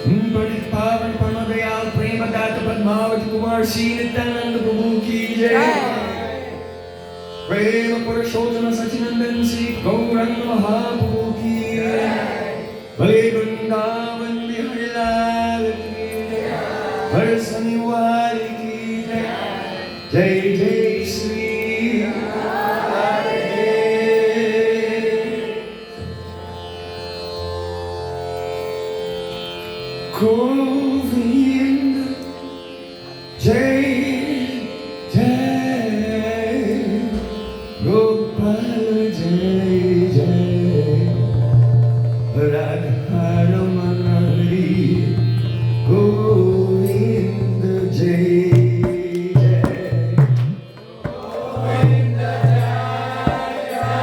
पंडित पावन परम दयाल प्रेम दाता पद्मावती कुमार श्री नित्यानंद प्रभु की जय। प्रेम पुरुषोत्तम सचिनंदन श्री गौरंग महाप्रभु की भले वृंदावन बिहारी लाल की जय। हर शनिवार की जय। जय जय श्री गोविंद जय जय गोपाल जय जय राधा रमण हरि गोविंद जय जय गोविंद जय जय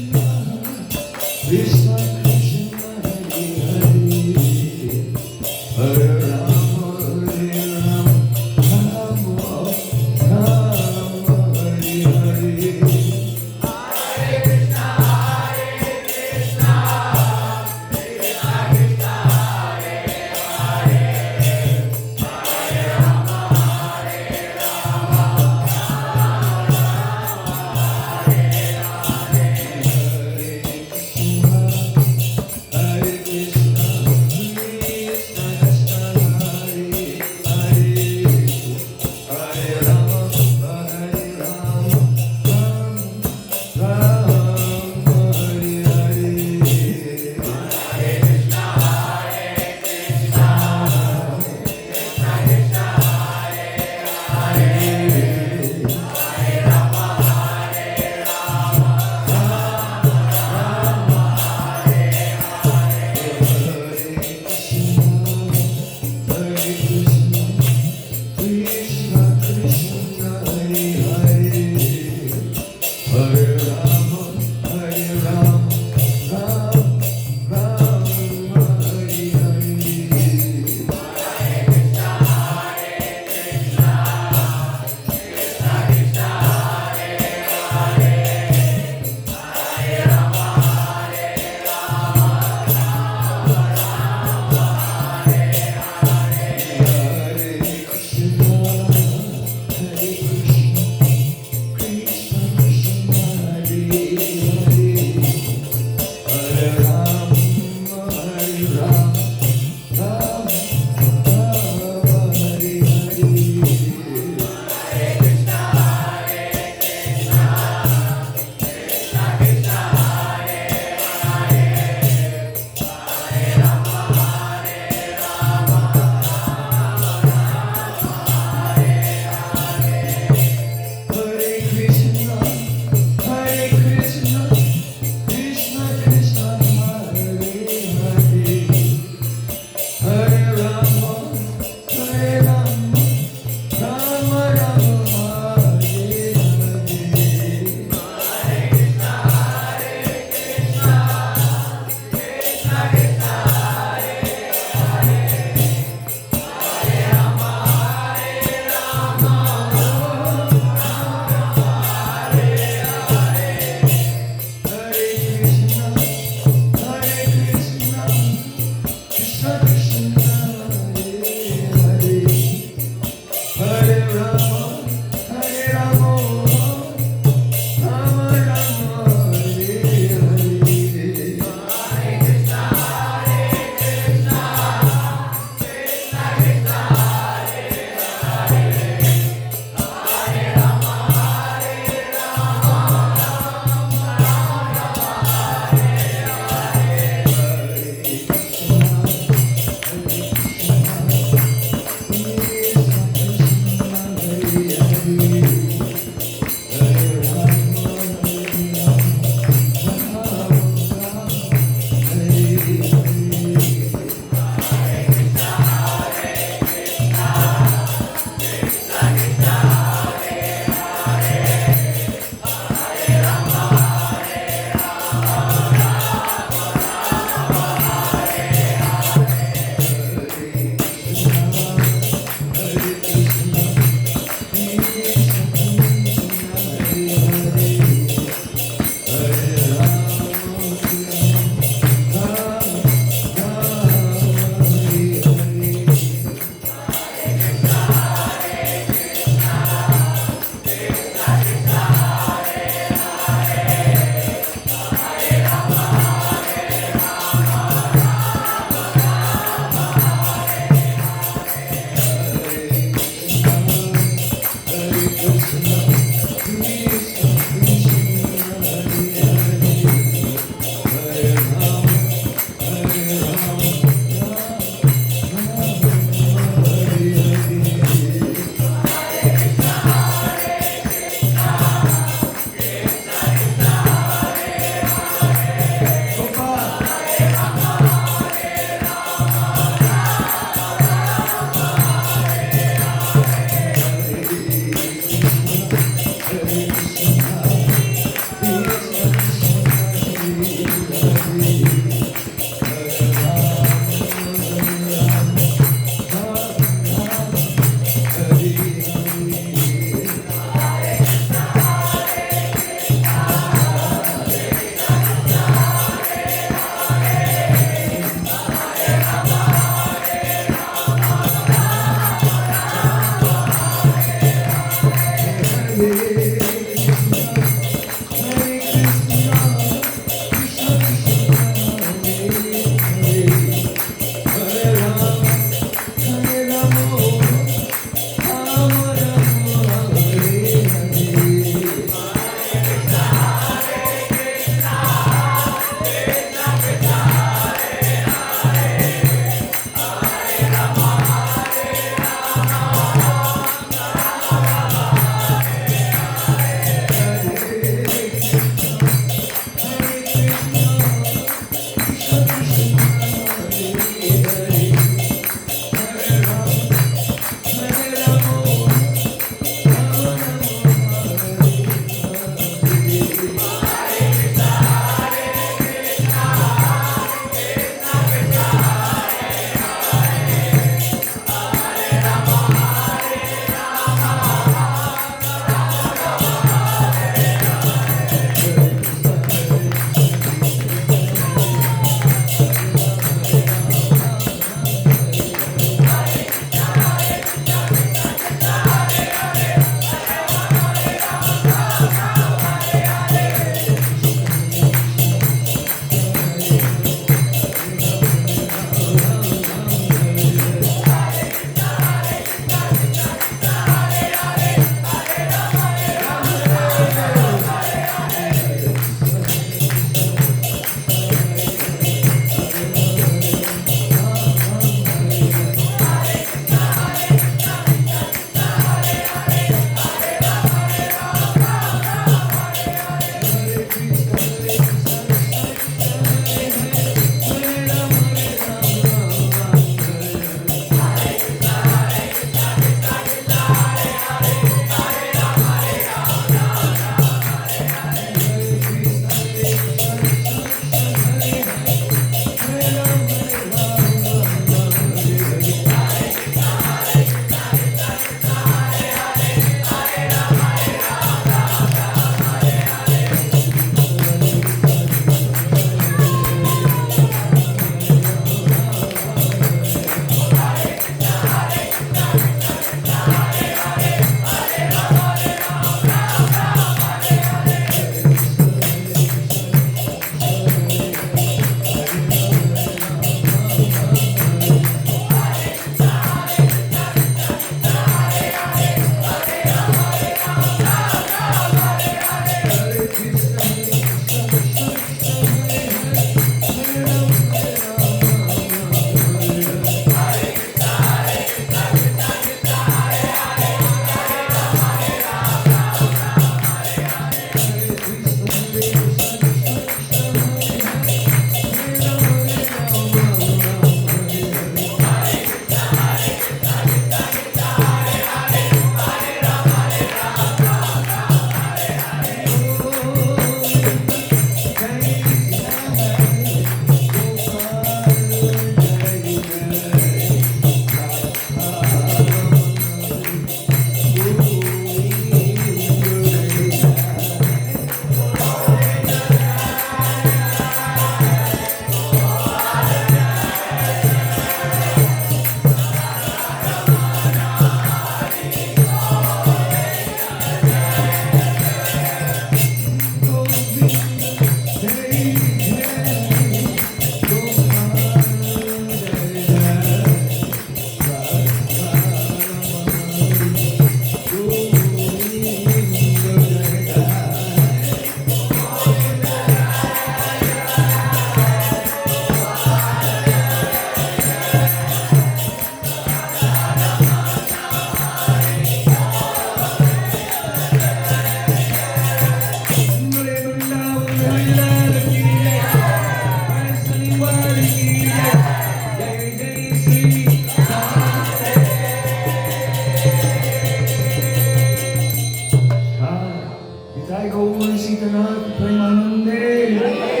Jai Gaur Sitanath Premanande.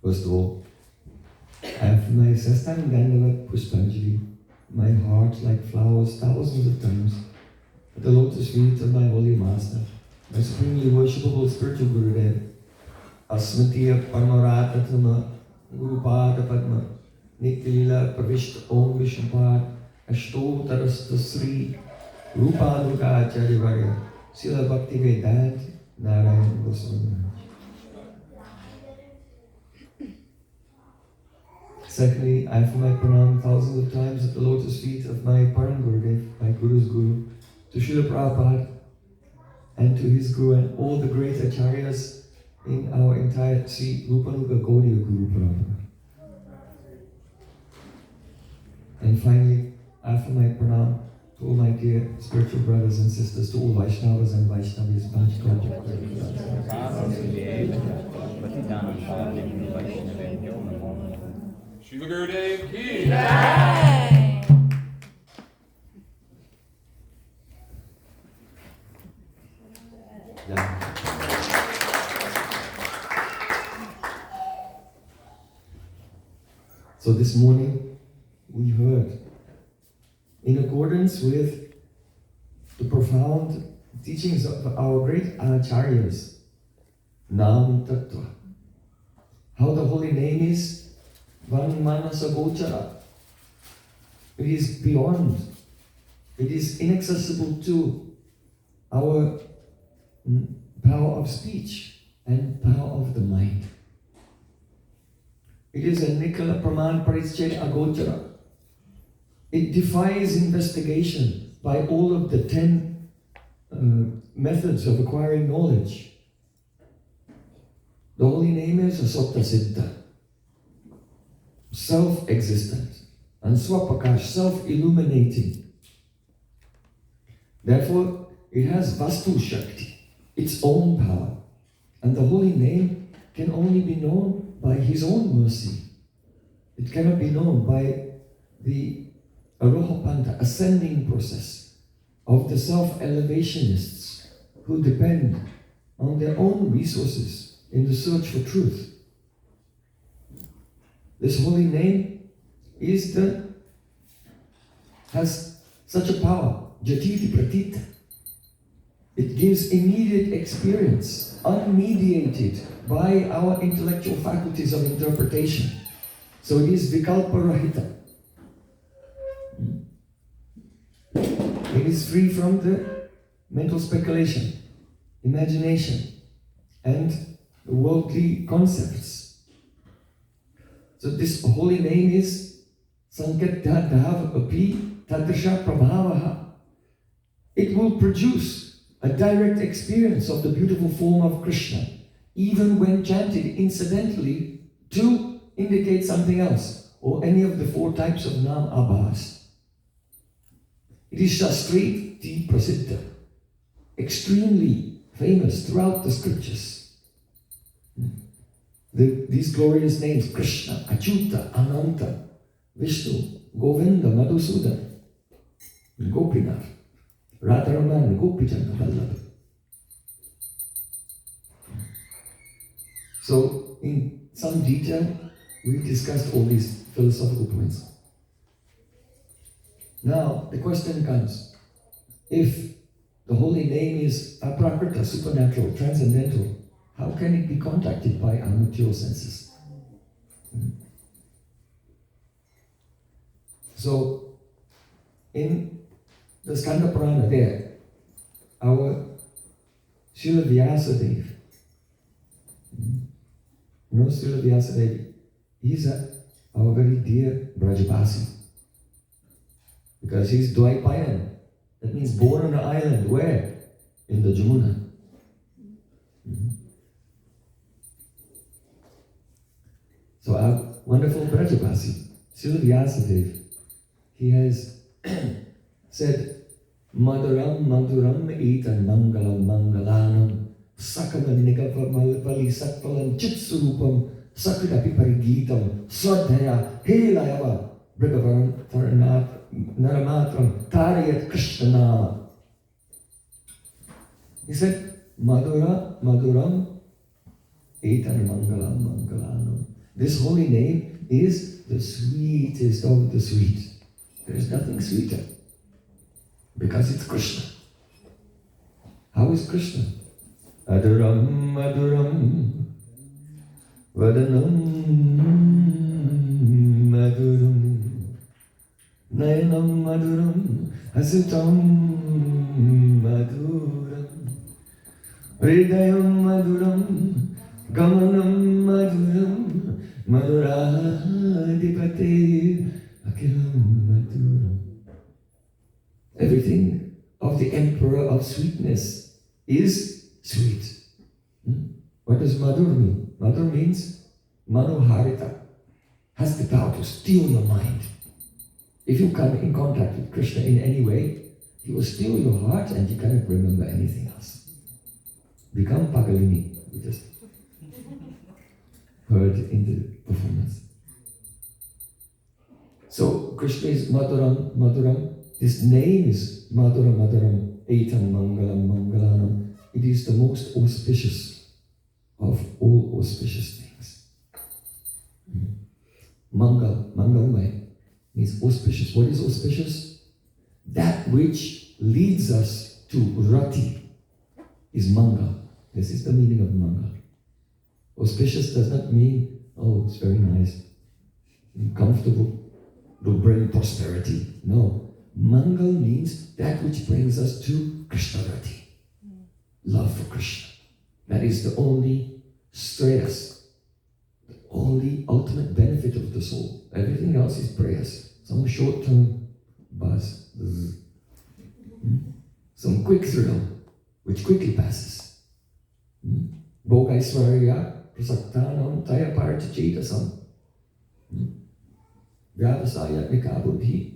First of all, I have my Sastan Dandavat Pushpanjali, my heart like flowers thousands of times at the lotus feet of my holy master, my supremely worshipable spiritual Gurudev, Asmatiya Paramaratma Gurupada Padma, Nityalila Pravishta Om Vishnupad, Ashtotarasta Sri, Rupaduka Acharya Varya, Sila Bhakti Vedant, Narayan Goswami. Secondly, I offer my pranam thousands of times at the lotus feet of my Param Gurudev, my Guru's Guru, to Srila Prabhupada and to his Guru and all the great acharyas in our entire Sri Rupanuga Gaudiya Guru Parambara. And finally, offer my pranam to all my dear spiritual brothers and sisters, to all Vaishnavas and Vaishnavis. Shiva Gurudev ki. Yeah. So this morning we heard, in accordance with the profound teachings of our great acharyas, Nam Tattva, how the holy name is Van Manasa Gochara. It is beyond, it is inaccessible to our power of speech and power of the mind. It is a Nikala Praman Parisched Agochara. It defies investigation by all of the 10 methods of acquiring knowledge. The holy name is Asopta Siddha, self-existent, and Swapakash, self-illuminating. Therefore, it has Vastu Shakti, its own power, and the holy name can only be known by his own mercy. It cannot be known by the Arohapanta, ascending process of the self-elevationists who depend on their own resources in the search for truth. This holy name has such a power, Jatiti Pratita. It gives immediate experience, unmediated by our intellectual faculties of interpretation. So it is Vikalpa Rahita. It is free from the mental speculation, imagination, and worldly concepts. So this holy name is Sankat Dhav Api Tadrisha Prabhavaha. It will produce a direct experience of the beautiful form of Krishna, even when chanted incidentally to indicate something else, or any of the 4 types of Nam Abhas. It is Shastriti Prasiddha, extremely famous throughout the scriptures. These glorious names, Krishna, Achyuta, Ananta, Vishnu, Govinda, Madhusudan, Gopinath, Radharaman, Gopijana, Vallabha. So, in some detail, we discussed all these philosophical points. Now, the question comes, if the holy name is aprakrita, supernatural, transcendental, how can it be contacted by our material senses? So, in the Skanda Purana there, our Srila Vyasadeva, Srila Vyasadeva, he's our very dear Brajabasi. Because he's Dwaipayan. That means born on an island. Where? In the Jamuna. So our wonderful Brajabasi, Srila Vyasadeva, he has said, Maduram Maduram Etan Mangalam Mangalanam Sakama Nigavamal Vali Satpalam Chitsurupam Sakridapi Parigitam Swadhaya Helayava Brigavaram Taranat Naramatram Tariyat Krishnanama. He said, Madura Maduram Etan Mangalam Mangalanam. This holy name is the sweetest of the sweet. There is nothing sweeter. Because it's Krishna. How is Krishna? Aduram Maduram Vadanam Maduram Nayanam Maduram Hasitam Maduram Hridayam Maduram Gamanam Maduram Maduradipate Akilam Maduram. Everything of the Emperor of Sweetness is sweet. What does Madhur mean? Madhur means Manoharita, has the power to steal your mind. If you come in contact with Krishna in any way, he will steal your heart and you cannot remember anything else. Become Pagalini. We just heard in the performance. So Krishna is Madhuram, Madhuram. This name is Madhura Madhuram, Etam Mangalam Mangalanam. It is the most auspicious of all auspicious things. Mangal, Mangalmay means auspicious. What is auspicious? That which leads us to Rati is Mangal. This is the meaning of Mangal. Auspicious does not mean, oh, it's very nice, comfortable, will bring prosperity. No. Mangal means that which brings us to Krishna Rati. Love for Krishna. That is the only strayas, the only ultimate benefit of the soul. Everything else is prayers. Some short-term buzz. Some quick thrill, which quickly passes. Bhogaiswarya prasaktanam taya paritachetasam. Vyavasaya mikabuddhi.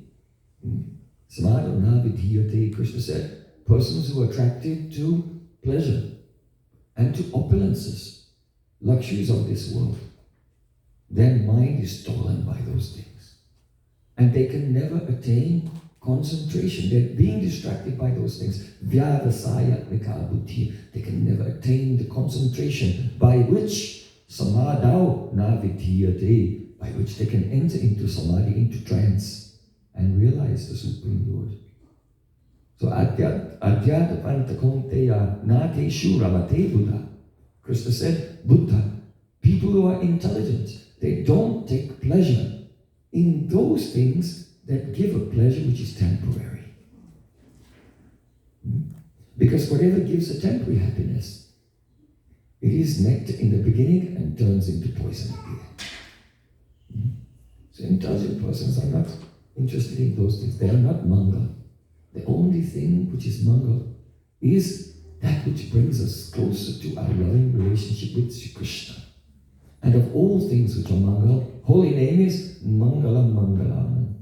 Samadana vidhiyate. Krishna said, persons who are attracted to pleasure and to opulences, luxuries of this world, their mind is stolen by those things. And they can never attain concentration. They're being distracted by those things. Vyavasaya mikabuddhi. They can never attain the concentration by which samadau na vidhiyate, by which they can enter into samadhi, into trance, and realize the Supreme Lord. So Adhyata Panta Konteya Nate Shuramate Buddha. Krishna said, Buddha, people who are intelligent, they don't take pleasure in those things that give a pleasure which is temporary. Because whatever gives a temporary happiness, it is nectar in the beginning and turns into poison at the end. So intelligent persons are not interested in those things. They are not Manga. The only thing which is Manga is that which brings us closer to our loving relationship with Sri Krishna. And of all things which are Manga, holy name is Mangalam Mangalam.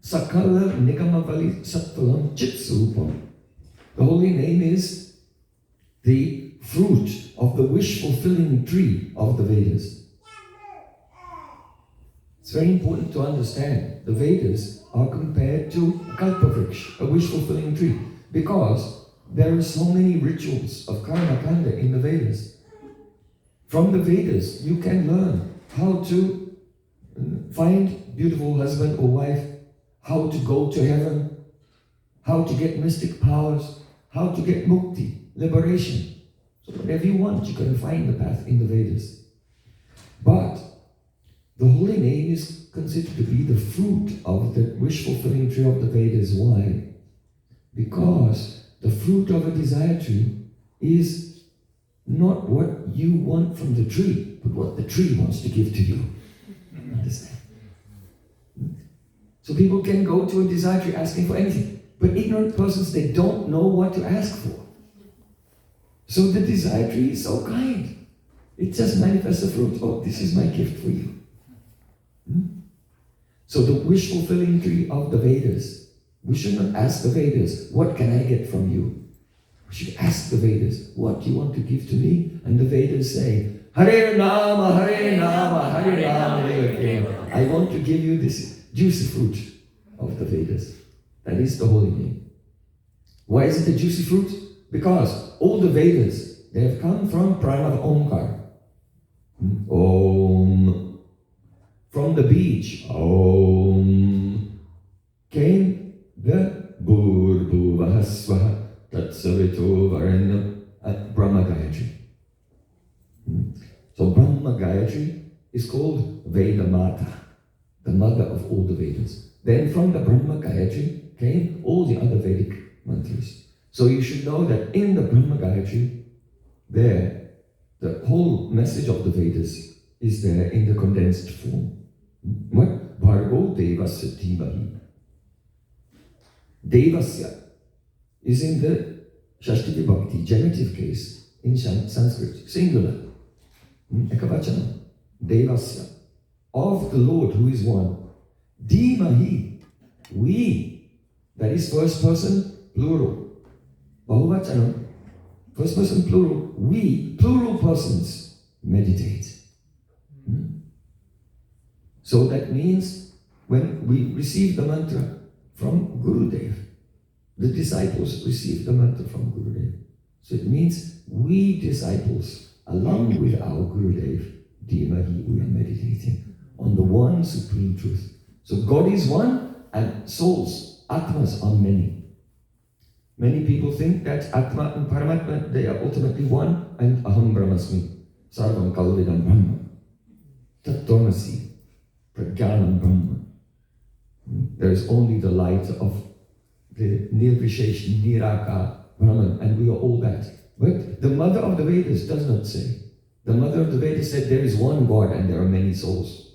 Sakala Nigamavali Sattvalam Chitsupam. The holy name is the fruit of the wish-fulfilling tree of the Vedas. It's very important to understand the Vedas are compared to a kalpavriksha, a wish-fulfilling tree, because there are so many rituals of karma kanda in the Vedas. From the Vedas, you can learn how to find beautiful husband or wife, how to go to heaven, how to get mystic powers, how to get mukti, liberation. So whatever you want, you can find the path in the Vedas. But the holy name is considered to be the fruit of the wish-fulfilling tree of the Vedas. Why? Because the fruit of a desire tree is not what you want from the tree, but what the tree wants to give to you. Understand? So people can go to a desire tree asking for anything, but ignorant persons, they don't know what to ask for. So the desire tree is so kind. It just manifests the fruit. Oh, this is my gift for you. So the wish-fulfilling tree of the Vedas, we should not ask the Vedas, what can I get from you? We should ask the Vedas, what do you want to give to me? And the Vedas say, Hare Nama, Hare Nama, Hare Nama. I want to give you this juicy fruit of the Vedas. That is the holy name. Why is it a juicy fruit? Because all the Vedas, they have come from Pranava Omkar. Om. From the beach, Om, came the Bhurbhuvahasvaha Tatsavito Varenyam at Brahma Gayatri. So Brahma Gayatri is called Veda Mata, the mother of all the Vedas. Then from the Brahma Gayatri came all the other Vedic mantras. So you should know that in the Brahma Gayatri, there, the whole message of the Vedas is there in the condensed form. What? Bhargo Devasya Dhimahi. Devasya is in the Shashti Vibhakti, genitive case, in Sanskrit, singular. Ekavachana. Devasya. Of the Lord who is one. Dhimahi. We, that is first person plural. Bahuvachanam, first person plural. We, plural persons, meditate. So that means when we receive the mantra from Gurudev, the disciples receive the mantra from Gurudev. So it means we disciples, along with our Gurudev, Dhimahi, we are meditating on the one supreme truth. So God is one and souls, Atmas are many. Many people think that Atma and Paramatma, they are ultimately one, and Aham Brahmasmi, Sarvam Kalvidam Brahma, Tattvamasi, Prajnanam Brahma. There is only the light of the Nirvishesh, Niraka, Brahman, and we are all that. But the mother of the Vedas does not say. The mother of the Vedas said there is one God and there are many souls.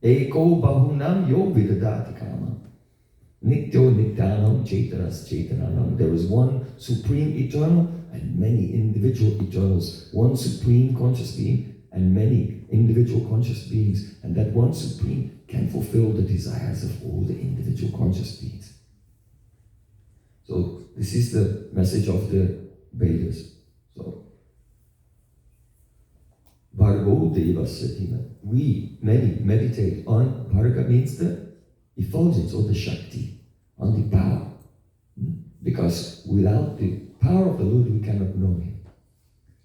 Eko bahunam yo vidadati kama. Nityo nityanam chetanas chetananam. There is one supreme eternal and many individual eternals. One supreme conscious being and many individual conscious beings. And that one supreme can fulfill the desires of all the individual conscious beings. So this is the message of the Vedas. So Bhargo Devasya Dhima. We, many, meditate on Bharga means the effulgence or the Shakti, on the power. Because without the power of the Lord we cannot know Him.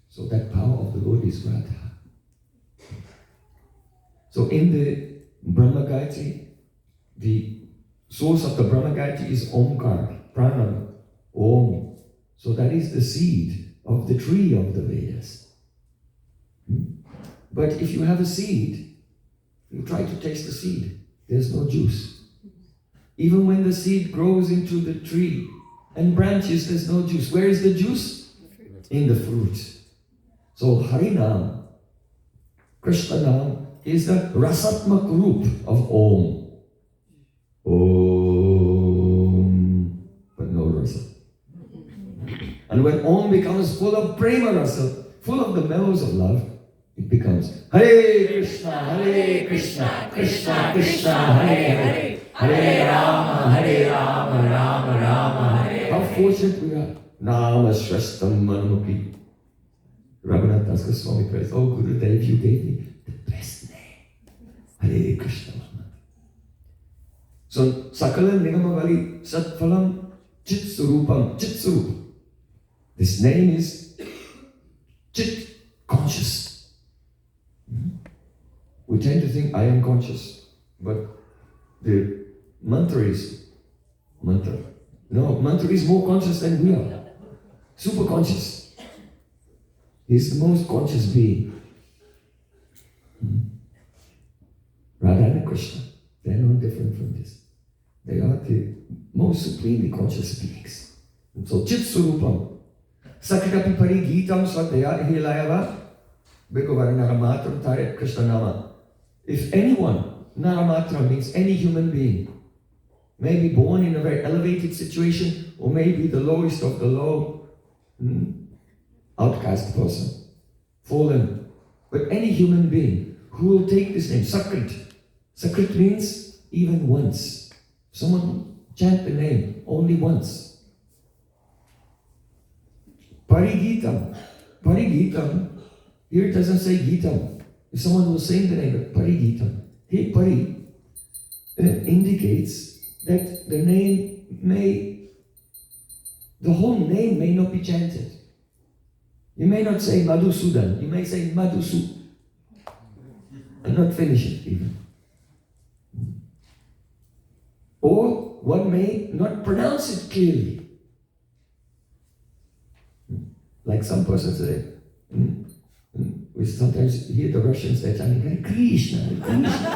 So that power of the Lord is Radha. So in the Brahma Gayatri, the source of the Brahma Gayatri is Omkar, Pranam, Om. So that is the seed of the tree of the Vedas. But if you have a seed, you try to taste the seed, there's no juice. Even when the seed grows into the tree and branches, there's no juice. Where is the juice? In the fruit. So Harinam, Krishnanam, is the rasatmak roop of Om. Om, but no rasa. And when Om becomes full of prema rasa, full of the mellows of love, it becomes Hare Krishna, Krishna Krishna, Hare Hare, Hare Rama, Rama Rama, Hare. How fortunate we are. Nama Shrastam Manamukhi. Raghunath Das Goswami prays, oh Gurudev, you gave me the best name. Hare Krishna. So Sakala Nigamavali Satphalam Chitsurupam Chitsurup. This name is Chit, conscious. We tend to think I am conscious, but the mantra is mantra. No, mantra is more conscious than we are. Super conscious. He's the most conscious being. Radha and Krishna, they are no different from this. They are the most supremely conscious beings. And so Chit Surupam. Sakitapi Parigitam Svataya Hilayava Bekovara Naramatram Taret Krishna Nama. If anyone, Naramatra means any human being, may be born in a very elevated situation or may be the lowest of the low, outcast person, fallen. But any human being who will take this name, Sakrit. Sakrit means even once. Someone chant the name only once. Parigitam. Parigitam. Here it doesn't say Gitam. If someone will sing the name, but Parigitam. Here Pari indicates that the name the whole name may not be chanted. You may not say Madhusudan. You may say Madhusu. And not finish it even. Or one may not pronounce it clearly. Like some persons say, we sometimes hear the Russians say, Hare Krishna, Hare Krishna.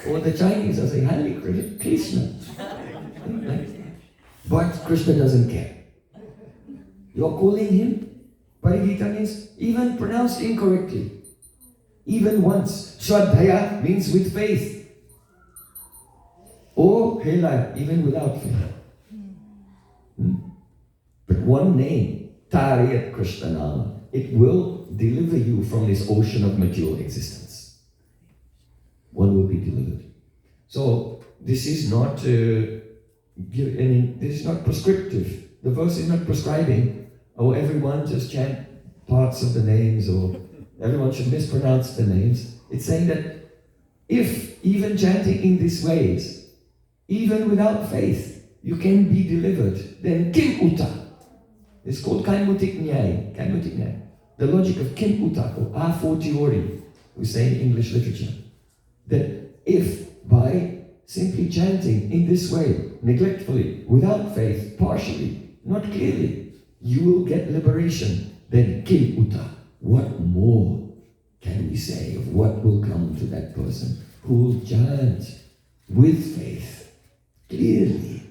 Or the Chinese are saying, Hare Krishna. But Krishna doesn't care. You're calling him, Parigita means even pronounced incorrectly. Even once. Shraddhaya means with faith. Or Hela, even without faith. But one name, Tariyat Krishna Nama, it will deliver you from this ocean of material existence. One will be delivered. So this is not this is not prescriptive. The verse is not prescribing, oh, everyone just chant parts of the names, or everyone should mispronounce the names. It's saying that if even chanting in these ways, even without faith, you can be delivered, then kim uta. It's called kaimutik nyai. Kaimutik nyai. The logic of kim uta, or a fortiori, we say in English literature. That if by simply chanting in this way, neglectfully, without faith, partially, not clearly, you will get liberation, then kim uta. What more can we say of what will come to that person who will chant with faith, clearly,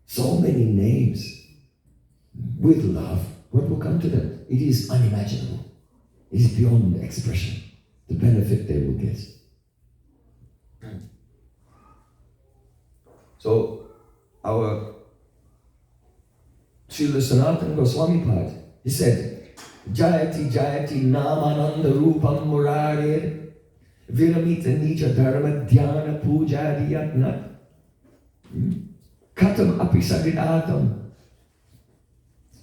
so many names, with love? What will come to them? It is unimaginable. It is beyond expression, the benefit they will get. So, our Srila Sanatana Goswami Pad, he said, Jayati Jayati Namananda Rupam Murare Viramita Nija Dharma Dhyana Puja Diyatna Katam Apisagidatam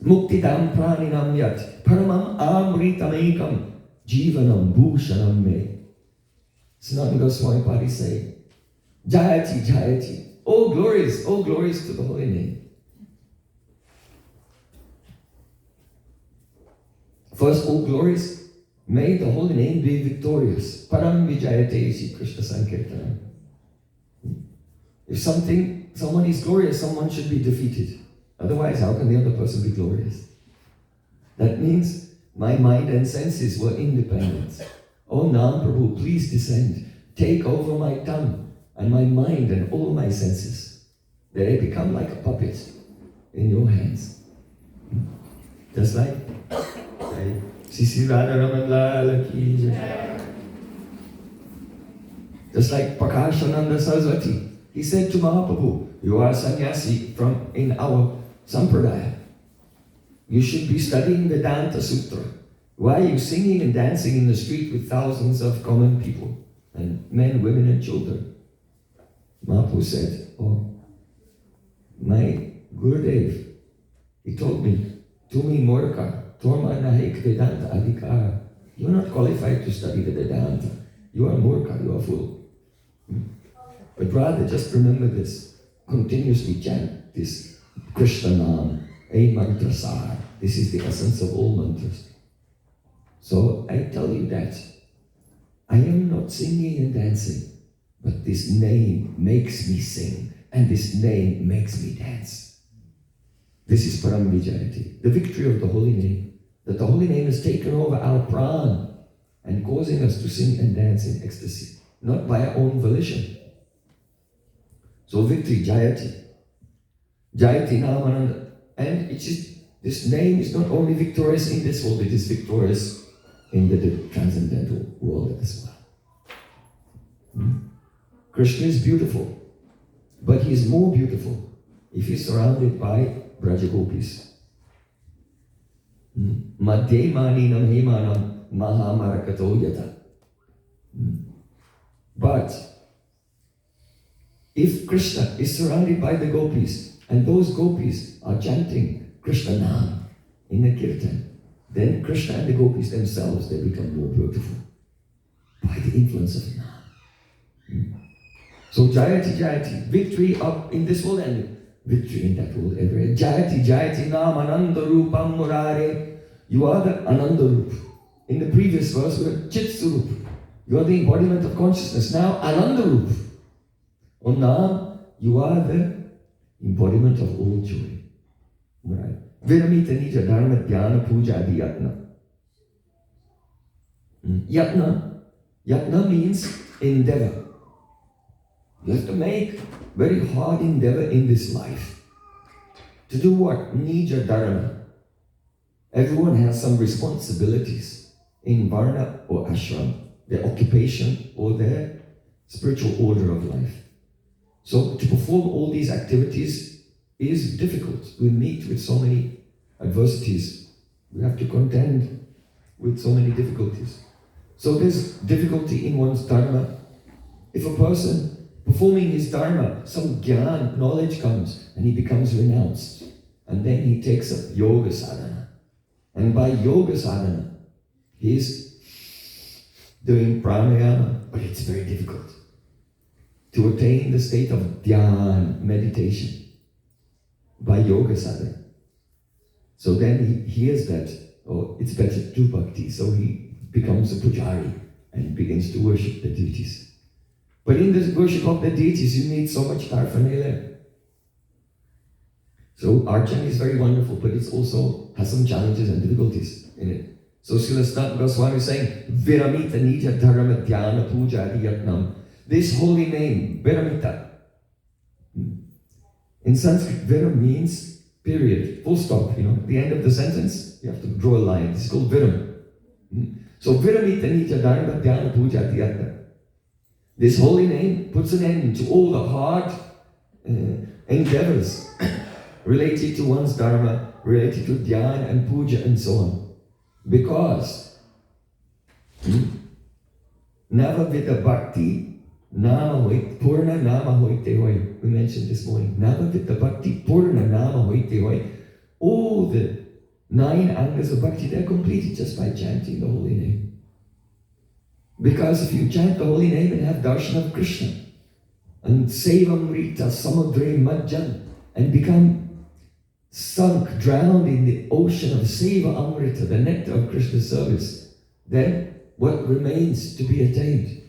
Muktidam Praninam Yat Paramam Amritamekam Jivanam Bhushanam Me. Sanatana Goswami Pad is saying, Jayati Jayati, all glories to the holy name. First, all glories, may the holy name be victorious. Param Vijayate Sri Krishna Sankirtanam. If someone is glorious, someone should be defeated. Otherwise, how can the other person be glorious? That means my mind and senses were independent. Oh Nam Prabhu, please descend. Take over my tongue and my mind and all my senses. They become like a puppet in your hands. Just like Sisi Radharaman Lala Ki Jai. Just like Prakashananda Saraswati, he said to Mahaprabhu, you are sannyasi in our sampradaya. You should be studying Vedanta Sutra. Why are you singing and dancing in the street with thousands of common people, and men, women and children? Mahaprabhu said, oh, my Gurudev, he told me, Tumi Morka, Torma Nahik Vedanta Adhikar. You are not qualified to study the Vedanta. You are Murka, you are fool. But rather just remember this. Continuously chant this Krishna Nam, a mantra sar. This is the essence of all mantras. So I tell you that I am not singing and dancing, but this name makes me sing, and this name makes me dance. This is Param Vijayati, the victory of the holy name. That the holy name has taken over our pran and causing us to sing and dance in ecstasy, not by our own volition. So victory, Jayati. Jayati Namananda. And this name is not only victorious in this world, it is victorious in the transcendental world as well. Krishna is beautiful, but he is more beautiful if he is surrounded by Brajagopis. Madhye maninam hemanam mahamarakato yata. But if Krishna is surrounded by the gopis, and those gopis are chanting Krishna Nam in the kirtan, then Krishna and the gopis themselves, they become more beautiful by the influence of Nam. So Jayati Jayati, victory up in this world and victory in that world everywhere. Jayati Jayati Nam Ananda Rupam Murare. You are the Ananda Rup. In the previous verse we were Chit Surup. You are the embodiment of consciousness. Now Ananda Rup. O Nam, you are the embodiment of all joy. Right. Viramita Nija Dharma Dhyana Puja Adi Yatna. Yatna. Yatna means endeavor. You have to make very hard endeavor in this life. To do what? Nija Dharma. Everyone has some responsibilities in varna or ashram, their occupation or their spiritual order of life. So to perform all these activities is difficult. We meet with so many adversities. We have to contend with so many difficulties. So there's difficulty in one's dharma. If a person performing his dharma, some gyan, knowledge comes, and he becomes renounced. And then he takes up yoga sadhana. And by yoga sadhana, he's doing pranayama, but it's very difficult to attain the state of dhyan, meditation, by yoga sadhana. So then he hears that, oh, it's better to do bhakti, so he becomes a pujari and begins to worship the deities. But in the worship of the deities, you need so much paraphernalia. So archana is very wonderful, but it also has some challenges and difficulties in it. So Srila Sanatana Goswami is saying, Viramita Nitya Dharma Dhyana Puja Adiyatnam. This holy name, Viramita. In Sanskrit, Viram means period, full stop. At the end of the sentence, you have to draw a line. It's called Viram. So Viramita Nitya Dharma Dhyana Puja Adiyatnam. This holy name puts an end to all the hard endeavors related to one's dharma, related to dhyana and puja and so on. Because Navavida Bhakti Nama Hoit, Purna Nama Hoite Hoi. We mentioned this morning. Navavida Bhakti Purna Nama Hoite Hoi. All the 9 angas of bhakti, they're completed just by chanting the holy name. Because if you chant the holy name and have darshan of Krishna and sevamrita samudre majjan and become sunk, drowned in the ocean of Seva Amrita, the nectar of Krishna's service, then what remains to be attained?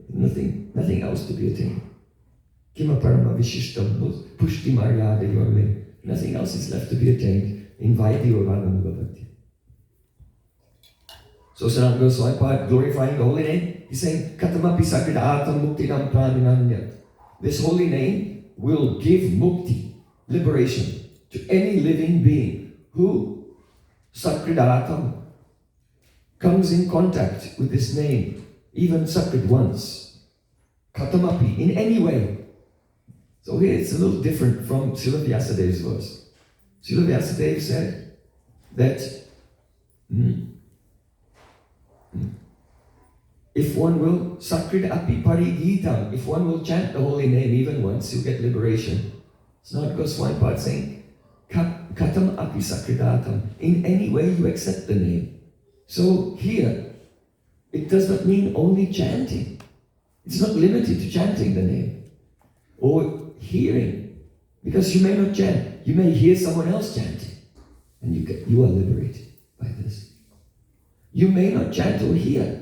Nothing else to be attained. Kima parama vishishtam pushti maryada yorme. Nothing else is left to be attained in Vaidhi or Raganuga Bhakti. So Sanatana Goswami, glorifying the holy name, he's saying, Katamapi sakridatam muktinam praninanyat. This holy name will give mukti, liberation, to any living being who sakridatam comes in contact with this name, even sakrid once. Katamapi, in any way. So here it's a little different from Srila Vyasadev's verse. Srila Vyasadeva said that if one will sakrid api parigitam, if one will chant the holy name even once, you get liberation. It's not Goswami Pad saying, Katam api sakridatam. In any way you accept the name. So here, it does not mean only chanting. It's not limited to chanting the name. Or hearing. Because you may not chant. You may hear someone else chanting. And you are liberated by this. You may not chant or hear.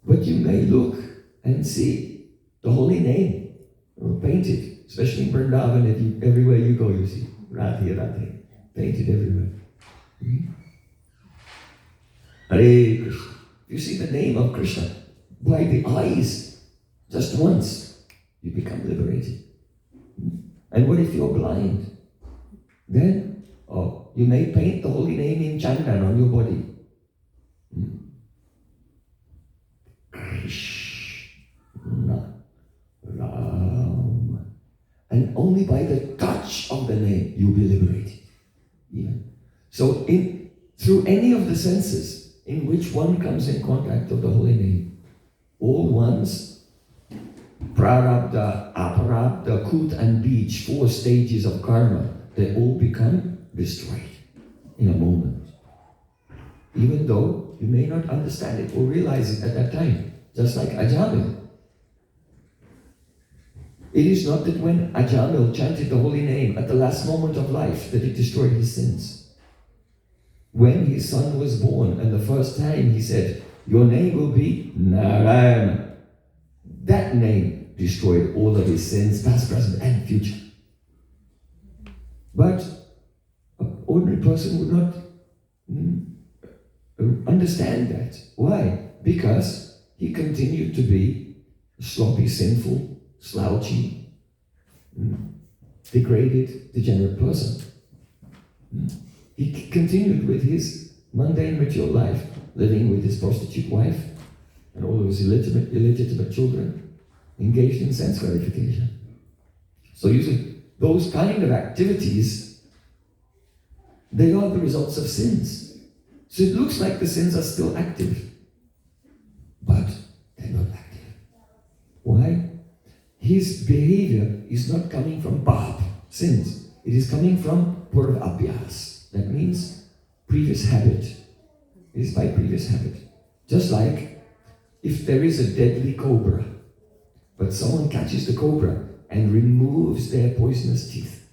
But you may look and see the holy name painted. Especially in Vrindavan, everywhere you go you see Radhe Radhe. Painted everywhere. Hare Krishna. You see the name of Krishna by the eyes, just once, you become liberated. And what if you're blind? Then, you may paint the holy name in chandan on your body. Krishna Ram. And only by the touch of the name you'll be liberated. Even. So through any of the senses in which one comes in contact of the holy name, all one's prarabdha, aparabdha, kut and bij, 4 stages of karma, they all become destroyed in a moment. Even though you may not understand it or realize it at that time, just like Ajamil. It is not that when Ajamil chanted the holy name at the last moment of life that it destroyed his sins. When his son was born and the first time he said, your name will be Narayana. That name destroyed all of his sins, past, present and future. But an ordinary person would not understand that. Why? Because he continued to be a sloppy, sinful, slouchy, degraded, degenerate person. He continued with his mundane, mature life, living with his prostitute wife and all of his illegitimate children, engaged in sense gratification. So you see, those kind of activities, they are the results of sins. So it looks like the sins are still active, but they're not active. Why? his behavior is not coming from Pap, sins. It is coming from Purva Abhyas. That means previous habit. It is by previous habit. Just like if there is a deadly cobra, but someone catches the cobra and removes their poisonous teeth,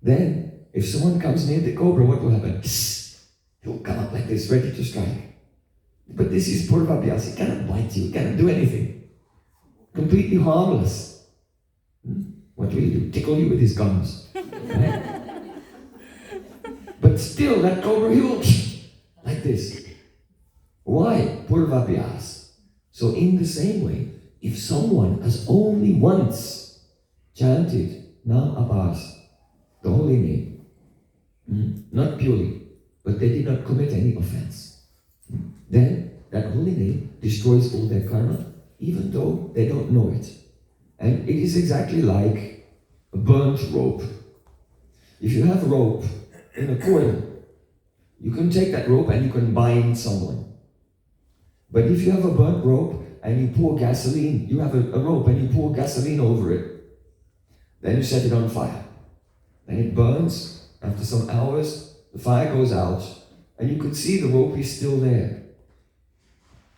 then if someone comes near the cobra, what will happen? He'll come up like this, ready to strike. But this is Purva Abhyas. He cannot bite you, he cannot do anything. Completely harmless. What will he do? Tickle you with his gums. Right? But still, that cobra, he will like this. Why? Purva Abhyas. So in the same way, if someone has only once chanted Nam Abhas, the holy name, not purely, but they did not commit any offense, then that holy name destroys all their karma, even though they don't know it. And it is exactly like a burnt rope. If you have rope in a coil, you can take that rope and you can bind someone. But if you have a burnt rope and you pour gasoline, you have a rope and you pour gasoline over it, then you set it on fire. Then it burns. After some hours, the fire goes out and you could see the rope is still there.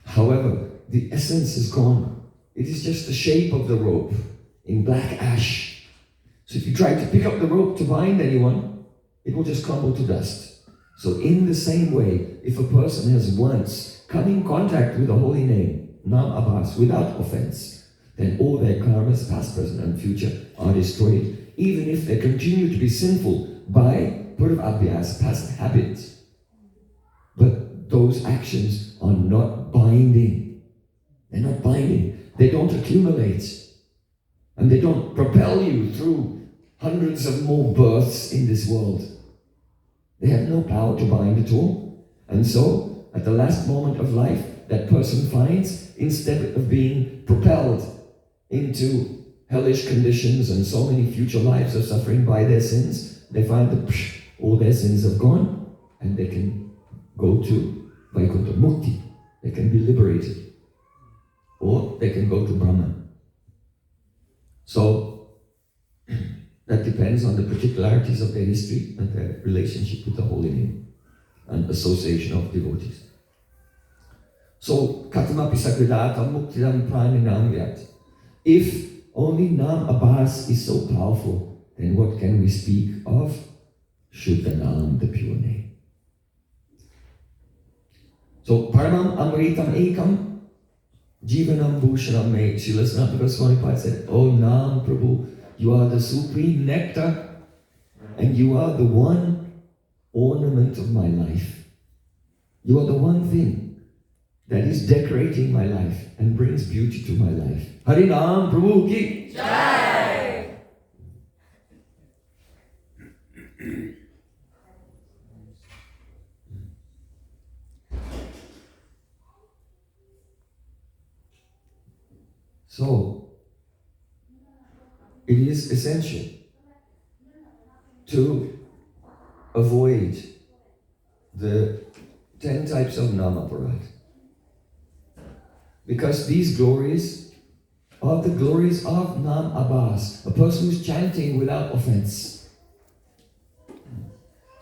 However, the essence is gone. It is just the shape of the rope in black ash. So if you try to pick up the rope to bind anyone, it will just crumble to dust. So in the same way, if a person has once come in contact with the holy name, Nam Abhas, without offense, then all their karmas, past, present and future, are destroyed, even if they continue to be sinful by Purva Abhyas, past habit. But those actions are not binding. They're not binding. They don't accumulate. And they don't propel you through hundreds of more births in this world. They have no power to bind at all. And so, at the last moment of life, that person finds, instead of being propelled into hellish conditions and so many future lives of suffering by their sins, they find that all their sins have gone and they can go to Vaikuntha Mukti. They can be liberated. Or they can go to Brahman. So, that depends on the particularities of their history and their relationship with the holy name and association of devotees. So, Katamapi Sakridatam Muktidam Praninam Vyat. If only Nam Abhas is so powerful, then what can we speak of? Shuddha Nam, the pure name. So, Paramam Amritam Ekam Jivanam Bhushanam Me. Srila Sanatana Goswami Pad said, "Oh Nam Prabhu, you are the supreme nectar and you are the one ornament of my life. You are the one thing that is decorating my life and brings beauty to my life." Hari Nam Prabhu ki Jai! So, it is essential to avoid the 10 types of Namaparad. Because these glories are the glories of Nam Abhas, a person who's chanting without offense.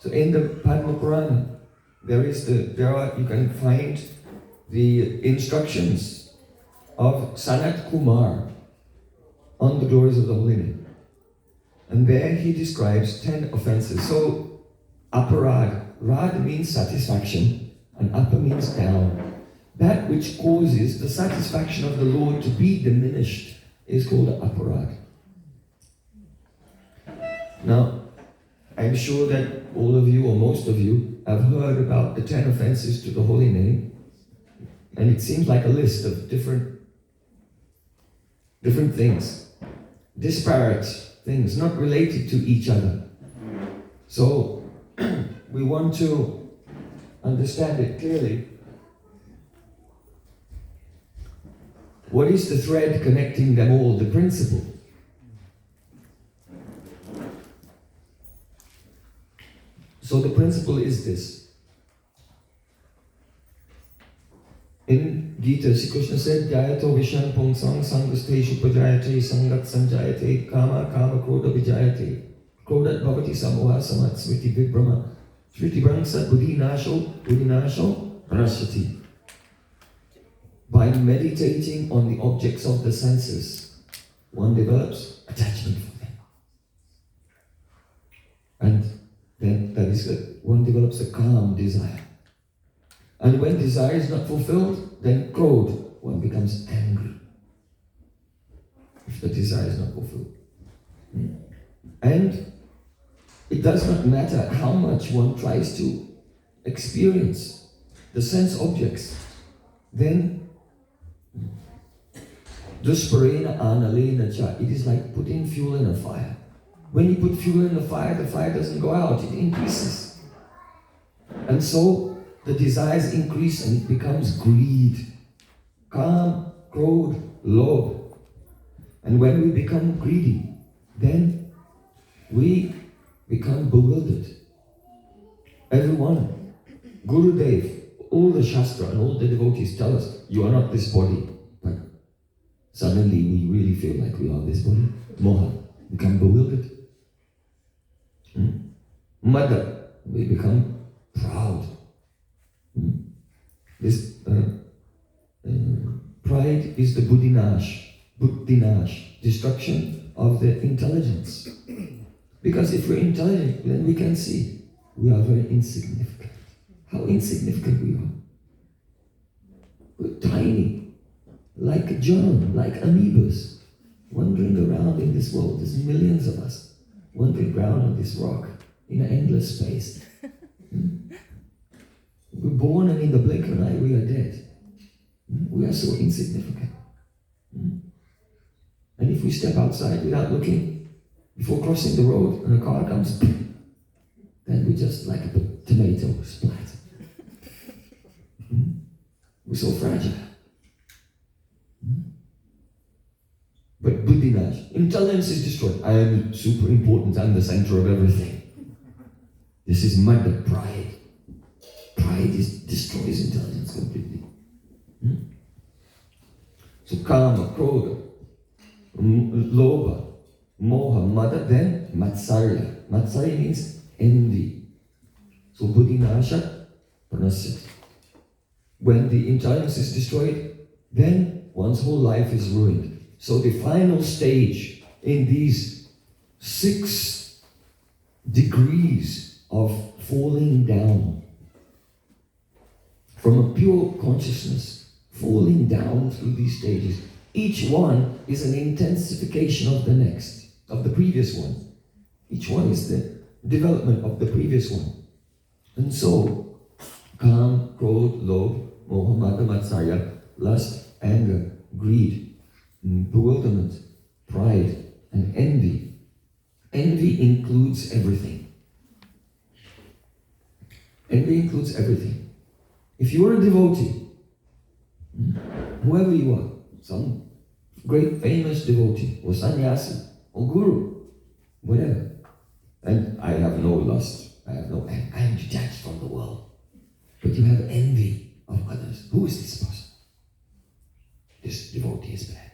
So in the Padma Purana, you can find the instructions of Sanat Kumar on the glories of the holy name. And there he describes 10 offenses. So, aparad, rad means satisfaction, and apa means down. That which causes the satisfaction of the Lord to be diminished is called aparad. Now, I'm sure that all of you, or most of you, have heard about the 10 offenses to the holy name. And it seems like a list of different things, disparate things, not related to each other. So, we want to understand it clearly. What is the thread connecting them all, the principle? So the principle is this. In Gita, Sri Krishna said, Jayato Vishan Pungsang Sangusteshu Pajayate Sangat Sanjayate Kama Kama Krodha Vijayate Krodhat Bhavati Samoha Samat Smriti Vibrama Smriti Brangsa Buddhi Nasho Prasati. By meditating on the objects of the senses, one develops attachment for them. And then that is that one develops a calm desire. And when desire is not fulfilled, then krodh, one becomes angry. If the desire is not fulfilled. And it does not matter how much one tries to experience the sense objects, then dusparena analena cha, it is like putting fuel in a fire. When you put fuel in the fire doesn't go out, it increases. And so the desires increase and it becomes greed. Kam, krodh, lobh. And when we become greedy, then we become bewildered. Everyone, Gurudev, all the Shastra and all the devotees tell us, you are not this body. But suddenly we really feel like we are this body. Moha, become bewildered. Mada, we become proud. This pride is the buddhinash, destruction of the intelligence. Because if we're intelligent, then we can see we are very insignificant. How insignificant we are. We're tiny, like a germ, like amoebas, wandering around in this world. There's millions of us wandering around on this rock in an endless space. We're born and in the blink of an eye we are dead. We are so insignificant. And if we step outside without looking, before crossing the road and a car comes, then we're just like a tomato splat. We're so fragile. But buddhinash, intelligence is destroyed. I am super important, I'm the center of everything. This is mada, pride. Pride destroys intelligence completely. So kama, krodha, lobha, moha, mada, then matsarya. Matsarya means envy. So buddhinasha, pranasya. When the intelligence is destroyed, then one's whole life is ruined. So the final stage in these 6 degrees of falling down from a pure consciousness, falling down through these stages. Each one is an intensification of the next, of the previous one. Each one is the development of the previous one. And so, kam, krodh, lobh, moha, mada, matsarya, lust, anger, greed, bewilderment, pride, and envy. Envy includes everything. Envy includes everything. If you are a devotee, whoever you are, some great famous devotee, or sannyasi, or guru, whatever, and I have no lust, I am detached from the world, but you have envy of others. Who is this person? This devotee is bad.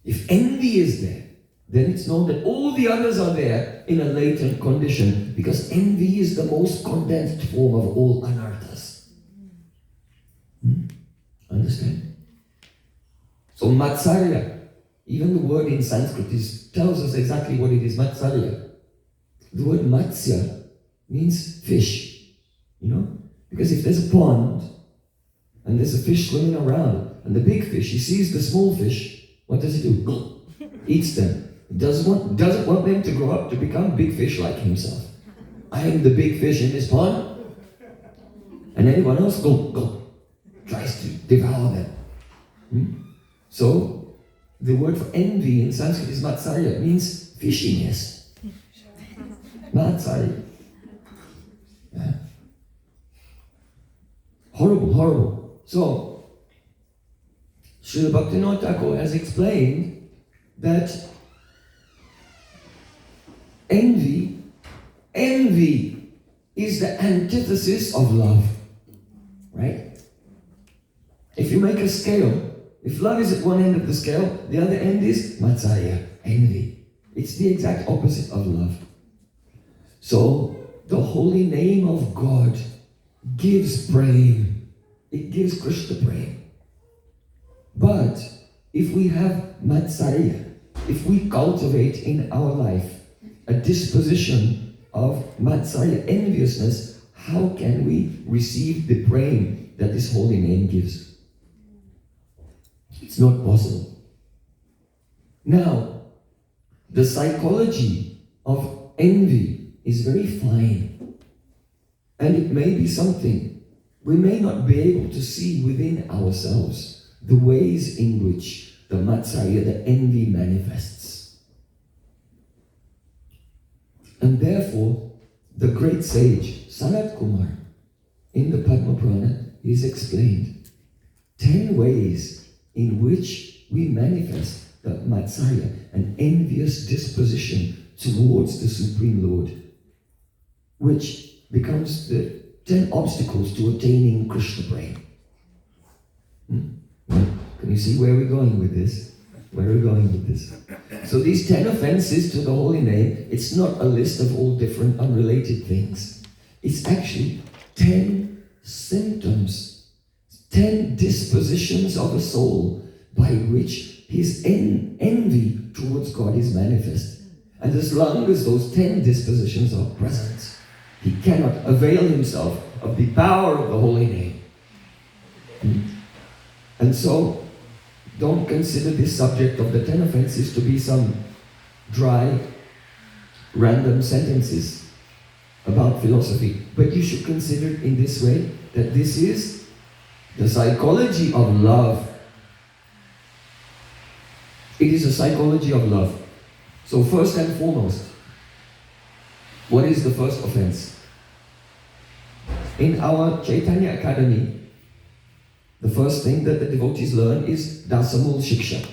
If envy is there, then it's known that all the others are there in a latent condition, because envy is the most condensed form of all anarthas. Understand? So matsarya, even the word in Sanskrit tells us exactly what it is, matsarya. The word matsya means fish, because if there's a pond and there's a fish swimming around, and the big fish, he sees the small fish, what does he do? Eats them. He doesn't want them to grow up to become big fish like himself. I am the big fish in this pond, and anyone else tries to devour them. So the word for envy in Sanskrit is matsarya. It means fishiness. Matsarya. Yeah. Horrible. So Srila Bhaktivinoda Thakur has explained that envy is the antithesis of love, right? If you make a scale, if love is at one end of the scale, the other end is matsaya, envy. It's the exact opposite of love. So, the holy name of God gives prem. It gives Krishna prem. But, if we have matsarya, if we cultivate in our life a disposition of matsarya, enviousness, how can we receive the prem that this holy name gives? It's not possible. Now, the psychology of envy is very fine, and it may be something we may not be able to see within ourselves, the ways in which the matsarya, the envy, manifests. And therefore, the great sage Sanat Kumar in the Padma Purana is explained 10 ways in which we manifest the matsarya, an envious disposition towards the Supreme Lord, which becomes the 10 obstacles to attaining Krishna prem. Can you see where we're going with this? Where we're going with this? So these 10 offenses to the holy name, it's not a list of all different unrelated things. It's actually 10 symptoms, 10 dispositions of a soul by which his envy towards God is manifest. And as long as those 10 dispositions are present, he cannot avail himself of the power of the holy name. And so, don't consider this subject of the 10 offenses to be some dry, random sentences about philosophy. But you should consider it in this way, that this is the psychology of love. It is a psychology of love. So first and foremost, what is the first offense? In our Chaitanya Academy, the first thing that the devotees learn is Dasamul Shiksha.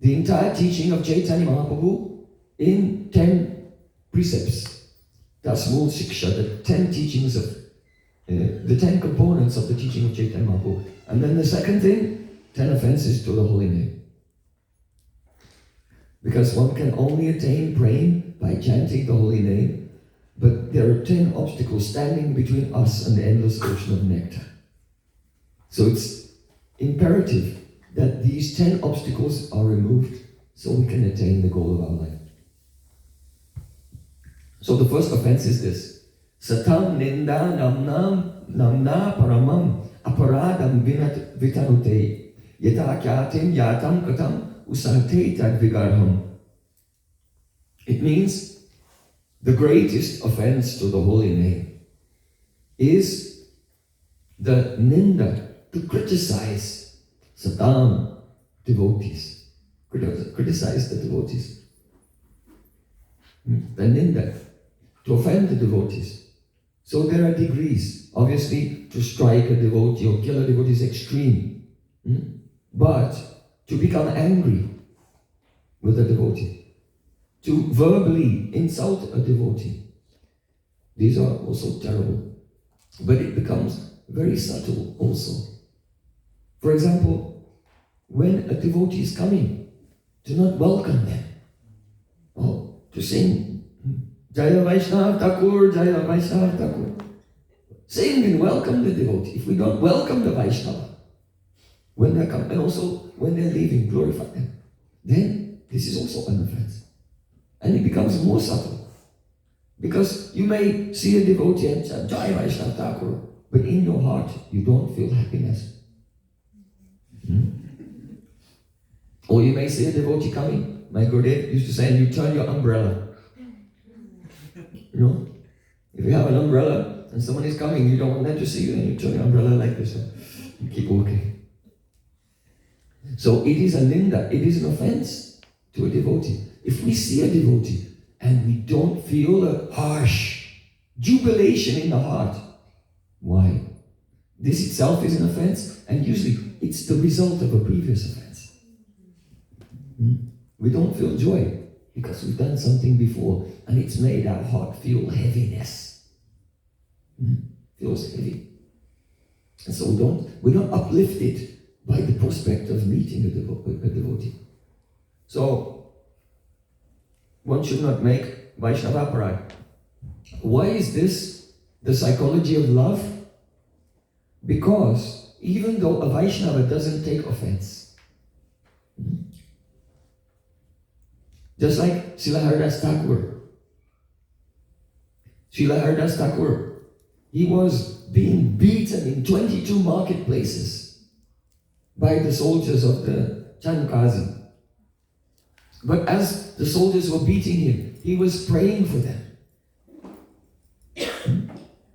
The entire teaching of Chaitanya Mahaprabhu in 10 precepts. Dasamul Shiksha, the 10 teachings of, the 10 components of the teaching of Chaitanya Mahaprabhu. And then the second thing, 10 offenses to the holy name. Because one can only attain prem by chanting the holy name, but there are 10 obstacles standing between us and the endless ocean of nectar. So it's imperative that these 10 obstacles are removed so we can attain the goal of our life. So the first offense is this. Satam ninda namna paramam aparadam vitanute yata kyatim yatam katam usante tadvigarham. It means the greatest offense to the holy name is the ninda, to criticize Satam, devotees. Criticize the devotees. The ninda, to offend the devotees. So there are degrees. Obviously, to strike a devotee or kill a devotee is extreme. But to become angry with a devotee, to verbally insult a devotee, these are also terrible. But it becomes very subtle also. For example, when a devotee is coming, do not welcome them. Oh, to sing Jaya Vaishnav Thakur, Jaya Vaishnav Thakur. Sing and welcome the devotee. If we don't welcome the Vaishnava, when they come, and also when they're leaving, glorify them, then this is also an offense. And it becomes more subtle. Because you may see a devotee and say, Jaya Vaishnav Thakur, but in your heart, you don't feel happiness. Or you may see a devotee coming. My Gurudev used to say, you turn your umbrella. You know? If you have an umbrella and someone is coming, you don't want them to see you, and you turn your umbrella like this. You keep walking. So it is a ninda, it is an offense to a devotee. If we see a devotee and we don't feel a harsh jubilation in the heart, why? This itself is an offense, and usually it's the result of a previous offense. We don't feel joy because we've done something before and it's made our heart feel heaviness. Feels heavy. And so we're not uplifted by the prospect of meeting a devotee. So one should not make Vaishnava pride. Why is this the psychology of love? Because even though a Vaishnava doesn't take offense, just like Srila Haridas Thakur, he was being beaten in 22 marketplaces by the soldiers of the Chankazi. But as the soldiers were beating him, he was praying for them.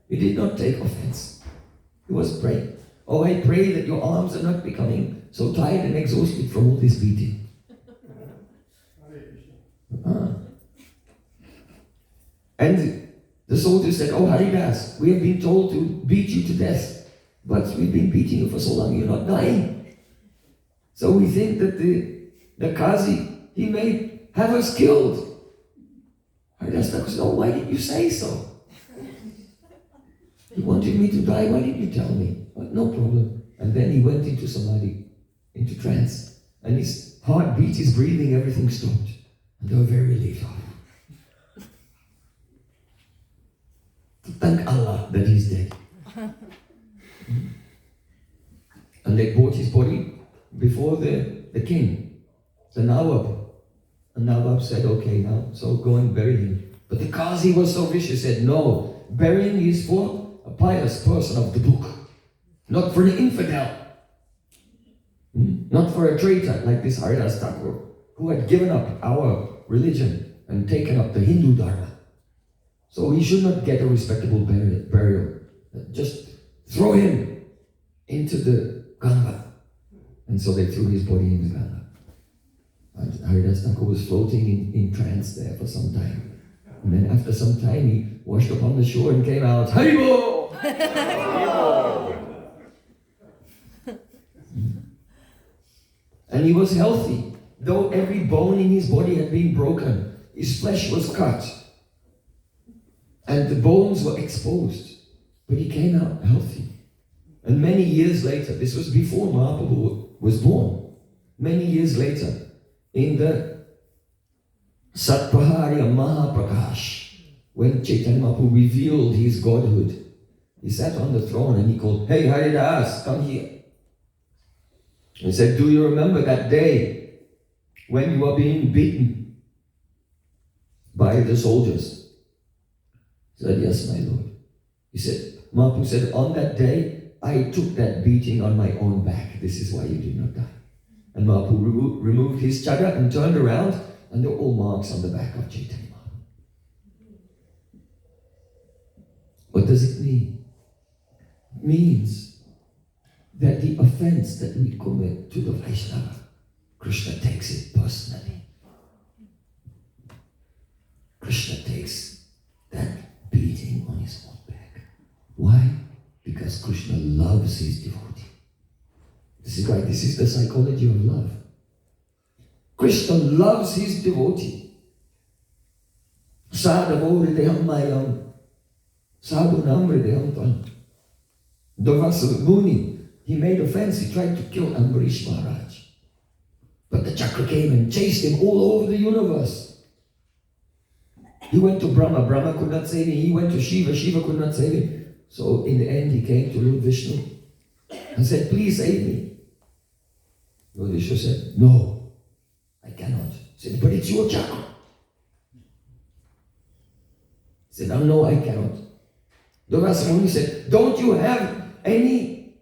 He did not take offense. He was praying. Oh, I pray that your arms are not becoming so tired and exhausted from all this beating. And the soldiers said, oh, Haridas, we have been told to beat you to death, but we've been beating you for so long, you're not dying. So we think that the Qazi, he may have us killed. Haridas Thakur said, oh, why didn't you say so? You wanted me to die, why didn't you tell me? Well, no problem. And then he went into samadhi, into trance. And his heartbeat, his breathing, everything stopped. And they were very relieved. Thank Allah that he's dead. And they brought his body before the king, the Nawab. And Nawab said, okay now, so go and bury him. But the Qazi was so vicious, said, no, burying is for a pious person of the book, not for an infidel, not for a traitor like this Haridas Thakur, who had given up our religion and taken up the Hindu Dharma. So he should not get a respectable burial. Just throw him into the Ganga. And so they threw his body in the Ganga. And Haridas Thakur was floating in trance there for some time. And then after some time he washed up on the shore and came out, Haribo! And he was healthy, though every bone in his body had been broken. His flesh was cut. And the bones were exposed. But he came out healthy. And many years later, this was before Mahaprabhu was born, many years later, in the Satpaharya Mahaprakash, when Chaitanya Mahaprabhu revealed his godhood, he sat on the throne and he called, hey Haridas, come here. He said, do you remember that day when you were being beaten by the soldiers? He said, yes, my Lord. He said, Mahaprabhu said, on that day, I took that beating on my own back. This is why you did not die. And Mahaprabhu removed his chadra and turned around, and there were all marks on the back of Chaitanya Mahaprabhu. What does it mean? It means that the offense that we commit to the Vaishnava, Krishna takes it personally. Krishna takes that beating on his own back. Why? Because Krishna loves his devotee. This is why this is the psychology of love. Krishna loves his devotee. Sadhavo hridayam mayam. Sadhunam hridayam tvam. Durvasa Muni, he made offense. He tried to kill Ambarish Maharaj. But the chakra came and chased him all over the universe. He went to Brahma. Brahma could not save him. He went to Shiva. Shiva could not save him. So in the end, he came to Lord Vishnu and said, please save me. Lord Vishnu said, no, I cannot. He said, but it's your chakra. He said, oh, no, I cannot. Durvasa Muni said, don't you have any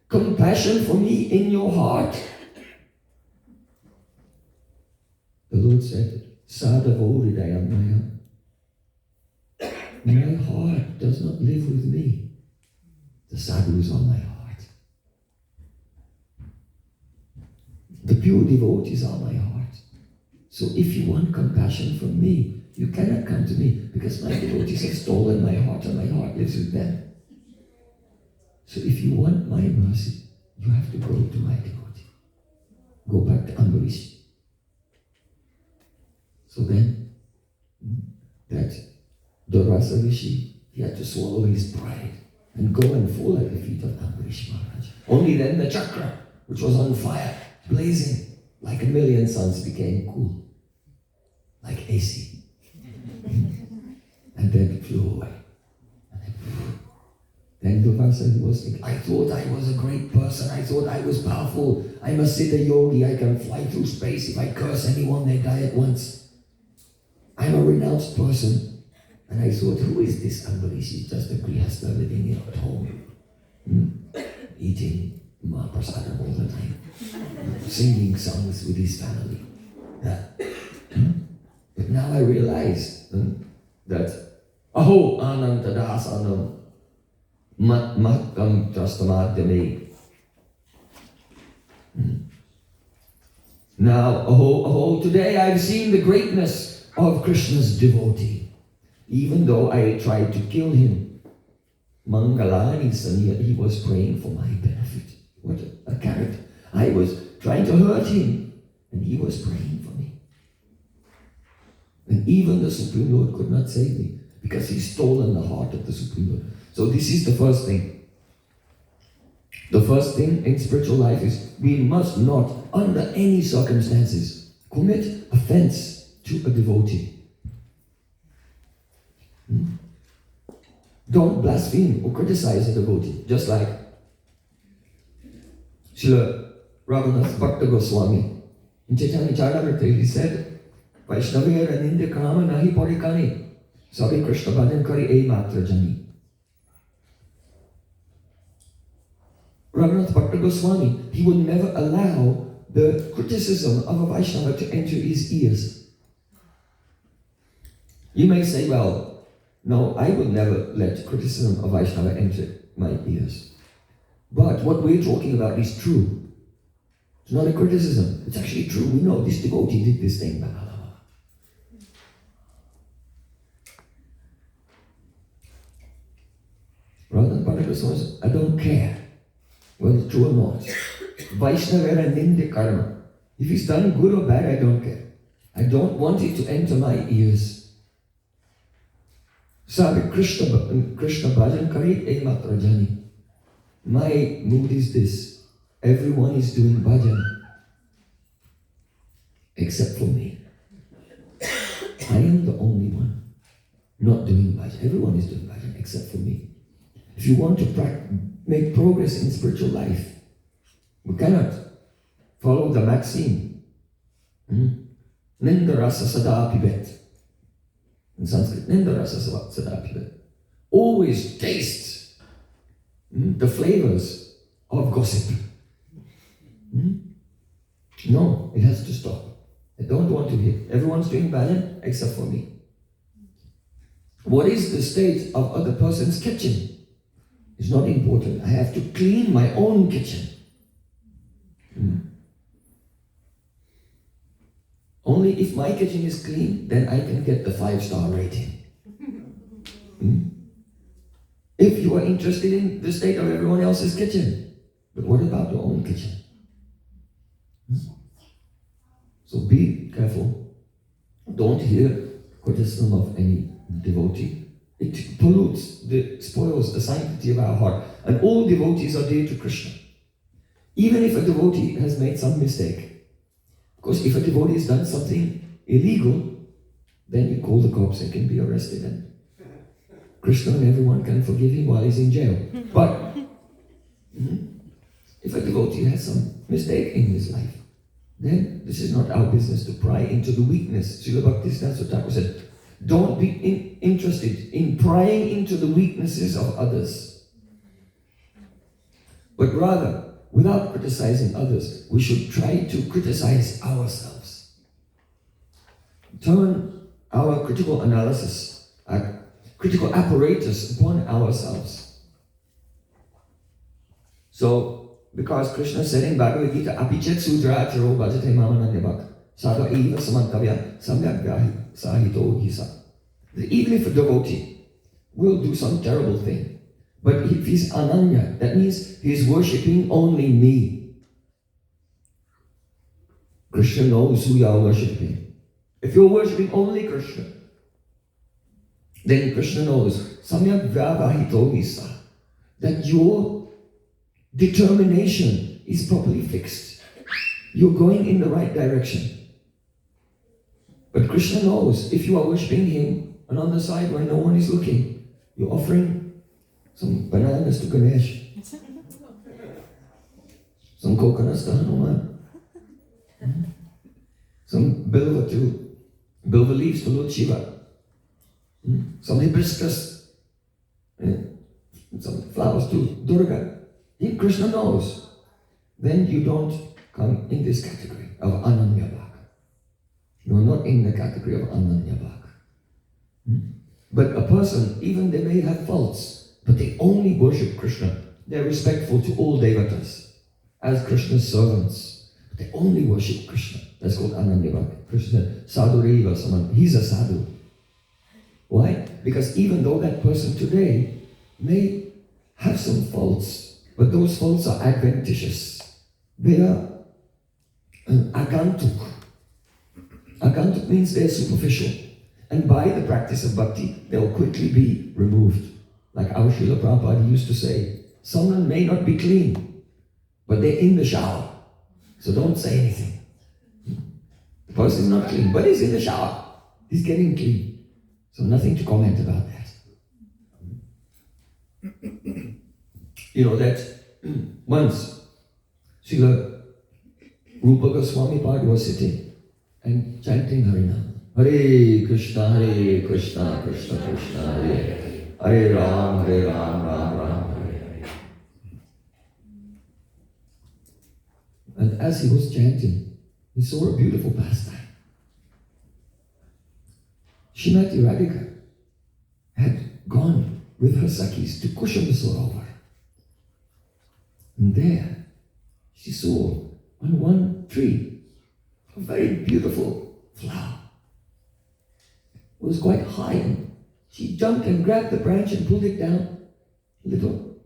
compassion for me in your heart? The Lord said, Sadhavo hridayam mayam. My heart does not live with me. The sadhu is on my heart. The pure devotees are my heart. So if you want compassion from me, you cannot come to me because my devotees have stolen my heart and my heart lives with them. So if you want my mercy, you have to go to my devotee. Go back to Ambarish. So then, that Durvasa Rishi, he had to swallow his pride. and go and fall at the feet of Ambarish Maharaj. Only then the chakra, which was on fire, blazing like a million suns, became cool, like AC. And then it flew away. Then Durvasa was thinking, I thought I was a great person, I thought I was powerful, I'm a Siddha yogi, I can fly through space, if I curse anyone they die at once. I'm a renounced person. And I thought, who is this Ambarish? He's just a grihastha living at home, eating Mahaprasadam all the time, singing songs with his family. But now I realize that Aho Anantadasanam Matkam Trastamadhyame. Now, Aho, today I've seen the greatness of Krishna's devotee, even though I tried to kill him. Mangalani Saniya, he was praying for my benefit. What a character. I was trying to hurt him, and he was praying for me. And even the Supreme Lord could not save me, because he's stolen the heart of the Supreme Lord. So this is the first thing. The first thing in spiritual life is we must not, under any circumstances, commit offense to a devotee. Don't blaspheme or criticize a devotee, just like Srila Raghunath Bhakta Goswami. In Chaitanya Charitamrita, he said, Vaishnavera nindya kama nahi parikani, sabi Krishna bhajan kari ei matra jani. Raghunath Bhakta Goswami, he would never allow the criticism of a Vaishnava to enter his ears. You may say, well, no, I would never let criticism of Vaishnava enter my ears. But what we're talking about is true. It's not a criticism. It's actually true. We know this devotee did this thing. Raghunath Bhakta Goswami says, I don't care whether it's true or not. Vaishnava nindya karma. If he's done good or bad, I don't care. I don't want it to enter my ears. Sabi Krishna bhajan kari ei matra jani. My mood is this. Everyone is doing bhajan except for me. I am the only one not doing bhajan. Everyone is doing bhajan except for me. If you want to make progress in spiritual life, we cannot follow the maxim. Nindarasa sada pibet. In Sanskrit, Nindarasa sada pibet. Always taste the flavors of gossip. No, it has to stop. I don't want to hear. Everyone's doing bhajan except for me. What is the state of other person's kitchen? It's not important. I have to clean my own kitchen. Only if my kitchen is clean, then I can get the 5-star rating. If you are interested in the state of everyone else's kitchen, but what about your own kitchen? So be careful. Don't hear criticism of any devotee. It pollutes, spoils the sanctity of our heart. And all devotees are dear to Krishna. Even if a devotee has made some mistake. Because if a devotee has done something illegal, then you call the cops and can be arrested. And Krishna and everyone can forgive him while he's in jail. But if a devotee has some mistake in his life, then this is not our business to pry into the weakness. Srila Bhaktisiddhanta Thakur said, don't be interested in prying into the weaknesses of others. But rather, without criticizing others, we should try to criticize ourselves. Turn our critical analysis, our critical apparatus upon ourselves. So, because Krishna said in Bhagavad Gita, Apichet Sudra Acharo Bhajate Mamanandevak, Sada Eva Samantavya Samyagyahi Sahito Hisa. Even if a devotee will do some terrible thing, but if he's ananya, that means he's worshipping only me. Krishna knows who you are worshipping. If you're worshipping only Krishna, then Krishna knows. Samyak vyavahito visa. that your determination is properly fixed. You're going in the right direction. But Krishna knows if you are worshipping him and on the side when no one is looking, you're offering some bananas to Ganesh, some coconuts to Hanuman, some bilva leaves to Lord Shiva, some hibiscus, some flowers to Durga. If Krishna knows, then you don't come in this category of Ananya Bhak. You are not in the category of Ananya Bhak. But a person, even they may have faults, but they only worship Krishna. They're respectful to all devatas as Krishna's servants. But they only worship Krishna. That's called Ananya Bhak. Krishna, Sadhureva Saman. He's a sadhu. Why? Because even though that person today may have some faults, but those faults are adventitious. They are agantuk. Agantuk means they're superficial. And by the practice of bhakti, they'll quickly be removed. Like our Srila Prabhupada used to say, someone may not be clean, but they're in the shower. So don't say anything. The person is not clean, but he's in the shower. He's getting clean. So nothing to comment about that. You know that once Srila Rupa Goswami Pad was sitting and chanting Harinam. Hare Krishna, Krishna Krishna, Hare Ram, Ram Ram, Hare Hare. And as he was chanting, he saw a beautiful pastime. Srimati Radhika had gone with her Sakhis to Kusham Sarovar. And there she saw on one tree a very beautiful flower. It was quite high, and she jumped and grabbed the branch and pulled it down a little.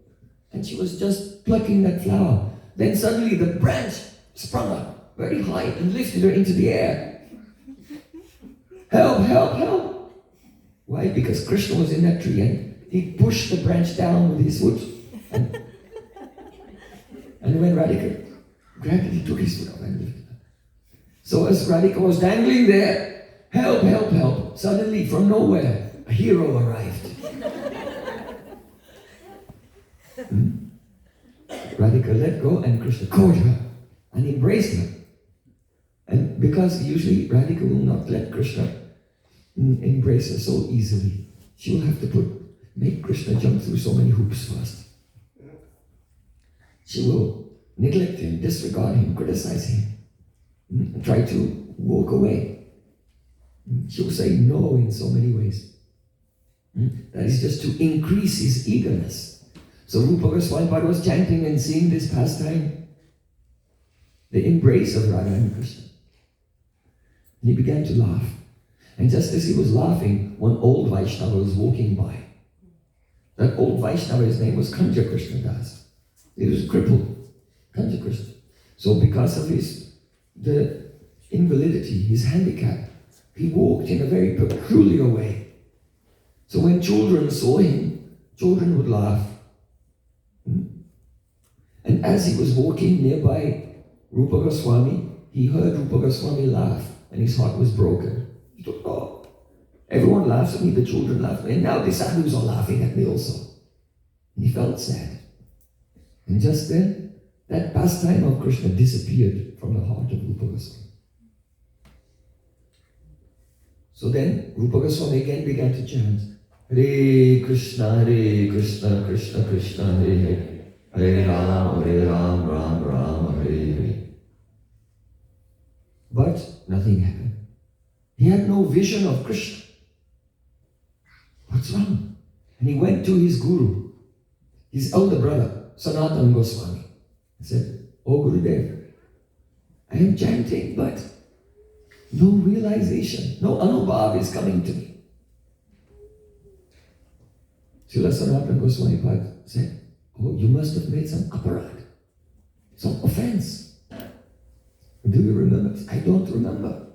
And she was just plucking that flower. Then suddenly the branch sprung up very high and lifted her into the air. Help, help, help! Why? Because Krishna was in that tree and he pushed the branch down with his foot. And when Radhika grabbed it, he took his foot up and lifted it. So as Radhika was dangling there, help, help, help, suddenly from nowhere, a hero arrived. Radhika let go and Krishna caught her and embraced her. And because usually Radhika will not let Krishna embrace her so easily, she will have to make Krishna jump through so many hoops first. She will neglect him, disregard him, criticize him, and try to walk away. She will say no in so many ways. That is just to increase his eagerness. So Rupa Goswami was chanting and seeing this pastime, the embrace of Radha and Krishna. And he began to laugh. And just as he was laughing, one old Vaishnava was walking by. That old Vaishnava, his name was Kanja Krishna Das. He was crippled, Kanja Krishna. So because of the invalidity, his handicap, he walked in a very peculiar way. So when children saw him, children would laugh. And as he was walking nearby Rupa Goswami, he heard Rupa Goswami laugh, and his heart was broken. He thought, oh, everyone laughs at me, the children laugh at me, and now the sadhus are laughing at me also. And he felt sad. And just then, that pastime of Krishna disappeared from the heart of Rupa Goswami. So then, Rupa Goswami again began to chant, Hare Krishna, Krishna Krishna, Hare Hare. Hare Ram, Ram Ram, Hare Hare. But nothing happened. He had no vision of Krishna. What's wrong? And he went to his guru, his elder brother, Sanatana Goswami, and said, Oh Gurudev, I am chanting, but no realization, no anubhav is coming to me. Srila Sanatana Goswami said, Oh, you must have made some aparad, some offense. Do you remember? I don't remember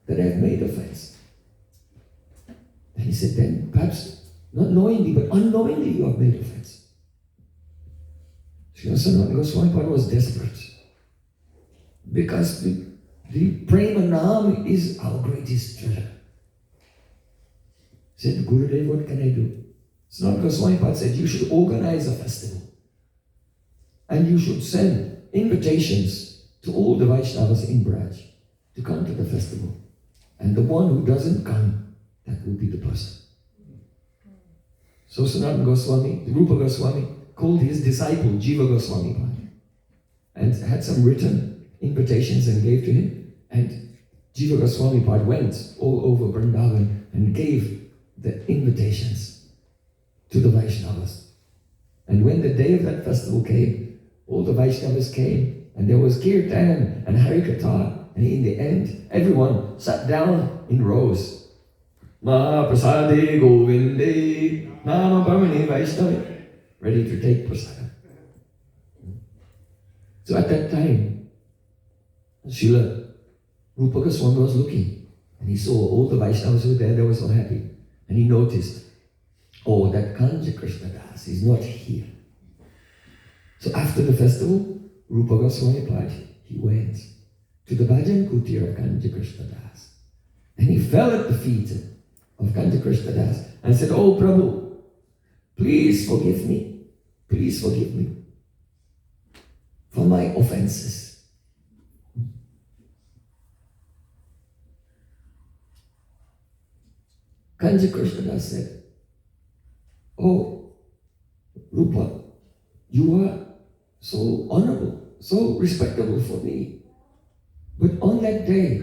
that I have made offense. And he said, then perhaps not knowingly, but unknowingly you have made offense. Sanatana Goswami Pad was desperate. Because the Prema Naam is our greatest treasure. He said, Gurudev, what can I do? Sanatana Goswami Pad said, you should organize a festival. And you should send invitations to all the Vaishnavas in Braj to come to the festival. And the one who doesn't come, that will be the person. So Sanatana Goswami, Rupa Goswami, called his disciple Jiva Goswami Pad and had some written invitations and gave to him. And Jiva Goswami Pad went all over Vrindavan and gave the invitations to the Vaishnavas. And when the day of that festival came, all the Vaishnavas came, and there was Kirtan and Harikatha, and in the end, everyone sat down in rows. Ma prasade govinde nama parmane Vaishnavi, ready to take prasada. So at that time, Srila Rupa Goswami was looking, and he saw all the Vaishnavas who were there, they were so happy. And he noticed, oh, that Kanja Krishna Das is not here. So after the festival, Rupa Goswami Pad, he went to the Bhajan Kutir of Kanja Krishna Das. And he fell at the feet of Kanja Krishna Das and said, oh Prabhu, please forgive me. Please forgive me for my offenses. Kanja Krishna Das said, oh Rupa, you are so honorable, so respectable for me. But on that day,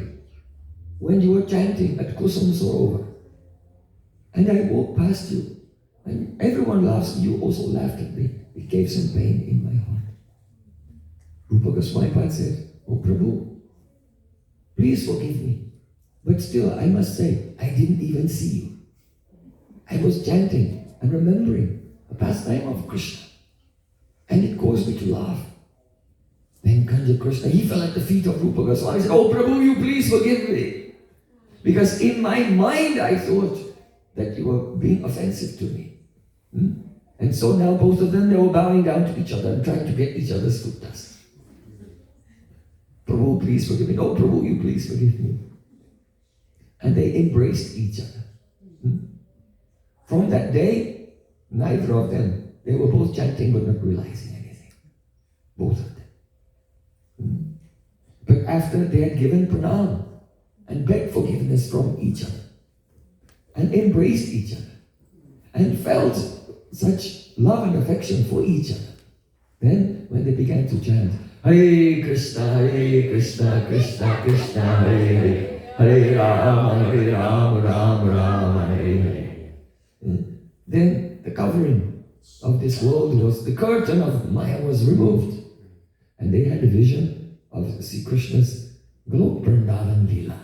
when you were chanting at Kusum Sarovar, and I walked past you, and everyone laughs, you also laughed at me. It gave some pain in my heart. Rupa Goswami Pad said, oh Prabhu, please forgive me. But still, I must say, I didn't even see you. I was chanting and remembering a pastime of Krishna. And it caused me to laugh. Then Kanja Krishna, he fell at the feet of Rupa Goswami. He said, oh Prabhu, you please forgive me. Because in my mind I thought that you were being offensive to me. And so now both of them, they were bowing down to each other and trying to get each other's foot dust. Prabhu, please forgive me. Oh Prabhu, you please forgive me. And they embraced each other. From that day, neither of them, they were both chanting but not realizing anything. Both of them. But after they had given pranam and begged forgiveness from each other and embraced each other and felt such love and affection for each other, then when they began to chant, Hare Krishna, Krishna Krishna, Hare Hare, Hare Rama, Rama, Hare Hare. Then the covering of this world was, the curtain of Maya was removed. And they had a vision of Sri Krishna's Golok Vrindavan Leela.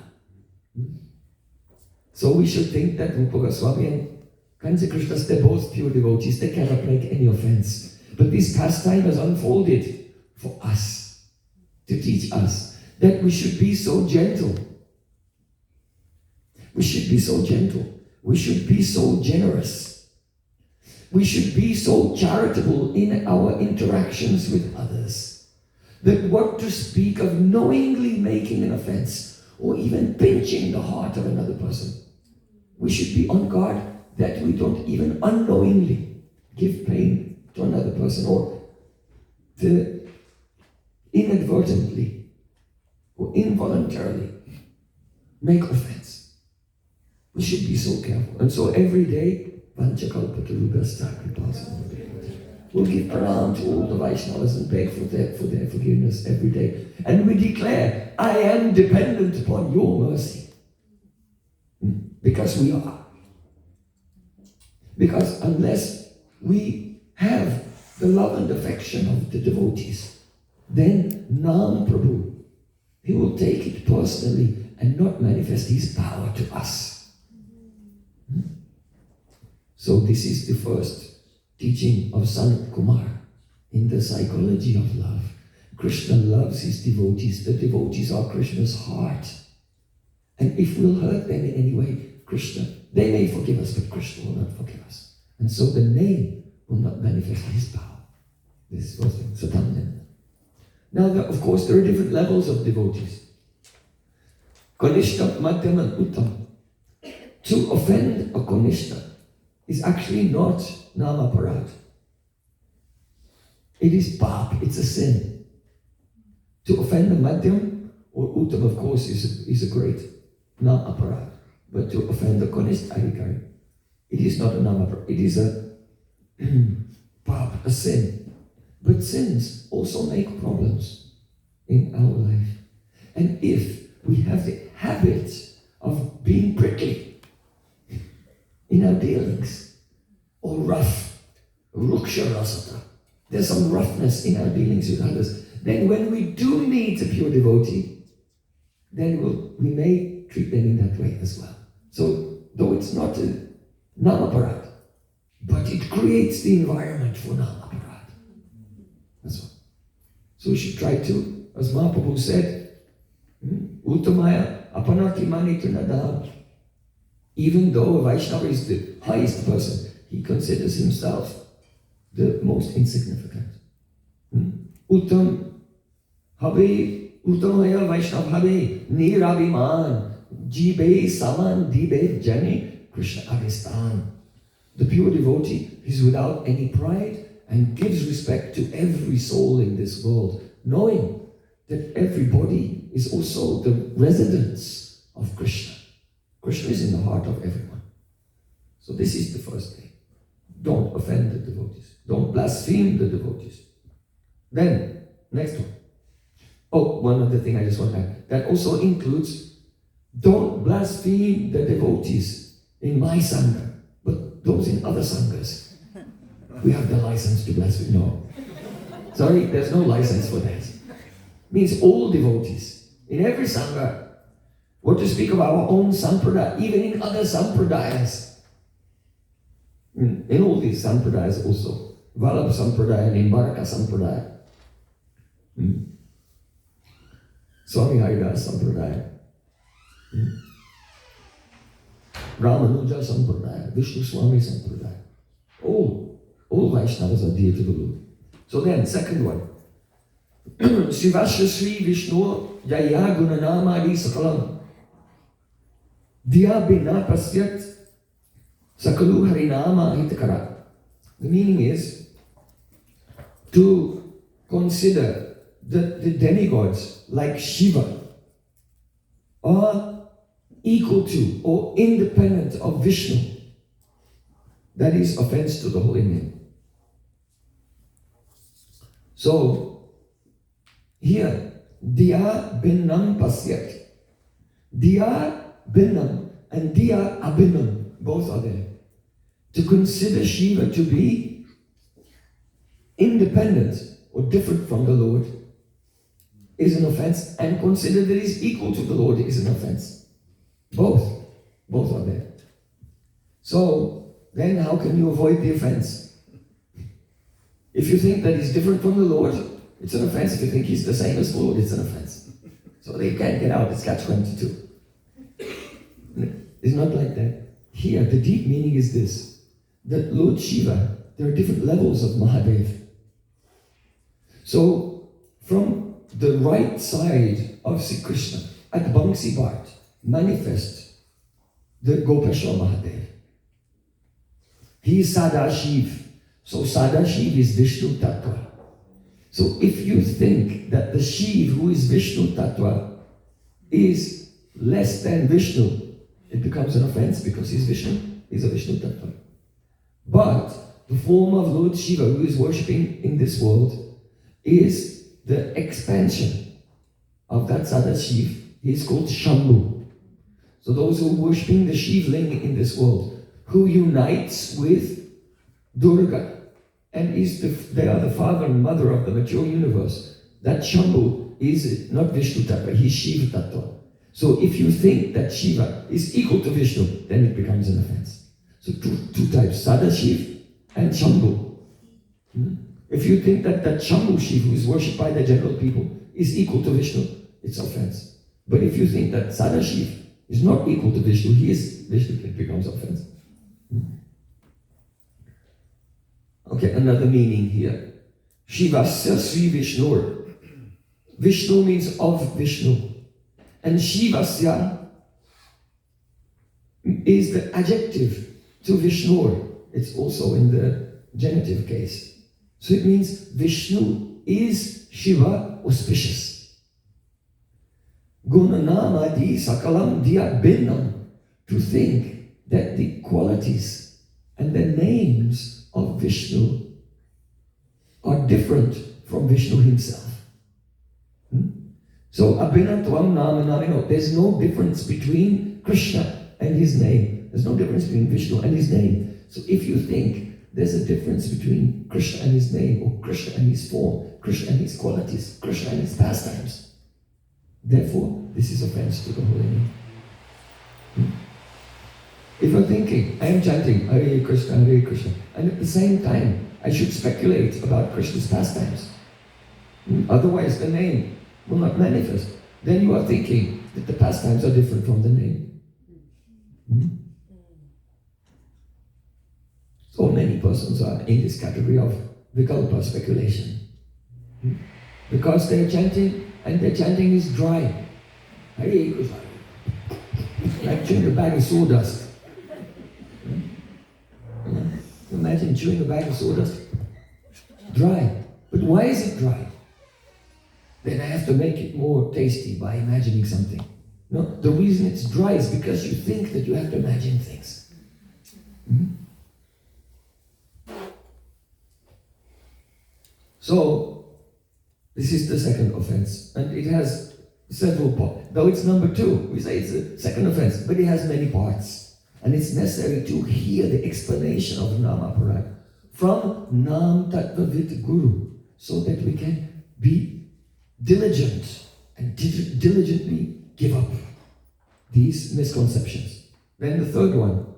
So we should think that Rupa Goswami and Kansa Krishnas, they're both pure devotees. They cannot make any offense. But this pastime has unfolded for us, to teach us that we should be so gentle. We should be so gentle. We should be so generous. We should be so charitable in our interactions with others, that what to speak of knowingly making an offense or even pinching the heart of another person. We should be on guard that we don't even unknowingly give pain to another person or to inadvertently or involuntarily make offense. We should be so careful. And so every day, we'll give pranam to all the Vaishnavas and beg for their forgiveness every day. And we declare, I am dependent upon your mercy. Because we are. Because unless we have the love and affection of the devotees, then Nam Prabhu, he will take it personally and not manifest his power to us. So this is the first teaching of Sanat Kumar in the psychology of love. Krishna loves his devotees. The devotees are Krishna's heart. And if we'll hurt them in any way, Krishna, they may forgive us, but Krishna will not forgive us. And so the name will not manifest his power. This was Satanyan. Now, of course, there are different levels of devotees. Kanishta, Madhyam, and Uttam. To offend a Kanishta is actually not Namaparad. It is pap, it's a sin. To offend a Madhyam or Uttam, of course, is a great Namaparad. But to offend a Kanishta Adhikari, it is not a Namaparad, it is a pap, a sin. But sins also make problems in our life. And if we have the habit of being prickly in our dealings, or rough, ruksha rasata, there's some roughness in our dealings with others, then when we do meet a pure devotee, then we may treat them in that way as well. So, though it's not a namaparad, but it creates the environment for namaparad. That's all. So we should try to, as Mahaprabhu said, Uttamaya apanati mani tunadam. Even though a Vaishnava is the highest person, he considers himself the most insignificant. Uttam habe, Uttamaya Vaishnava habe, nirabhiman, jibe saman dibe jane, Krishna avistan. The pure devotee is without any pride and gives respect to every soul in this world, knowing that everybody is also the residence of Krishna. Krishna is in the heart of everyone. So this is the first thing. Don't offend the devotees. Don't blaspheme the devotees. Then, next one. Oh, one other thing I just want to add. That also includes, don't blaspheme the devotees in my Sangha, but those in other Sanghas. We have the license to blaspheme. No. Sorry, there's no license for that. Means all devotees, in every Sangha, or to speak of our own Sampradaya, even in other Sampradayas. In all these Sampradayas also. Vallabha Sampradaya and Nimbaraka Sampradaya. Swami Haridas Sampradaya. Ramanuja Sampradaya. Vishnu Swami Sampradaya. All Vaishnavas are dear to the Lord. So then, second one. Srivasya Sri Vishnu Jaya Gunanama Adi Sakalam. Diya Bina Pasyat Sakalu Harinama Hitakara. The meaning is to consider that the demigods like Shiva are equal to or independent of Vishnu. That is offense to the holy name. So, here, Diya Binnam Pasyat. Diya Binnam and Diya Abhinnam, both are there. To consider Shiva to be independent or different from the Lord is an offense, and consider that he's equal to the Lord is an offense. Both are there. So, then how can you avoid the offense? If you think that he's different from the Lord, it's an offense. If you think he's the same as the Lord, it's an offense. So they can't get out, it's catch-22. It's not like that. Here, the deep meaning is this, that Lord Shiva, there are different levels of Mahadev. So, from the right side of Sri Krishna, at Bangsi Bhat, manifest the Gopeshwar Mahadev. He is Sadashiv. So Sadashiv is Vishnu Tattva. So if you think that the Shiv who is Vishnu Tattva is less than Vishnu, it becomes an offense because he's Vishnu, he's a Vishnu Tattva. But the form of Lord Shiva who is worshipping in this world is the expansion of that Sadashiv. He is called Shambhu. So those who are worshipping the Shivling in this world, who unites with Durga, and they are the father and mother of the mature universe. That Shambhu is not Vishnu Tattva, he's Shiva Tattva. So if you think that Shiva is equal to Vishnu, then it becomes an offense. So two types, Sadashiv and Shambhu. If you think that Shambhu Shiva, who is worshipped by the general people, is equal to Vishnu, it's offense. But if you think that Sadashiv is not equal to Vishnu, he is Vishnu, it becomes offense. Okay, another meaning here. Shivasya Sri Vishnur. Vishnu means of Vishnu. And Shivasya is the adjective to Vishnur. It's also in the genitive case. So it means Vishnu is Shiva auspicious. Gunanamadi sakalam diya binnam. To think that the qualities and the names of Vishnu are different from Vishnu himself. So abhinatvam namanamino, there's no difference between Krishna and his name. There's no difference between Vishnu and his name. So if you think there's a difference between Krishna and his name, or Krishna and his form, Krishna and his qualities, Krishna and his pastimes, therefore this is offense to the holy name. If you're thinking, I am chanting Hare Krishna, and at the same time I should speculate about Krishna's pastimes, otherwise the name will not manifest, then you are thinking that the pastimes are different from the name. So many persons are in this category of vikalpa speculation. Because they are chanting, and their chanting is dry. Hare Krishna. Like chewing a bag of sawdust. Imagine chewing a bag of sawdust. Dry. But why is it dry? Then I have to make it more tasty by imagining something. No, the reason it's dry is because you think that you have to imagine things. So, this is the second offense, and it has several parts. Though it's number 2, we say it's the second offense, but it has many parts. And it's necessary to hear the explanation of Namaparad from Nam Tattvavid Guru, so that we can be diligent and diligently give up these misconceptions. Then the third one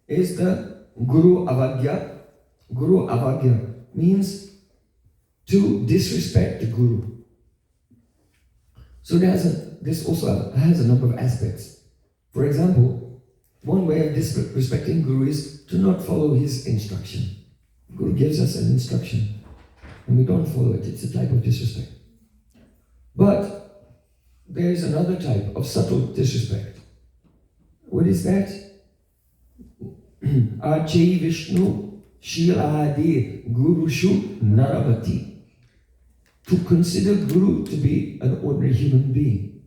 is the Guru Avagya. Guru Avagya means to disrespect the Guru. So this also has a number of aspects. For example, one way of disrespecting Guru is to not follow his instruction. Guru gives us an instruction and we don't follow it. It's a type of disrespect. But there is another type of subtle disrespect. What is that? Achi Vishnu Shiladi Gurushu Naravati. To consider Guru to be an ordinary human being.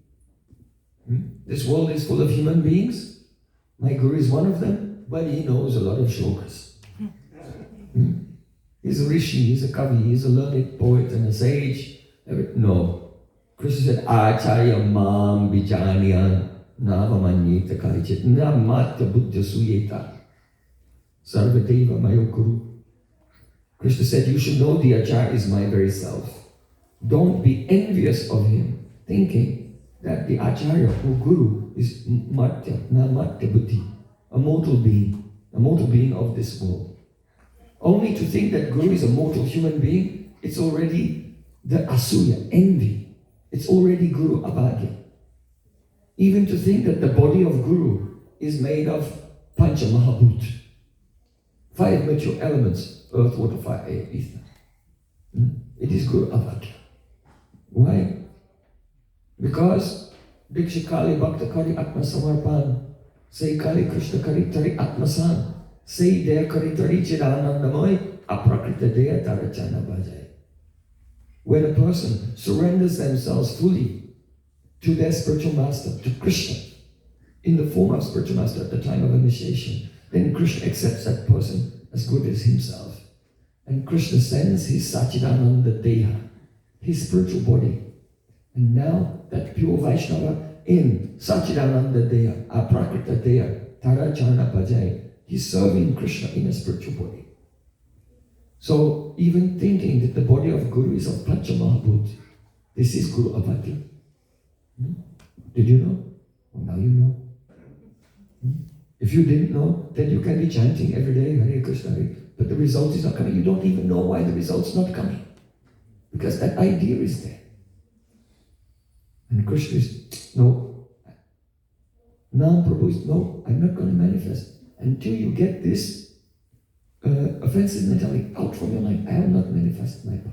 This world is full of human beings. My Guru is one of them, but he knows a lot of shlokas. He's a rishi, he's a kavi, he's a learned poet and a sage. No. Krishna said, Acharya mam vijanyan navamanyeta karichit namatya buddha suyeta sarvadeva mayo Guru. Krishna said, you should know the Acharya is my very self. Don't be envious of him, thinking that the Acharya or Guru is matya, namatya buddhi, a mortal being of this world. Only to think that Guru is a mortal human being, it's already the asuya, envy. It's already Guru Avagya. Even to think that the body of Guru is made of Pancha Mahabhut, 5 material elements, earth, water, fire, air, ether. It is Guru Avagya. Why? Because Diksha Kali Bhakta Kari Atma Samarpan, say Kali Krishna Kari Tari Atmasan, say Deya Kari Tari Chidanandamoy, Aprakrita Deya Tarachana Bhajay. When a person surrenders themselves fully to their spiritual master, to Krishna, in the form of spiritual master at the time of initiation, then Krishna accepts that person as good as himself. And Krishna sends his Sachidananda Deha, his spiritual body. And now that pure Vaishnava in Sachidananda Deha, Aprakrita Deha, Tarachana Bhajai, he's serving Krishna in a spiritual body. So even thinking that the body of Guru is of Pancha Mahabhut, this is Guru Avagya. Did you know? Well, now you know. If you didn't know, then you can be chanting every day, Hare Krishna, Hare, but the result is not coming. You don't even know why the result's not coming. Because that idea is there. And Krishna is, no. Nam Prabhu is, no, I'm not going to manifest until you get this offense. offensive mentality out from your mind. I have not manifested my power.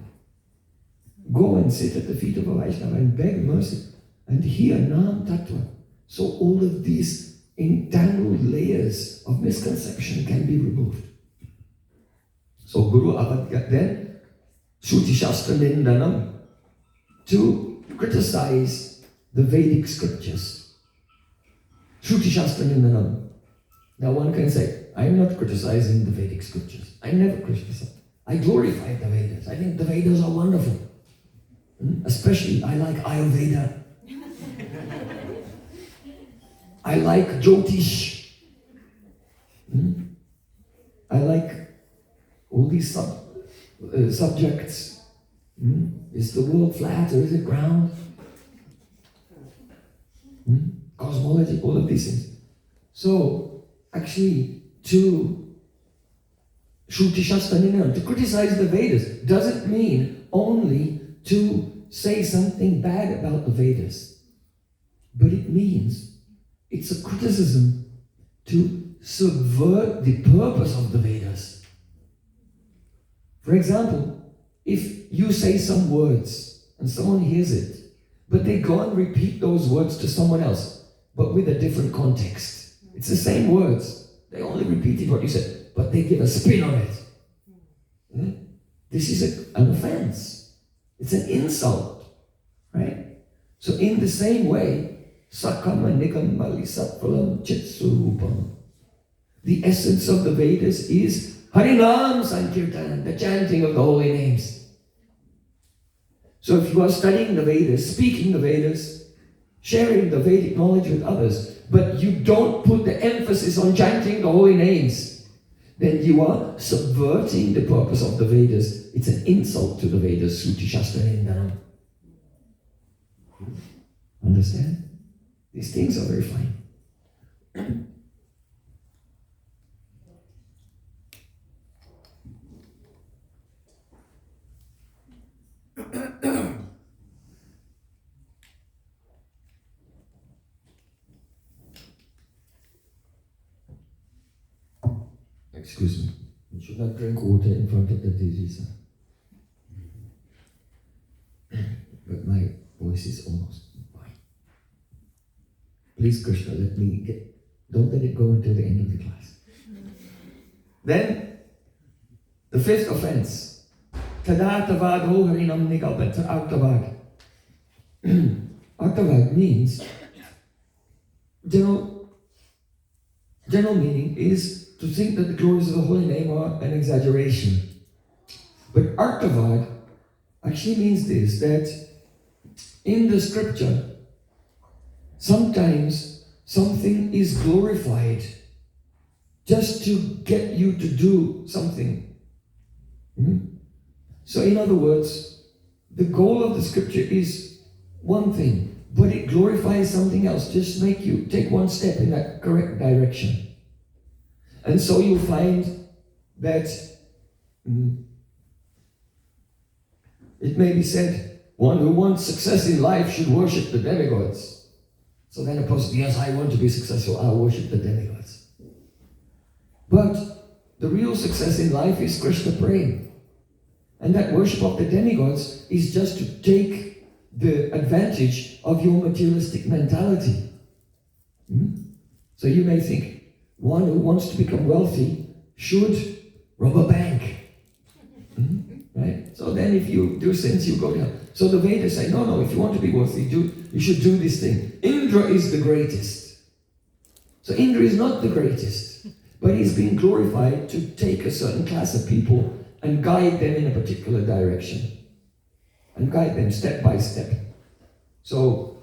Go and sit at the feet of a Vaishnava and beg mercy and hear Nam Tattva. So all of these entangled layers of misconception can be removed. So Guru Avadya then, Shruti Shastra Nindanam, to criticize the Vedic scriptures. Shruti Shastra Nindanam. Now one can say, I am not criticizing the Vedic scriptures. I never criticize. I glorify the Vedas. I think the Vedas are wonderful. Especially, I like Ayurveda. I like Jyotish. I like all these subjects. Is the world flat or is it round? Cosmology, all of these things. So, actually, to Shruti Shastra Nindanam, to criticize the Vedas, doesn't mean only to say something bad about the Vedas. But it means it's a criticism to subvert the purpose of the Vedas. For example, if you say some words and someone hears it, but they go and repeat those words to someone else, but with a different context. It's the same words. They only repeated what you said, but they give a spin on it. This is an offense. It's an insult, right? So in the same way, Sakama Nikam Mali Satpalam Chitsurupam. The essence of the Vedas is Harinam Sankirtanam, the chanting of the holy names. So if you are studying the Vedas, speaking the Vedas, sharing the Vedic knowledge with others, but you don't put the emphasis on chanting the holy names, then you are subverting the purpose of the Vedas. It's an insult to the Vedas, Shruti Shastra Nindanam. Understand? These things are very fine. Excuse me. You should not drink water in front of the deceased. But my voice is almost fine. Please, Krishna, don't let it go until the end of the class. Then, the fifth offense. Tadatavad ho harinam nikalpat artavad. Artavad means, general meaning is to think that the glories of the holy name are an exaggeration. But artavad actually means this, that in the scripture, sometimes something is glorified just to get you to do something. So in other words, the goal of the scripture is one thing, but it glorifies something else, just make you take one step in that correct direction. And so you'll find that it may be said, one who wants success in life should worship the demigods. So then a person, yes, I want to be successful, I'll worship the demigods. But the real success in life is Krishna prema. And that worship of the demigods is just to take the advantage of your materialistic mentality. So you may think, one who wants to become wealthy should rob a bank. Right? So then if you do sins, you go down. So the Vedas say, no, if you want to be wealthy, you should do this thing. Indra is the greatest. So Indra is not the greatest, but he's been glorified to take a certain class of people and guide them in a particular direction. And guide them step by step. So,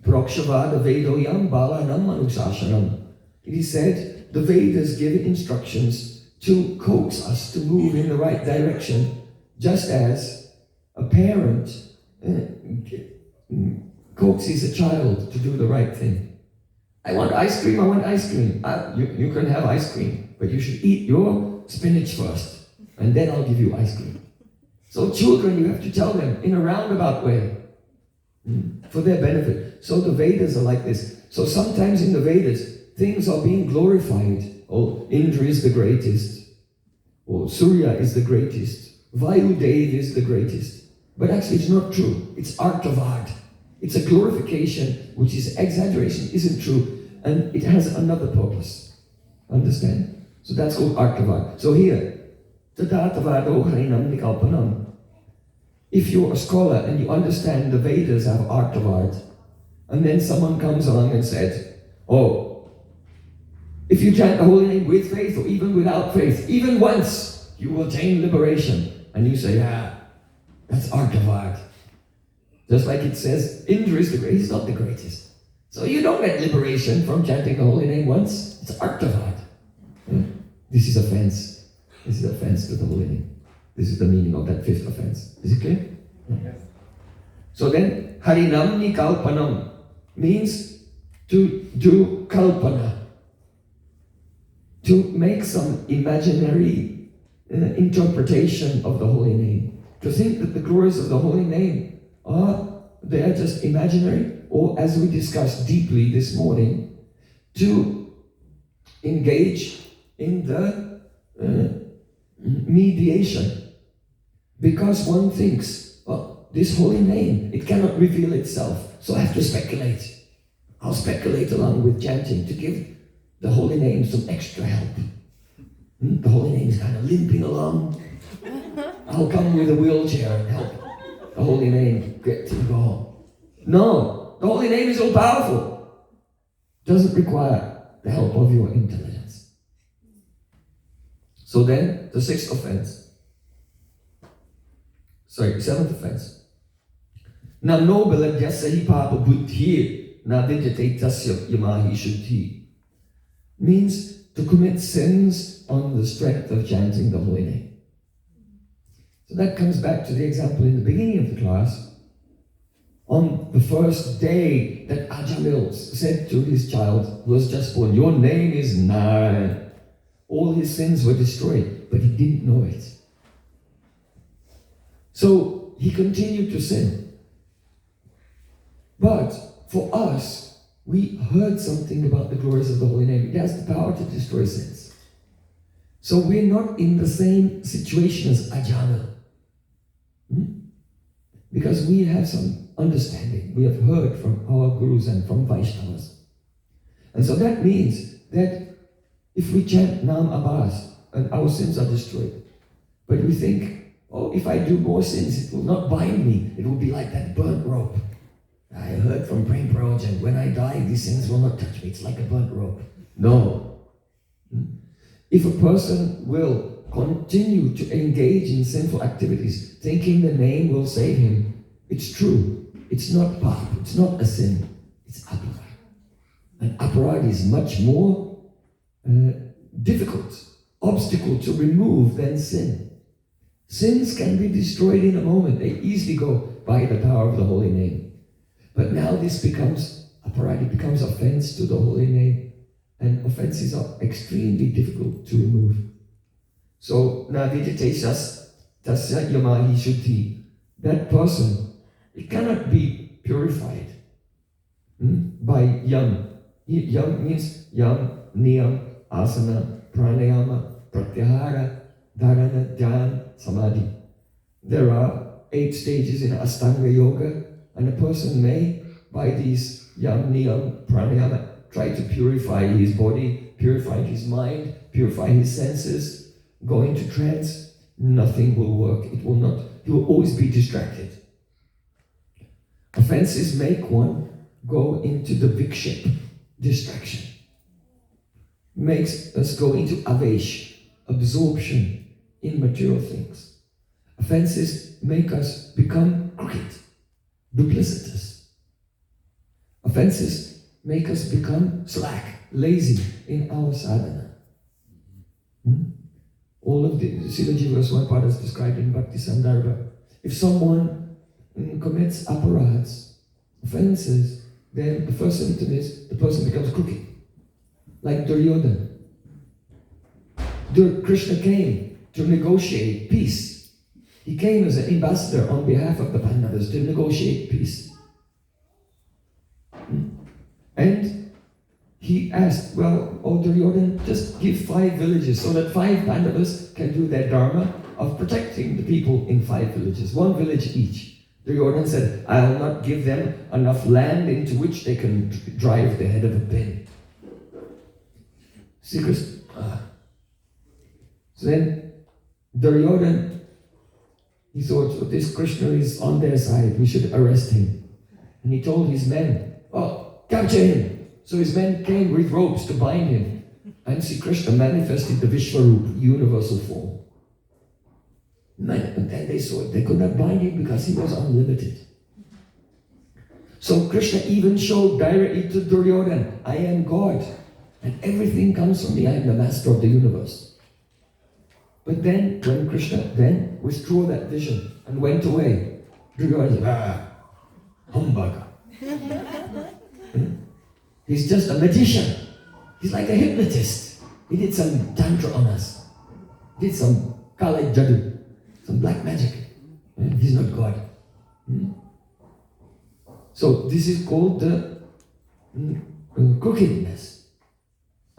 Prakshavad Vedoyam Balanam Manusashanam. It is said, the Vedas give instructions to coax us to move in the right direction, just as a parent coaxes a child to do the right thing. I want ice cream. You can have ice cream, but you should eat your spinach first, and then I'll give you ice cream. So children, you have to tell them in a roundabout way, for their benefit. So the Vedas are like this. So sometimes in the Vedas, things are being glorified. Oh, Indra is the greatest. or Surya is the greatest, Vayudev is the greatest. But actually it's not true. It's artavad. It's a glorification, which is exaggeration, isn't true, and it has another purpose. Understand? So that's called artavad. So here, tadatavado harinam nikalpanam. If you're a scholar and you understand the Vedas have artavad, and then someone comes along and said, oh, if you chant the holy name with faith or even without faith, even once, you will attain liberation. And you say, that's artavad. Just like it says, Indra is the greatest, he's not the greatest. So you don't get liberation from chanting the holy name once. It's artavad. This is offense. This is offense to the holy name. This is the meaning of that fifth offense. Is it clear? Yes. So then, harinam nikalpanam means to do kalpana, to make some imaginary interpretation of the holy name, to think that the glories of the holy name they are just imaginary, or as we discussed deeply this morning, to engage in the mediation. Because one thinks, well, this holy name, it cannot reveal itself, so I have to speculate. I'll speculate along with chanting to give the holy name some extra help. The holy name is kind of limping along. I'll come with a wheelchair and help the holy name get to go. No, the holy name is all powerful. Doesn't require the help of your intelligence. So then, the seventh offense. Na nobile jasahi papa buddhi na vijate tasya yamahi shuddhi means to commit sins on the strength of chanting the holy name. So that comes back to the example in the beginning of the class. On the first day that Ajamil said to his child who was just born, your name is Narayan. All his sins were destroyed, but he didn't know it. So he continued to sin. But for us, we heard something about the glories of the holy name. It has the power to destroy sins. So we're not in the same situation as Ajamil. Because we have some understanding. We have heard from our gurus and from Vaishnavas. And so that means that if we chant Nam Abhas and our sins are destroyed, but we think, oh, if I do more sins, it will not bind me. It will be like that burnt rope. I heard from Prem Prajan, when I die, these sins will not touch me. It's like a burnt rope. No. If a person will continue to engage in sinful activities, thinking the name will save him, it's true. It's not pap. It's not a sin. It's aparad. And aparad is much more difficult obstacle to remove than sin. Sins can be destroyed in a moment. They easily go by the power of the holy name. But now this becomes aparad. It becomes offense to the holy name. And offenses are extremely difficult to remove. So, na vijate tasya yamahi shuddhi. That person, it cannot be purified by yam. Yam means yam, niyam, asana, pranayama, pratyahara, dharana, dhyan, samadhi. There are 8 stages in Ashtanga Yoga, and a person may, by these yam, niyam, pranayama, try to purify his body, purify his mind, purify his senses, go into trance. Nothing will work. It will not. He will always be distracted. Offenses make one go into the vikship, distraction. Makes us go into avesh, absorption in material things. Offenses make us become crooked, duplicitous. Offenses make us become slack, lazy in our sadhana. All of the Srila Jiva Goswami is described in Bhakti Sandarbha. If someone commits aparads, offenses, then the first symptom is the person becomes crooked. Like Duryodhana. Krishna came to negotiate peace. He came as an ambassador on behalf of the Pandavas to negotiate peace. And he asked, well, oh Duryodhana, just give 5 villages so that 5 Pandavas can do their dharma of protecting the people in 5 villages, 1 village each. Duryodhana said, I'll not give them enough land into which they can drive the head of a pin. See, so then Duryodhana, he thought, oh, this Krishna is on their side, we should arrest him. And he told his men, oh, capture him. So his men came with ropes to bind him. And Sri Krishna manifested the Vishwarup, universal form. And then they saw it. They could not bind him because he was unlimited. So Krishna even showed directly to Duryodhana, I am God. And everything comes from me. I am the master of the universe. But then, when Krishna then withdrew that vision and went away, Duryodhana said, humbug. He's just a magician. He's like a hypnotist. He did some tantra on us. He did some kala jadoo, some black magic. He's not God. So this is called the crookedness.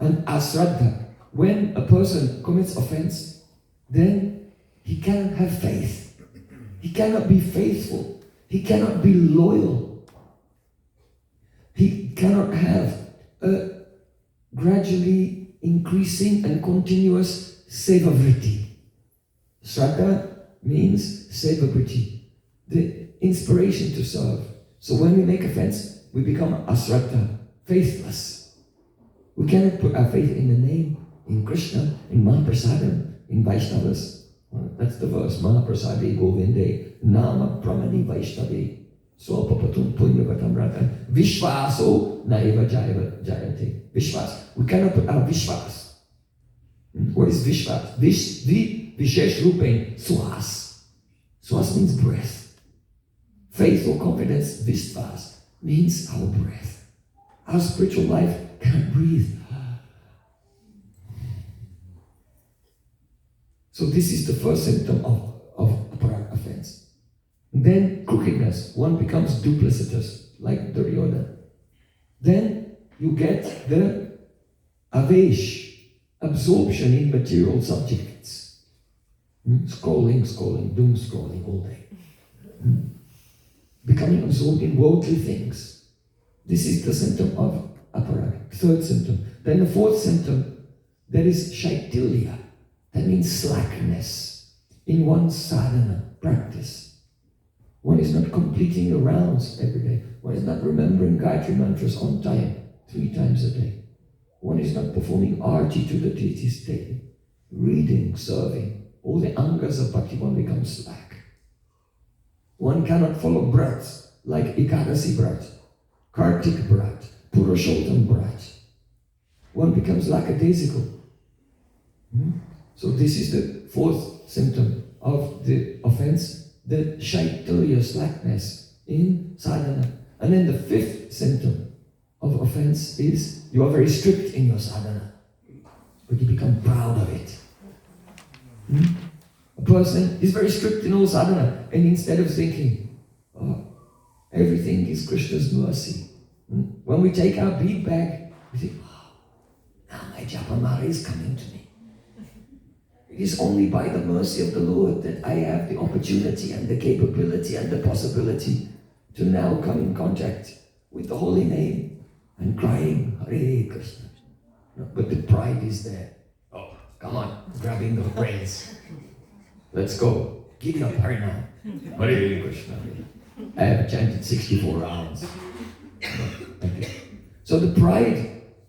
And asraddha. When a person commits offense, then he cannot have faith. He cannot be faithful. He cannot be loyal. He cannot have a gradually increasing and continuous sevavritti. Shraddha means sevavritti, the inspiration to serve. So when we make offense, we become asraddha, faithless. We cannot put our faith in the name, in Krishna, in Mahaprasadam, in Vaishnavas. That's the verse, Mahaprasade Govinde, Nama Pramani Vaishnavi. Swapapatum punyavatam ratan. Vishvaso naiva jayate. Vishwas. We cannot put our vishwas. What is vishwas? Vishesh rupain suhas. Suhas means breath. Faith or confidence, vishwas, means our breath. Our spiritual life cannot breathe. So this is the first symptom of aparat offense. Then crookedness, one becomes duplicitous, like Duryodhana. Then you get the avesh, absorption in material subjects. Scrolling, doom scrolling all day. Becoming absorbed in worldly things. This is the symptom of aparat, 3rd symptom. Then the 4th symptom, that is shaitilya. That means slackness in one's sadhana, practice. One is not completing the rounds every day. One is not remembering Gayatri mantras on time, 3 times a day. One is not performing arti to the deities daily. Reading, serving, all the angas of bhakti, one becomes slack. One cannot follow brats like Ekadasi Brat, Kartik Brat, Purushottam Brat. One becomes lackadaisical. So this is the 4th symptom of the offense, the shaitilya, slackness in sadhana. And then the 5th symptom of offense is you are very strict in your sadhana, but you become proud of it. A person is very strict in all sadhana, and instead of thinking, oh, everything is Krishna's mercy. When we take our bead bag, we think, oh, now my japamala is coming to me. It is only by the mercy of the Lord that I have the opportunity and the capability and the possibility to now come in contact with the holy name and crying, Hare Krishna. But the pride is there. Oh, come on, grabbing the reins. Let's go. Giddy up, hurry now. Hare Krishna. I have chanted 64 rounds. Okay. So the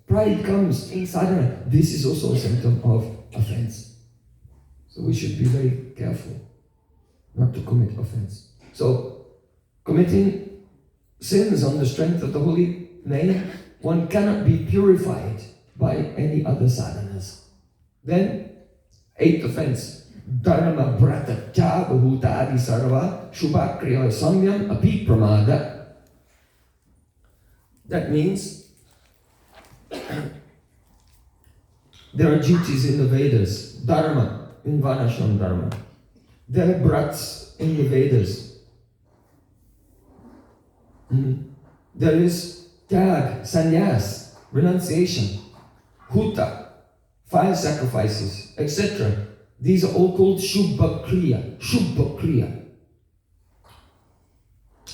pride comes in sadhana. This is also a symptom of offense. So we should be very careful not to commit offense. So committing sins on the strength of the holy name, one cannot be purified by any other sadhanas. Then, 8th offense, dharma brata tyaga bhutadi sarva shubhakriya samyam api pramada. That means there are duties in the Vedas, dharma, in Varnashram Dharma. There are brats in the Vedas. There is tyag, sannyas renunciation, huta, fire sacrifices, etc. These are all called Shubha Kriya. Shubha Kriya.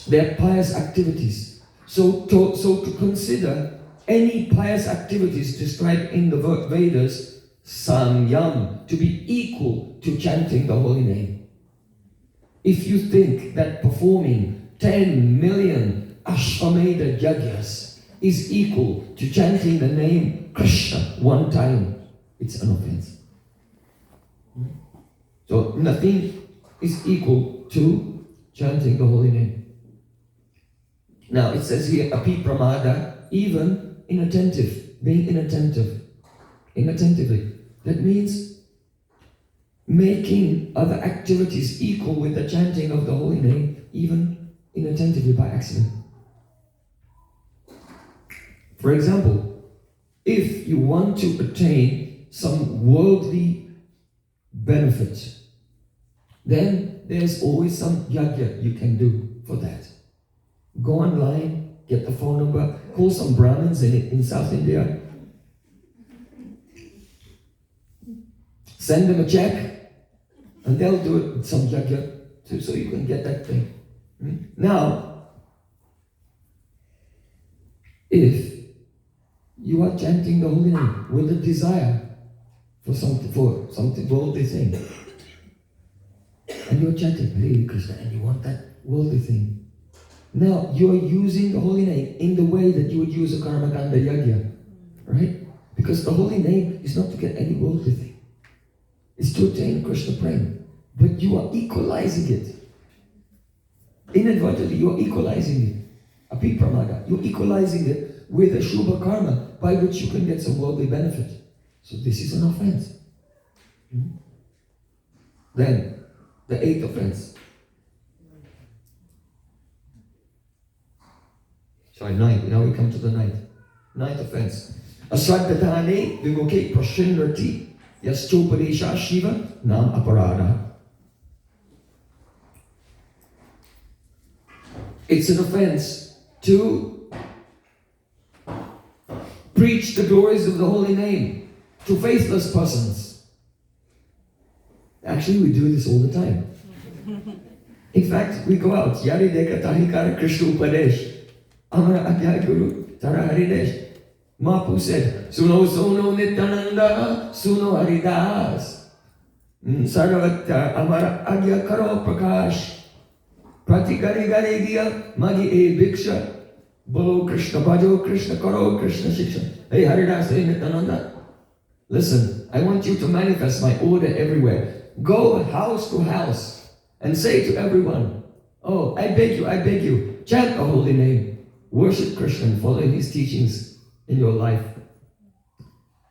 They're pious activities. So to consider any pious activities described in the Vedas, samyam, to be equal to chanting the holy name. If you think that performing 10 million Ashwamedha Yagyas is equal to chanting the name Krishna one time, it's an offense. So nothing is equal to chanting the holy name. Now it says here, api pramada, even inattentive, being inattentive, inattentively. That means making other activities equal with the chanting of the holy name, even inattentively by accident. For example, if you want to attain some worldly benefit, then there's always some yajna you can do for that. Go online, get the phone number, call some Brahmins in South India, send them a check, and they'll do it with some yajna so you can get that thing. Now, if you are chanting the holy name with a desire for something worldly thing, and you're chanting Hare Krishna and you want that worldly thing, now you're using the holy name in the way that you would use a karmakanda yajna, right? Because the holy name is not to get any worldly thing. It's to attain Krishna prema. But you are equalizing it. Inadvertently, you are equalizing it. Api pramada. You're equalizing it with a shubha karma by which you can get some worldly benefit. So this is an offense. Then, the eighth offense. Sorry, ninth. Now we come to the ninth. Ninth offense. Asradhatane vimukhe prashinrati yastopadesha shiva nam aparada. It's an offense to preach the glories of the holy name to faithless persons. Actually, we do this all the time. In fact, we go out. Yari deka tahikara Krishna Upadesh. Amara Adhyay Guru Tara Haridesh. Mahaprabhu said, Suno Suno Nityananda, Suno Haridas. Sarvatta Amara Adya Karo Prakash. Prati Gari Gari Diya Magi E Bhiksha. Bolo Krishna Bhajo Krishna Karo Krishna Shiksha. Hey Haridas, hey Nityananda. Listen, I want you to manifest my order everywhere. Go house to house and say to everyone, oh, I beg you, chant the holy name. Worship Krishna and follow his teachings in your life.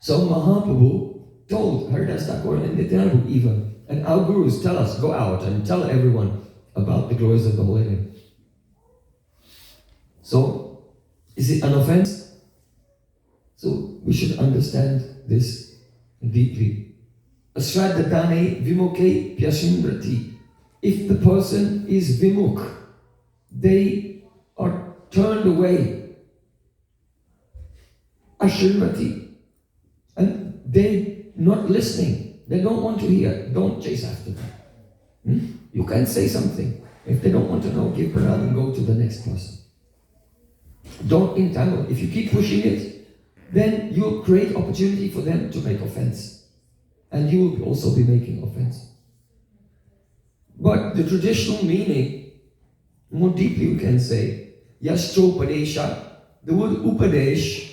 So Mahaprabhu told Haridas Thakur and Nityananda even, and our gurus tell us, go out and tell everyone about the glories of the holy name. So, is it an offense? So we should understand this deeply. Asradhatane vimukhe pyashindrati. If the person is vimukh, they are turned away. Ashrinrati. And they not listening. They don't want to hear. Don't chase after them. You can say something. If they don't want to know, give pranam and go to the next person. Don't entangle. If you keep pushing it, then you'll create opportunity for them to make offense. And you will also be making offense. But the traditional meaning, more deeply we can say, Yastropadesha, the word Upadesh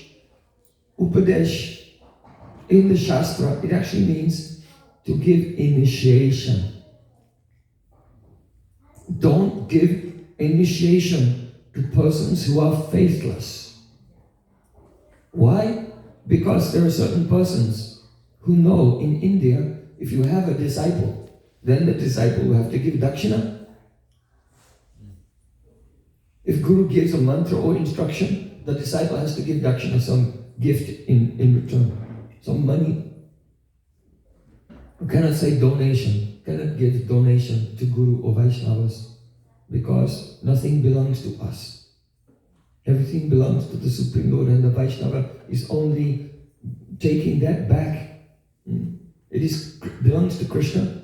in the Shastra, it actually means to give initiation. Don't give initiation to persons who are faithless. Why? Because there are certain persons who know in India, if you have a disciple, then the disciple will have to give dakshina. If Guru gives a mantra or instruction, the disciple has to give dakshina, some gift in return, some money. You cannot say donation, cannot give donation to Guru or Vaishnavas because nothing belongs to us. Everything belongs to the Supreme Lord, and the Vaishnava is only taking that back. Belongs to Krishna,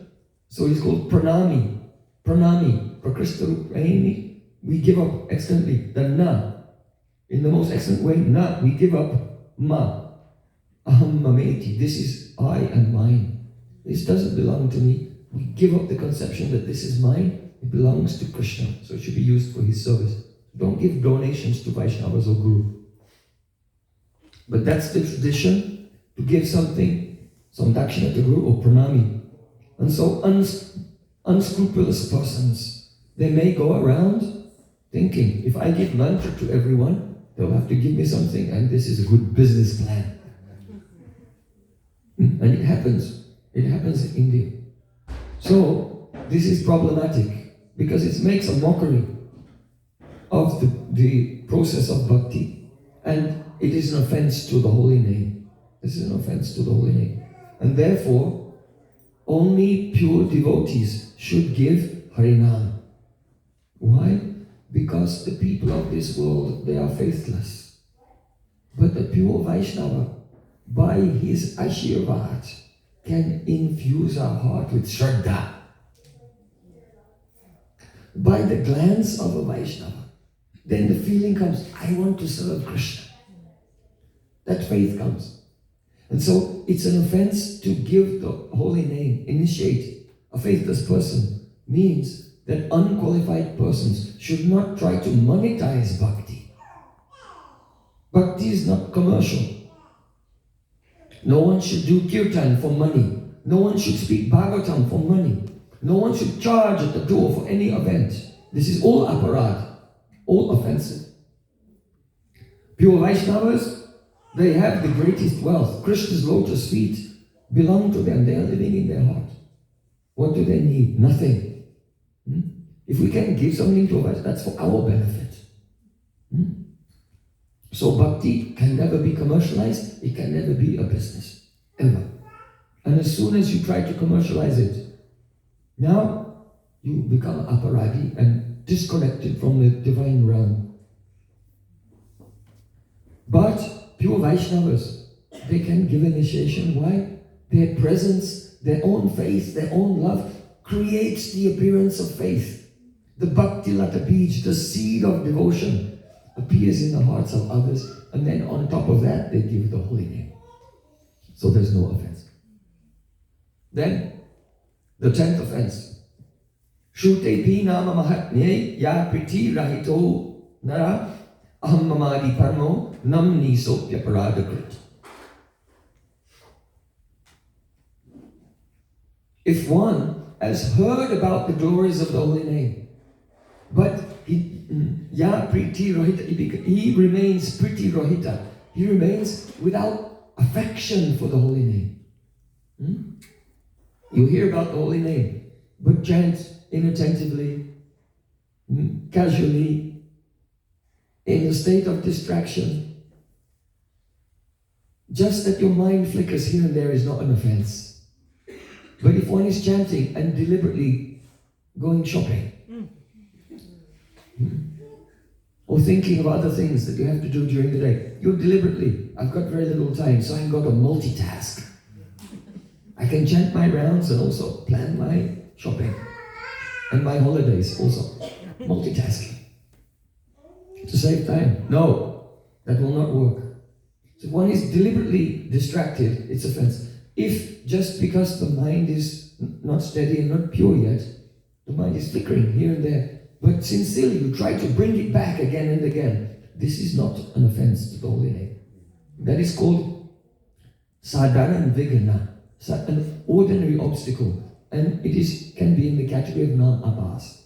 so it is called pranami. Pranami, prakrishta rupayani. We give up excellently the na. In the most excellent way, na, we give up ma. Aham mameti. This is I and mine. This doesn't belong to me. We give up the conception that this is mine. It belongs to Krishna, so it should be used for his service. Don't give donations to Vaishnavas or Guru. But that's the tradition, to give something, some dakshina to Guru or pranami. And so unscrupulous persons, they may go around thinking, if I give mantra to everyone, they'll have to give me something, and this is a good business plan. And it happens. It happens in India. So, this is problematic, because it makes a mockery of the process of bhakti, and it is an offense to the holy name. This is an offense to the holy name. And therefore, only pure devotees should give Harinam. Why? Because the people of this world, they are faithless. But the pure Vaishnava, by his Ashirvad, can infuse our heart with Shraddha. By the glance of a Vaishnava, then the feeling comes, I want to serve Krishna. That faith comes. And so it's an offense to give the holy name, initiate a faithless person, means that unqualified persons should not try to monetize bhakti. Bhakti is not commercial. No one should do kirtan for money. No one should speak Bhagavatam for money. No one should charge at the door for any event. This is all aparad, all offensive. Pure Vaishnavas, they have the greatest wealth. Krishna's lotus feet belong to them. They are living in their heart. What do they need? Nothing. If we can give something to us, that's for our benefit. So bhakti can never be commercialized. It can never be a business. Ever. And as soon as you try to commercialize it, now you become aparadi and disconnected from the divine realm. But pure Vaishnavas, they can give initiation. Why? Their presence, their own faith, their own love creates the appearance of faith. The bhakti lata bij, the seed of devotion, appears in the hearts of others, and then on top of that, they give the holy name. So there's no offense. Then, the 10th offense. Shute pi nama mahatmye ya priti rahito nara aham mamadi parmo nam nisopya paradakrit. If one has heard about the glories of the holy name, but he remains pretty rohita. He remains without affection for the holy name. You hear about the holy name, but chant inattentively, casually, in a state of distraction. Just that your mind flickers here and there is not an offense. But if one is chanting and deliberately going shopping, or thinking of other things that you have to do during the day, you're deliberately, I've got very little time, so I've got to multitask. I can chant my rounds and also plan my shopping and my holidays also. Multitasking. To save time. No, that will not work. So if one is deliberately distracted, it's offense. If just because the mind is not steady and not pure yet, the mind is flickering here and there, but sincerely you try to bring it back again and again, this is not an offense to the holy name. That is called sadharan vigana, an ordinary obstacle, and it can be in the category of non-abhas.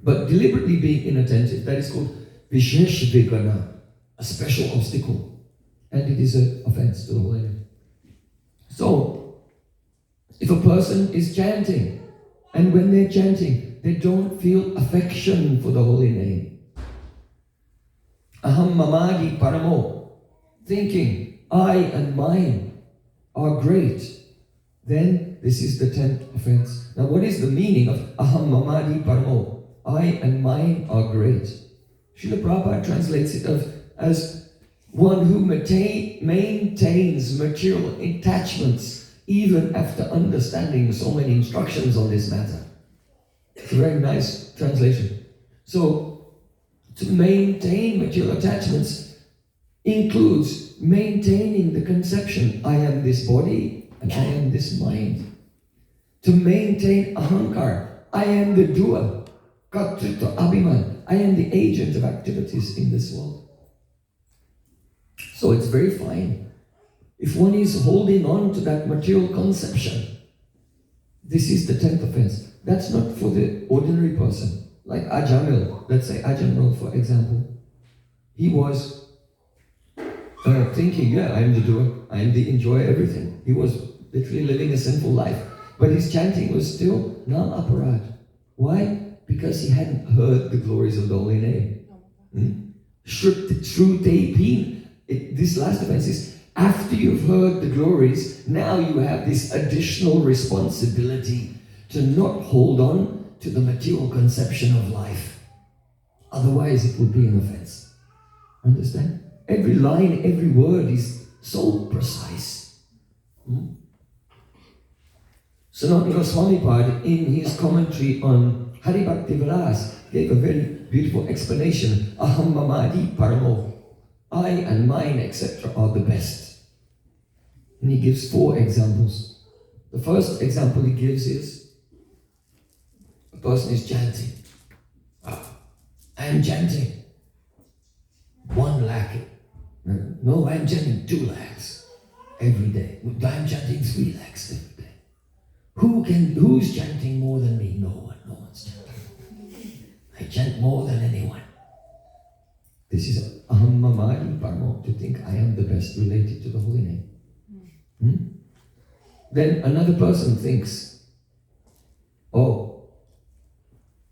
But deliberately being inattentive, that is called vishesh vigana, a special obstacle, and it is an offense to the holy name. So, if a person is chanting, and when they're chanting, they don't feel affection for the holy name. Aham mamadi paramo, thinking I and mine are great, then this is the 10th offense. Now what is the meaning of aham mamadi paramo? I and mine are great. Srila Prabhupada translates it as one who maintains material attachments even after understanding so many instructions on this matter. It's a very nice translation. So, to maintain material attachments includes maintaining the conception, I am this body and I am this mind. To maintain ahankar, I am the doer, katrita abhiman, I am the agent of activities in this world. So it's very fine. If one is holding on to that material conception, this is the 10th offense. That's not for the ordinary person. Like Ajamil, let's say Ajamil for example. He was thinking, yeah, I am the doer, I am the enjoyer, everything. He was literally living a sinful life. But his chanting was still nam aparad. Why? Because he hadn't heard the glories of the holy name. Shrute pin. This last offense is, after you've heard the glories, now you have this additional responsibility to not hold on to the material conception of life. Otherwise it would be an offense. Understand? Every line, every word is so precise. Sanatana Goswami Pad, in his commentary on Hari Bhakti Vilas, gave a very beautiful explanation. Aham mamadi paramo. I and mine, etc. are the best. And he gives 4 examples. The first example he gives is, a person is chanting. I am chanting 1 lakh. No, I am chanting 2 lakhs every day. I am chanting 3 lakhs every day. Who's chanting more than me? No one. No one's chanting. I chant more than anyone. This is aham mamadi paramo, to think I am the best related to the holy name. Then another person thinks, oh,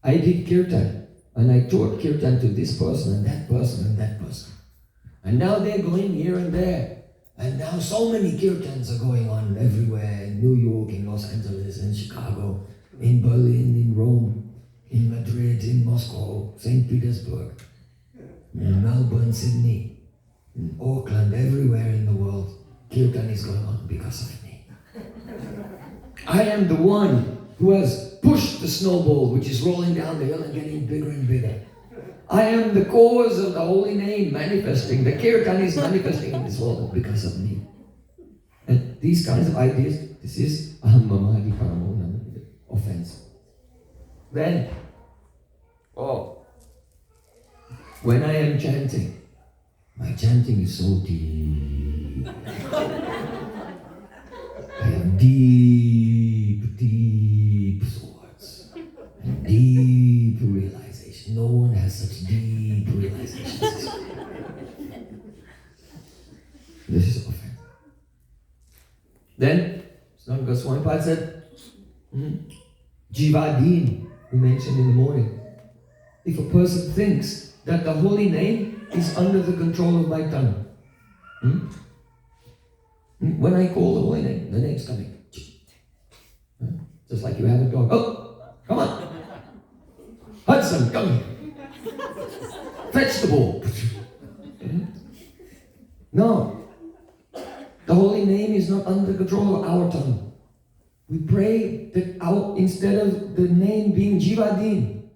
I did kirtan and I taught kirtan to this person and that person and that person. And now they're going here and there. And now so many kirtans are going on everywhere, in New York, in Los Angeles, in Chicago, in Berlin, in Rome, in Madrid, in Moscow, St. Petersburg, in Melbourne, Sydney, in Auckland, everywhere in the world. Kirtan is going on because of me. I am the one who has pushed the snowball which is rolling down the hill and getting bigger and bigger. I am the cause of the holy name manifesting. The kirtan is manifesting in this world because of me. And these kinds of ideas, this is aham mamadi paramo, offense. Then, when I am chanting, my chanting is so deep. I have deep, deep thoughts and deep realization. No one has such deep realizations. This is offense. Then, Sanatana Goswami Pad said, Jivadin, we mentioned in the morning. If a person thinks that the holy name is under the control of my tongue, when I call the holy name, the name's coming. Just like you have a dog. Oh, come on. Hudson, come here. Fetch the ball. No. The holy name is not under the control of our tongue. We pray that instead of the name being Jivadin,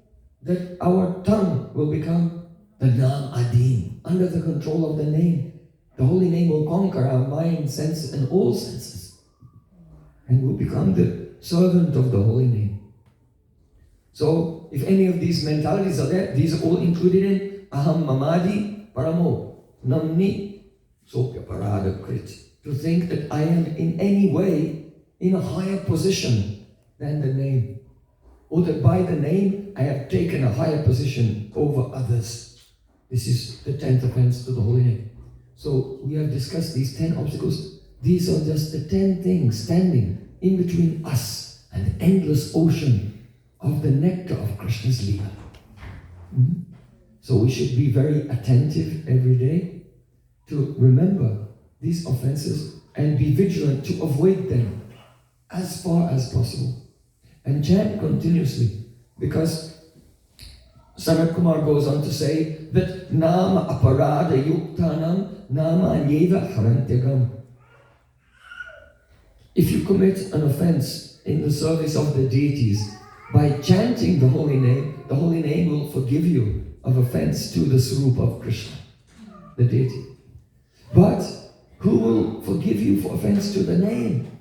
that our tongue will become the Nam Adin, under the control of the name. The holy name will conquer our mind, sense, and all senses. And will become the servant of the holy name. So, if any of these mentalities are there, these are all included in aham mamadi paramo, namni sopya parada krit. To think that I am in any way in a higher position than the name. Or that by the name I have taken a higher position over others. This is the 10th offense to the holy name. So we have discussed these 10 obstacles. These are just the 10 things standing in between us and the endless ocean of the nectar of Krishna's Leela. So we should be very attentive every day to remember these offenses and be vigilant to avoid them as far as possible. And chant continuously, because Sanat Kumar goes on to say that Nama Aparada Yuktanam Nama Anyeva Harantyagam. If you commit an offense in the service of the deities, by chanting the holy name will forgive you of offense to the Swarup of Krishna, the deity. But who will forgive you for offense to the name?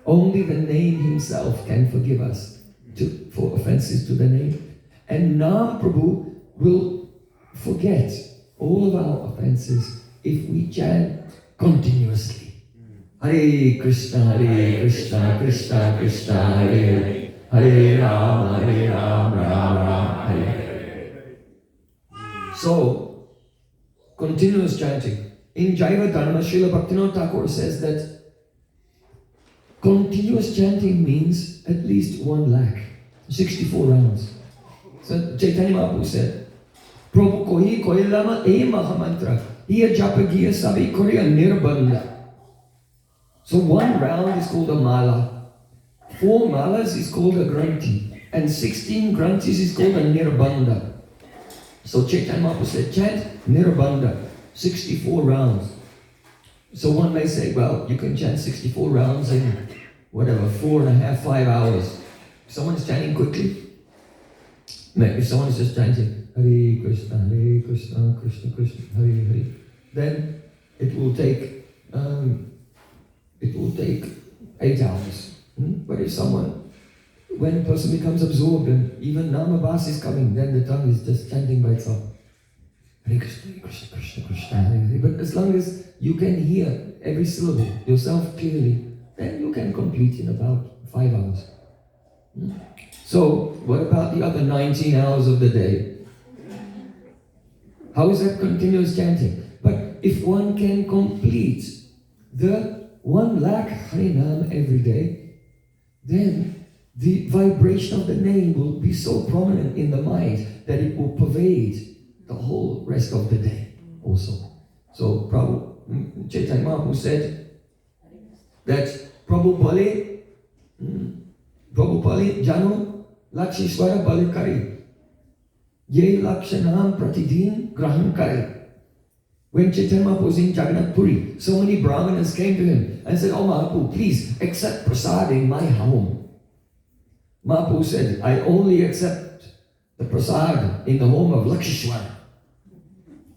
Only the name himself can forgive us for offenses to the name. And Nam Prabhu will forget all of our offenses if we chant continuously. Hare Krishna, Krishna Krishna, Hare Hare Rama, Rama, Hare Hare. So, continuous chanting. In Jaiva Dharma, Srila Bhaktivinoda Thakur says that continuous chanting means at least 1 lakh, 64 rounds. So Chaitanya Mahaprabhu said, Prabhu koi lama e mahamantra, hiya japagiya sabi korea nirbandha. So 1 round is called a mala, 4 malas is called a granthi, and 16 granthis is called a nirbandha. So Chaitanya Mahaprabhu said, chant nirbandha, 64 rounds. So one may say, well, you can chant 64 rounds in whatever, 4.5, 5 hours. If someone's chanting quickly, if someone is just chanting Hare Krishna, Krishna Krishna, Hare Hare, then it will take 8 hours. But if when a person becomes absorbed and even Namabhas is coming, then the tongue is just chanting by itself. Hare Krishna, Krishna Krishna, Krishna Hare Hare. But as long as you can hear every syllable yourself clearly, then you can complete in about 5 hours. So, what about the other 19 hours of the day? How is that continuous chanting? But if one can complete the 1 lakh Harinam every day, then the vibration of the name will be so prominent in the mind that it will pervade the whole rest of the day also. So, Chaitanya Mahaprabhu said that Prabhu Bale Jano Lakshishwara Bale Kari Ye Lakshanam Pratidin Grahan Kari. When Chaitanya Mahaprabhu was in Jagannath Puri, so many Brahmanas came to him and said, oh Mahaprabhu, please accept prasad in my home. Mahaprabhu said, I only accept the prasad in the home of Lakshishwara.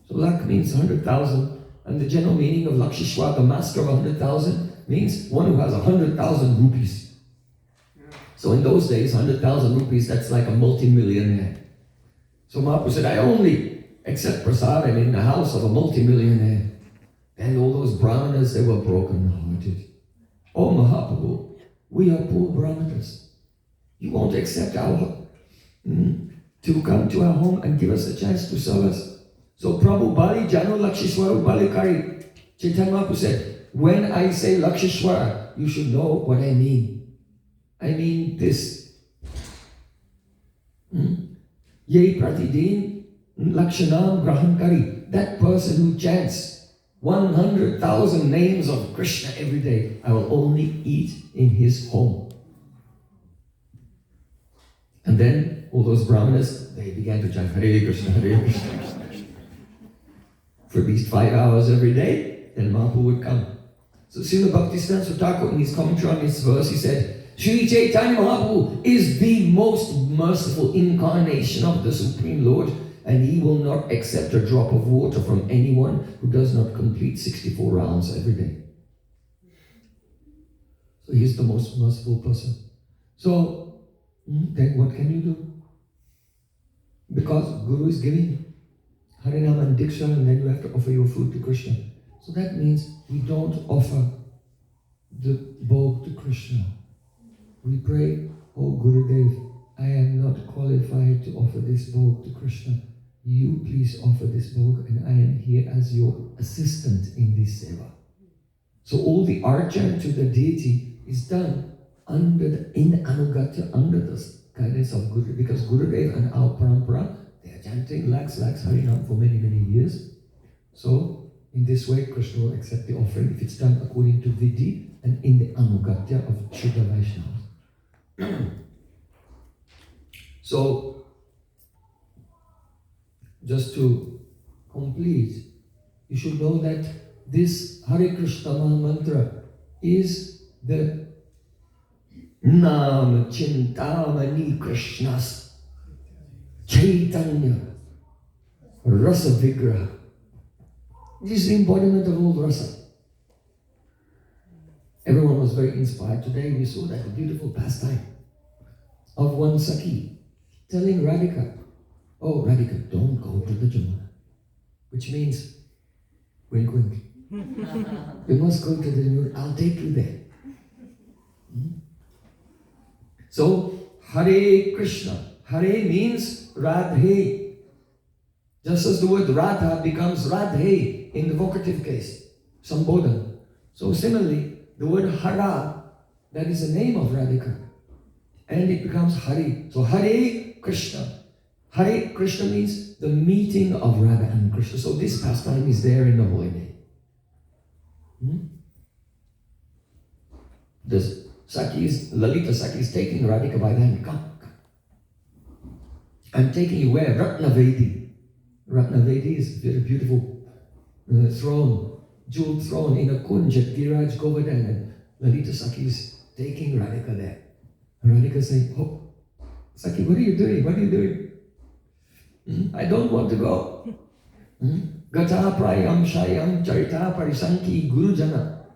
So Lak means 100,000, and the general meaning of Lakshishwara, the master of 100,000, means one who has 100,000 rupees. So in those days, 100,000 rupees, that's like a multi-millionaire. So Mahaprabhu said, I only accept prasadam in the house of a multi-millionaire. And all those brahmanas, they were broken-hearted. Oh Mahaprabhu, we are poor brahmanas. You won't accept to come to our home and give us a chance to serve us. So Prabhu Bali Jano Lakshishwara Bali Kari. Chaitanya Mahaprabhu said, when I say Lakshishwara, you should know what I mean. I mean this. Ye Pratidin Lakshanam Grahan Kari. That person who chants 100,000 names of Krishna every day, I will only eat in his home. And then all those brahmanas, they began to chant Hare Krishna, Hare Krishna, Krishna Krishna. For at least 5 hours every day, then Mahaprabhu would come. So Srila Bhaktisiddhanta Thakur, in his commentary on this verse, he said, Sri Chaitanya Mahaprabhu is the most merciful incarnation of the Supreme Lord, and he will not accept a drop of water from anyone who does not complete 64 rounds every day. So he is the most merciful person. So, then what can you do? Because Guru is giving Harinam and Diksha, and then you have to offer your food to Krishna. So that means we don't offer the bhog to Krishna. We pray, oh Gurudev, I am not qualified to offer this bhog to Krishna. You please offer this bhog, and I am here as your assistant in this seva. So all the archan to the deity is done in Anugatya, under the guidance of Gurudev, because Gurudev and our parampara, they are chanting lakhs Harinam for many, many years. So in this way, Krishna will accept the offering if it's done according to Vidhi and in the Anugatya of Shuddha Vaishnavas. So, just to complete, you should know that this Hare Krishna Maha Mantra is the Nam Chintamani Krishna's Chaitanya Rasa Vigraha. This is the embodiment of all rasa. Everyone was very inspired today. We saw that beautiful pastime of one Saki telling Radhika, "Oh Radhika, don't go to the Jamuna," which means, wink wink, you must go to the Jamuna, I'll take you there. So, Hare Krishna. Hare means Radhe. Just as the word Radha becomes Radhe in the vocative case, Sambodhan. So similarly, the word Hara, that is the name of Radhika. And it becomes Hare. So Hare Krishna. Hare Krishna means the meeting of Radha and Krishna. So this pastime is there in the holy name. The Sakis, Lalita Saki is taking Radhika by the hand. Come. I'm taking you where? Ratnavedi. Ratnavedi is a very beautiful throne, jeweled throne in a kunj at Giraj Govardhan. And Lalita Saki is taking Radhika there. And Radhika is saying, "Oh, Saki, what are you doing? What are you doing? I don't want to go. Gata prayam shayam charita parisanki gurujana.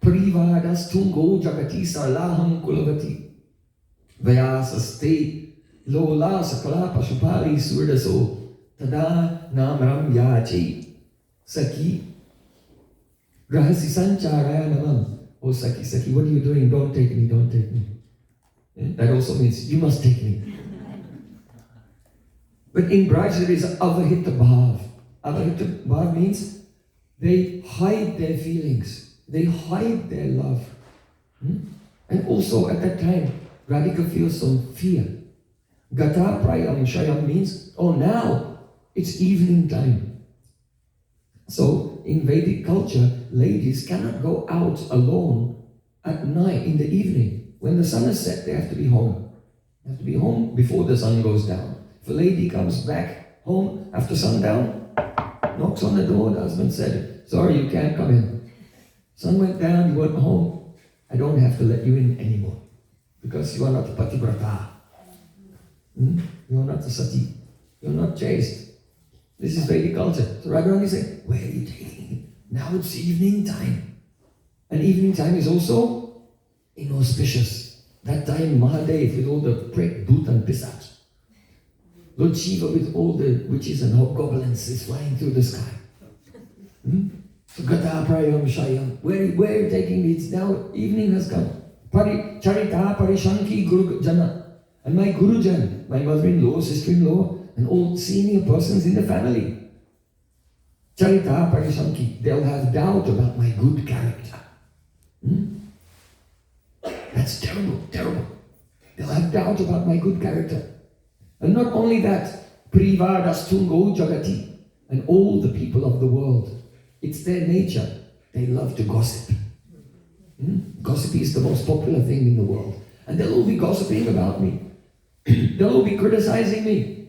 Privadas tungo jagati salaham kulavati. Vayasaste lola sakala pashupali surdaso. Tada namram yachi. Saki. Rahasi sancharaya namam. Oh Saki, Saki, what are you doing? Don't take me, don't take me. That also means you must take me. But in Braj there is avahita bhav. Avahita bhav means they hide their feelings. They hide their love. And also at that time, Radhika feels some fear. Gata prayam shayam means, oh now, it's evening time. So in Vedic culture, ladies cannot go out alone at night in the evening. When the sun is set, they have to be home. They have to be home before the sun goes down. If a lady comes back home after sundown, knocks on the door, the husband said, "Sorry, you can't come in. Sun went down, you weren't home. I don't have to let you in anymore. Because you are not pativrata. You are not a sati. You are not chaste." This is Vedic culture. So Radharani is saying, "Where are you taking me? Now it's evening time." And evening time is also inauspicious. That time Mahadev with all the prick, bhoot and pisach. Lord Shiva with all the witches and hobgoblins is flying through the sky. So Gata Prayam Shayam. Where are you taking me? It's now evening has come. Charita Parishanki Guru Jana. And my Gurujan, my mother-in-law, sister-in-law, and all senior persons in the family. Charita Parishanki. They'll have doubt about my good character. That's terrible, terrible. They'll have doubt about my good character. And not only that, Privadas Tungo Jagati. And all the people of the world. It's their nature. They love to gossip. Gossip is the most popular thing in the world. And they'll all be gossiping about me. They'll all be criticizing me.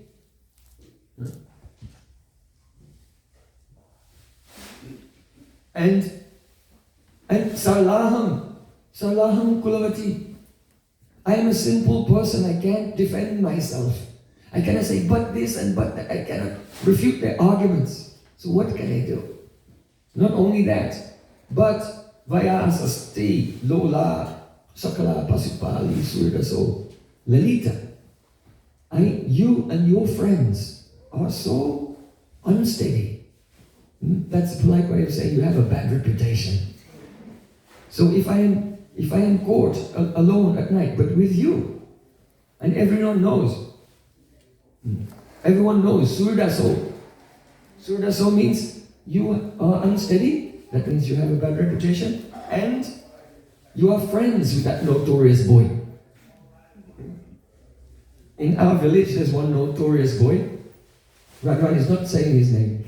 And Salaham Kulavati. I am a simple person. I can't defend myself. I cannot say but this and but that. I cannot refute their arguments. So what can I do? Not only that, but Vayasasti Lola Sakala Pasupali Surdaso Lalita. You and your friends are so unsteady. That's a polite way of saying you have a bad reputation. So if I am caught alone at night, but with you, and everyone knows, Surdaso. Surdaso means you are unsteady, that means you have a bad reputation, and you are friends with that notorious boy. In our village, there's one notorious boy. Radharani is not saying his name.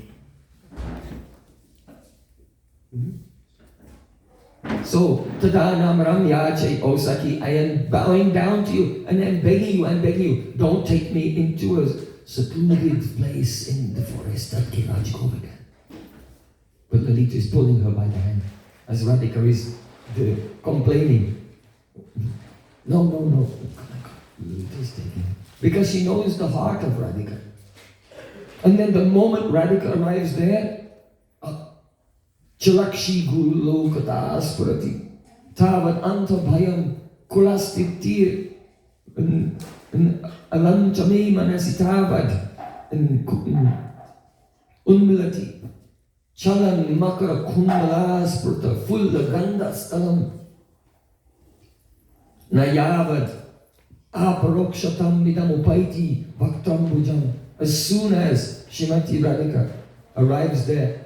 So, Tada Namaram Yache Osaki, I am bowing down to you and I'm begging you, don't take me into secluded place in the forest that Kiraj Govika. But Lalita is pulling her by the hand as Radhika is complaining. No, oh my God, Lalita is taking her. Because she knows the heart of Radhika. And then the moment Radhika arrives there, Chalakshi Gulo Katas Purati Tavad Anta Bhayam Kulastiktir Alam Chame Manasitavad Unmilati Chalan Makara Kundalas Purta Fulla Gandas Talam Nayavad Aparokshatam Midamupaiti Bhaktambujam. As soon as Shrimati Radhika arrives there,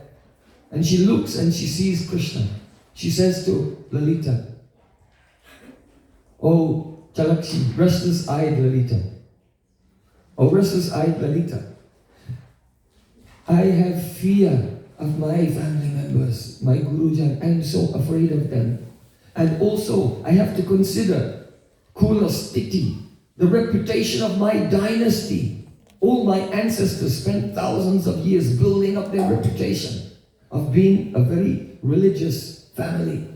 and she looks and she sees Krishna, she says to Lalita, "Oh, Chalakshi, restless-eyed Lalita. Oh, restless-eyed Lalita. I have fear of my family members, my Gurujan. I am so afraid of them. And also, I have to consider Kula Stiti, the reputation of my dynasty. All my ancestors spent thousands of years building up their reputation of being a very religious family.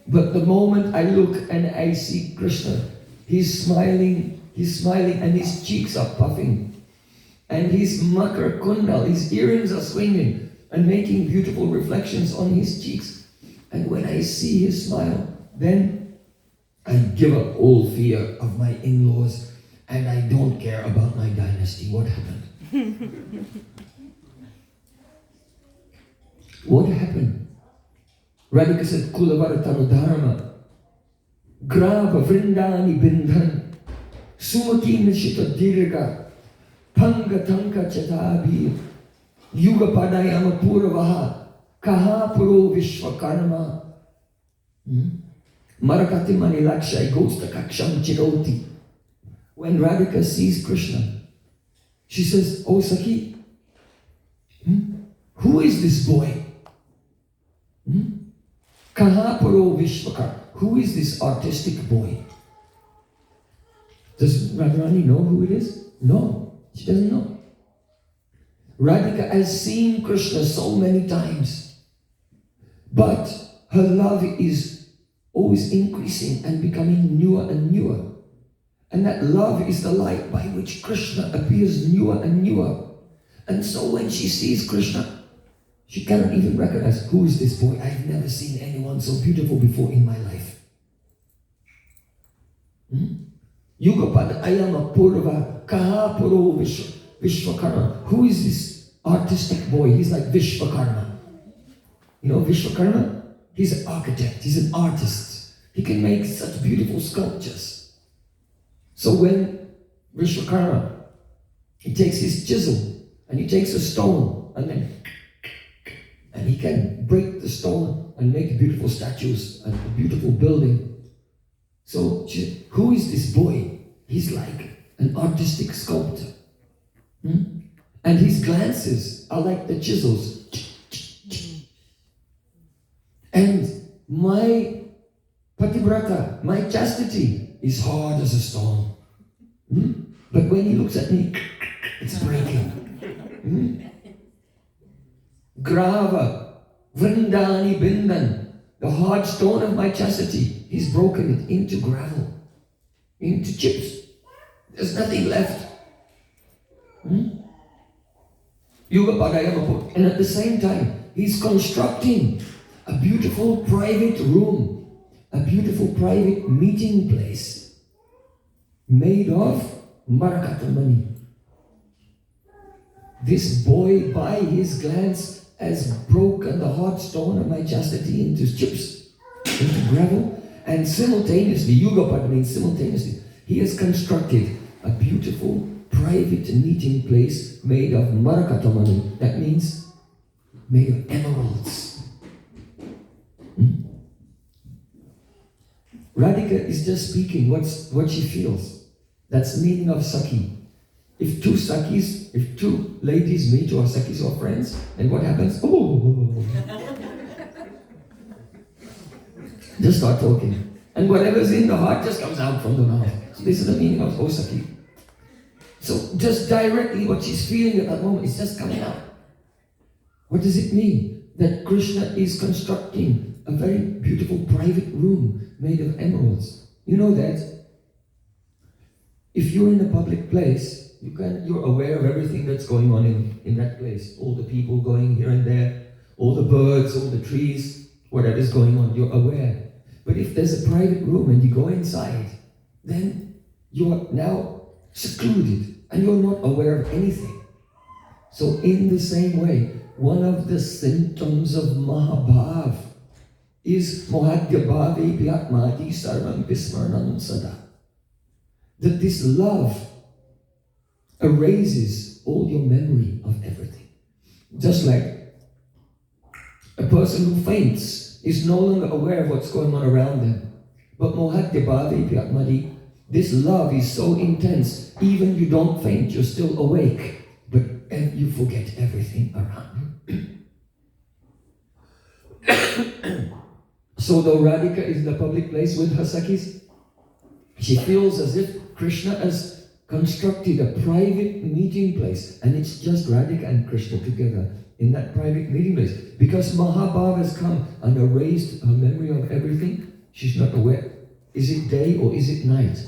But the moment I look and I see Krishna, he's smiling, and his cheeks are puffing. And his makar kundal, his earrings are swinging and making beautiful reflections on his cheeks. And when I see his smile, then I give up all fear of my in-laws. And I don't care about my dynasty. What happened? What happened? Radhika said, Kulavaratanu Dharma, Grava Vrindani Bindhan, Sumaki Nishita Dirga, Panga Tanka Chatabi, Yuga Padayama Puravaha, Kaha Puro Vishwakarma, Marakati Mani Lakshai Gosta Kaksham Chiroti. When Radhika sees Krishna, she says, "Oh Sakhi, who is this boy? Kahapuro Vishwakar, who is this artistic boy?" Does Radharani know who it is? No, she doesn't know. Radhika has seen Krishna so many times, but her love is always increasing and becoming newer and newer. And that love is the light by which Krishna appears newer and newer. And so when she sees Krishna, she cannot even recognize, who is this boy? I've never seen anyone so beautiful before in my life. Yugapada ayama purva kahapuro Vishwakarma. Who is this artistic boy? He's like Vishwakarma. You know Vishwakarma? He's an architect, he's an artist. He can make such beautiful sculptures. So when Vishwakarma, he takes his chisel and he takes a stone and he can break the stone and make beautiful statues and a beautiful building. So she said, who is this boy? He's like an artistic sculptor. And his glances are like the chisels. And my pativrata, my chastity, is hard as a stone. But when he looks at me, it's breaking. Grava, Vrindani Bindan, the hard stone of my chastity, he's broken it into gravel, into chips. There's nothing left. Yuga Padayama. And at the same time, he's constructing a beautiful private room, a beautiful private meeting place made of Marakata money. This boy, by his glance, has broken the hard stone of my chastity into chips, into gravel, and simultaneously, Yugapada means simultaneously, he has constructed a beautiful private meeting place made of Marakata money. That means made of emeralds. Radhika is just speaking what she feels. That's the meaning of Sakhi. If two ladies meet or Sakhis or friends, then what happens? Just start talking. And whatever's in the heart just comes out from the mouth. So this is the meaning of Sakhi. So just directly what she's feeling at that moment is just coming out. What does it mean? That Krishna is constructing a very beautiful private room made of emeralds. You know that? If you're in a public place, you're aware of everything that's going on in that place. All the people going here and there, all the birds, all the trees, whatever's going on, you're aware. But if there's a private room and you go inside, then you're now secluded and you're not aware of anything. So in the same way, one of the symptoms of Mahabhav is Mohadhyabhave Pyatmati Sarvam Vismarnam Sada. That this love erases all your memory of everything. Just like a person who faints is no longer aware of what's going on around them. But Mohadhyabhave Pyatmati, this love is so intense, even you don't faint, you're still awake, but you forget everything around you. So though Radhika is in a public place with her Sakhis, she feels as if Krishna has constructed a private meeting place, and it's just Radhika and Krishna together in that private meeting place. Because Mahabhav has come and erased her memory of everything, she's not aware. Is it day or is it night?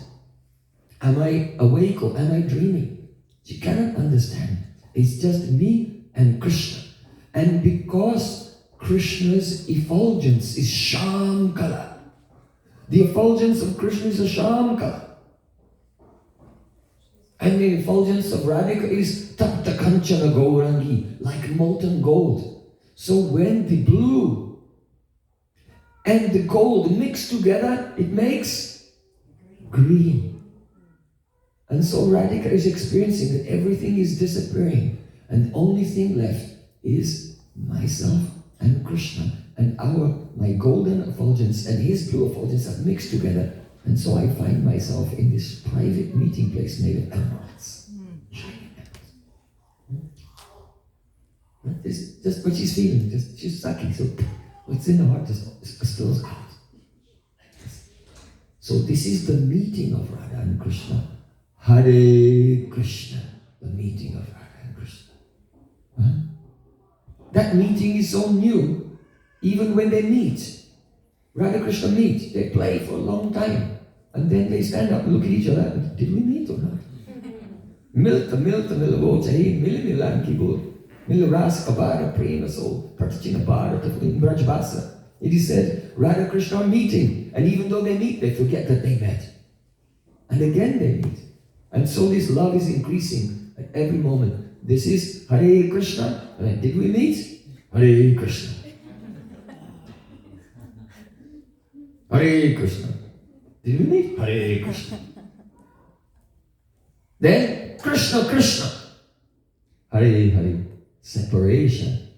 Am I awake or am I dreaming? She cannot understand. It's just me and Krishna. And because Krishna's effulgence is Sham Kala, the effulgence of Krishna is a Sham Kala. And the effulgence of Radhika is Tapta Kanchana Gaurangi, like molten gold. So when the blue and the gold mix together, it makes green. And so Radhika is experiencing that everything is disappearing, and the only thing left is myself and Krishna, and my golden effulgence and his blue effulgence are mixed together. And so I find myself in this private meeting place made of emeralds. Shining emeralds. This just what she's feeling, she's sucking. So what's in her heart just spills out. Like this. So this is the meeting of Radha and Krishna. Hare Krishna, the meeting of Radha and Krishna. Huh? That meeting is so new, even when they meet. Radha and Krishna meet, they play for a long time. And then they stand up and look at each other and, did we meet or not? Milta milavo chahi milimilan kibo milras kabara prema so pratachina bhara in Brajbasa. It is said, Radha Krishna are meeting, and even though they meet, they forget that they met. And again they meet. And so this love is increasing at every moment. This is Hare Krishna. Did we meet? Hare Krishna. Hare Krishna. Did we meet? Hare Krishna. Then Krishna Krishna. Hare Hare. Separation.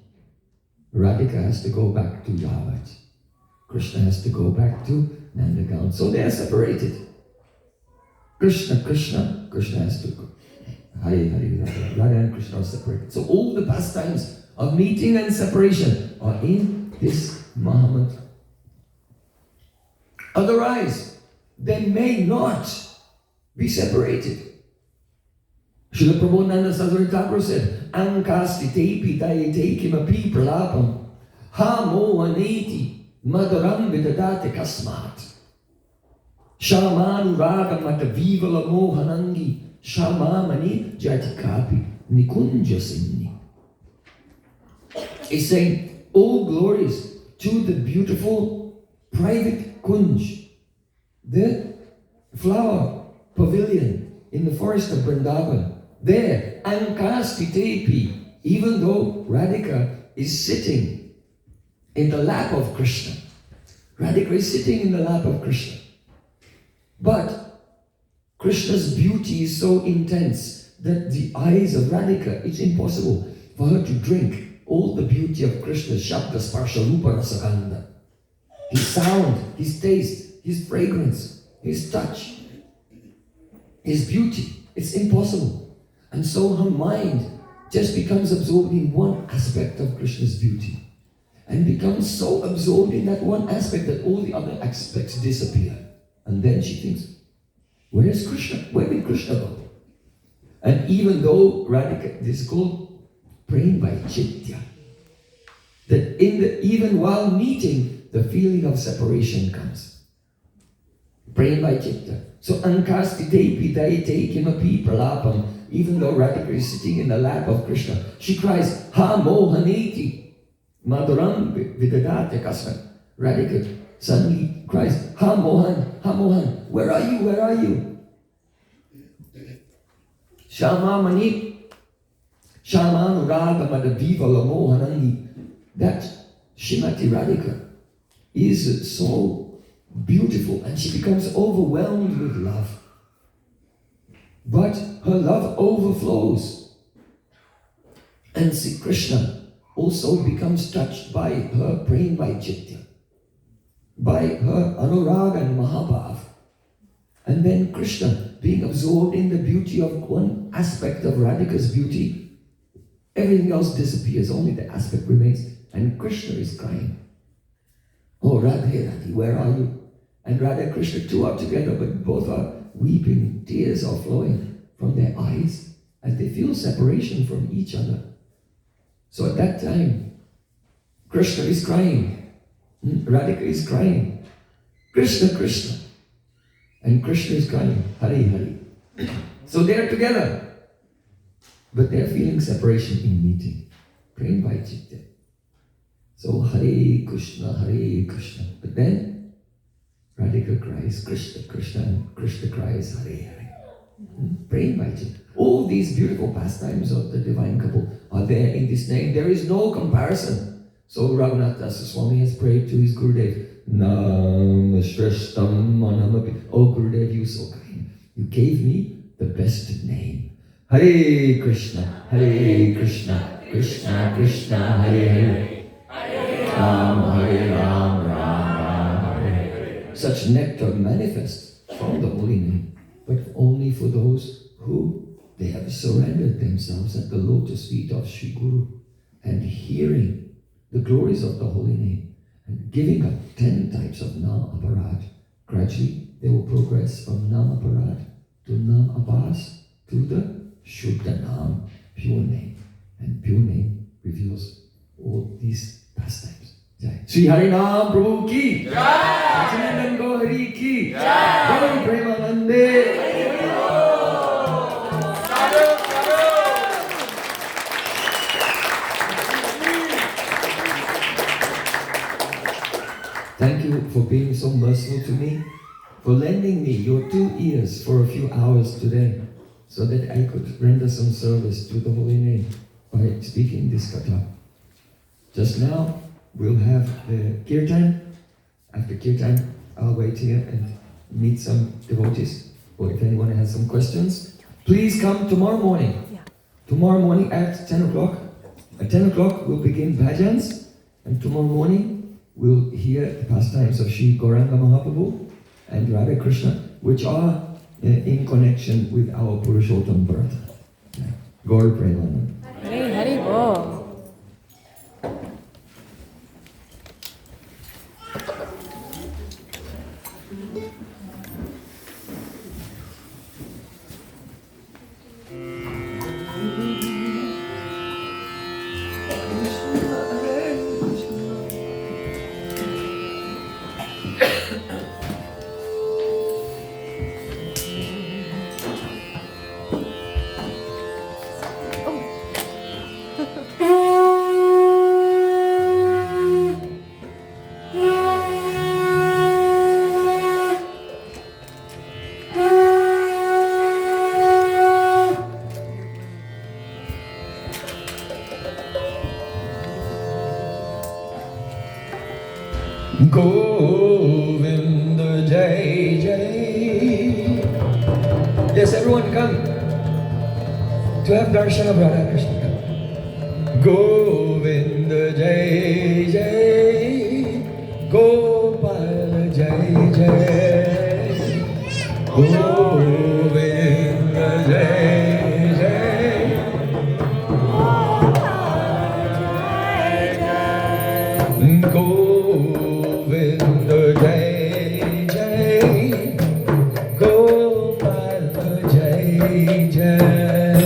Radhika has to go back to Yavat. Krishna has to go back to Nandagan. So they are separated. Krishna Krishna. Krishna has to go. Hare Hare. Radha and Krishna are separated. So all the pastimes of meeting and separation are in this Mahamantra. Otherwise, they may not be separated. Srila Prabodhananda Saraswati Thakur said, Ankasti tepi dayate kimapi pralapam ha mo aneti madaram vidadate kasmat shamanu raga mata vivala mohanangi shamamani jatikapi nikunja sinni. He's saying, all glories to the beautiful private kunj, the flower pavilion in the forest of Vrindavan. There, Ankasti Tepi, even though Radhika is sitting in the lap of Krishna. Radhika is sitting in the lap of Krishna. But Krishna's beauty is so intense that the eyes of Radhika, it's impossible for her to drink all the beauty of Krishna's Shabda Sparsha Rupa Rasagandha. His sound, his taste, his fragrance, his touch, his beauty. It's impossible. And so her mind just becomes absorbed in one aspect of Krishna's beauty, and becomes so absorbed in that one aspect that all the other aspects disappear. And then she thinks, where is Krishna? Where did Krishna go? And even though Radhika, this is called praying by Chitya, that even while meeting, the feeling of separation comes. Praying by Chitta. So ankastite pitaite kimapi pralapam. Even though Radhika is sitting in the lap of Krishna, she cries, Ha mohaniti maduram vidadate kasman. Radhika suddenly cries, Ha Mohan, where are you, where are you? Shama mani, Shama anuraga madadiva lamohanangi. That Shrimati Radhika is so beautiful and she becomes overwhelmed with love. But her love overflows. And Sri Krishna also becomes touched by her praying by Chitya, by her Anuraga and Mahabhav. And then Krishna being absorbed in the beauty of one aspect of Radhika's beauty, everything else disappears, only the aspect remains. And Krishna is crying, Oh Radhe, Radhe, where are you? And Radha and Krishna too are together, but both are weeping, tears are flowing from their eyes as they feel separation from each other. So at that time, Krishna is crying, Radhika is crying, Krishna, Krishna. And Krishna is crying, Hari, Hari. So they are together, but they are feeling separation in meeting, praying by Chitta. So Hare Krishna, Hare Krishna. But then Radhika cries Krishna, Krishna, and Krishna cries Hare, Hare. Praying by Chitta. All these beautiful pastimes of the divine couple are there in this name. There is no comparison. So Raghunath Das Swami has prayed to his Gurudev, Nam Shreshtam Manamapi. Oh Gurudev, you so kind. You gave me the best name. Hare Krishna, Hare Krishna, Krishna Krishna, Hare Hare. Ram, Hare Ram, Ram Ram, Hare Hare. Such nectar manifests from the holy name, but only for those who they have surrendered themselves at the lotus feet of Sri Guru and hearing the glories of the holy name and giving up 10 types of Nam Aparad. Gradually, they will progress from Nam Aparad to Nam Abhas to the Shuddha Nam, pure name. And pure name reveals all these pastimes. Jai. Sri Harinam Prabhu ki Jai. Sachinandan Gauri ki Jai. Gauri Premanande. Thank you for being so merciful to me, for lending me your 2 ears for a few hours today, so that I could render some service to the holy name by speaking this katha. Just now, we'll have the kirtan. After kirtan, I'll wait here and meet some devotees, or if anyone has some questions, please come tomorrow morning. Tomorrow morning at 10 o'clock. At 10 o'clock, we'll begin bhajans, and tomorrow morning, we'll hear the pastimes of Sri Gauranga Mahaprabhu and Radha Krishna, which are in connection with our Purushottam Bharata. Gaur Premanand. Hare Hare Bol. Govinda Jai Jai. Yes, everyone come to have darshan of Radha Krishna. Govinda Jai Jai, Gopal Jai Jai, Govinda Jai Jai, Govinda Jai Jai, Gopal Jai Jai.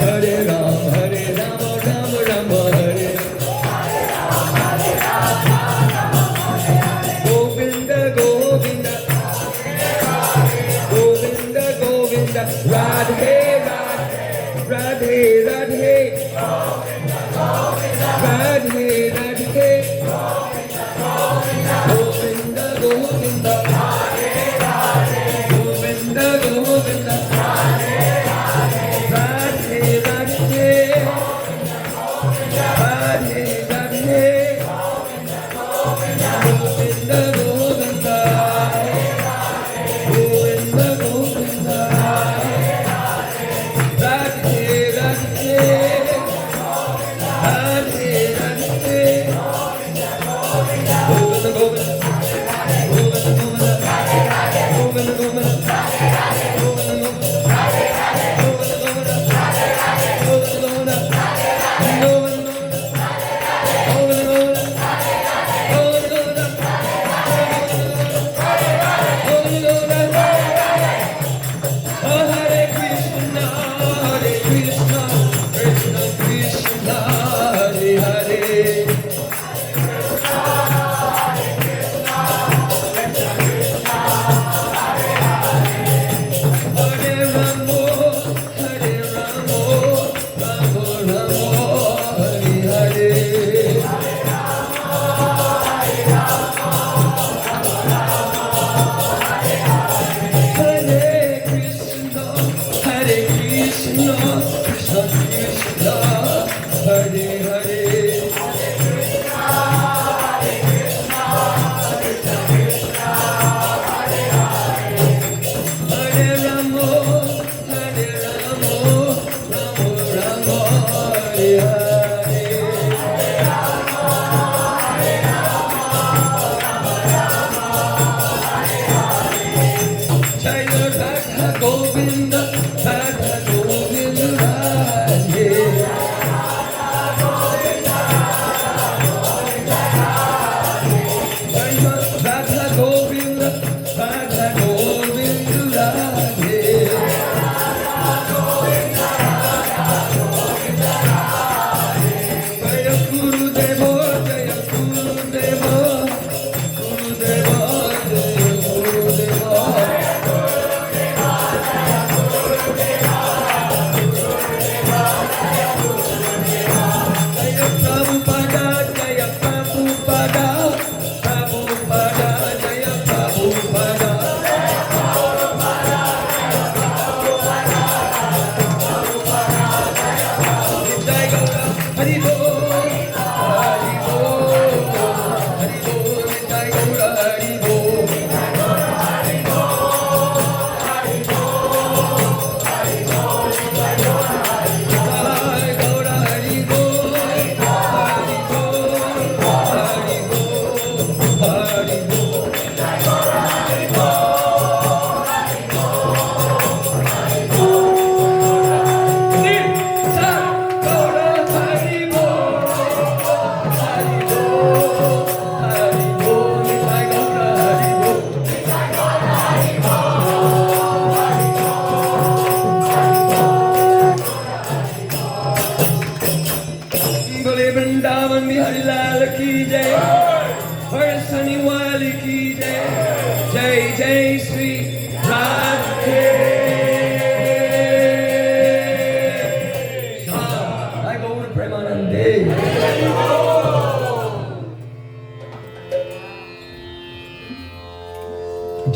Hare Ram,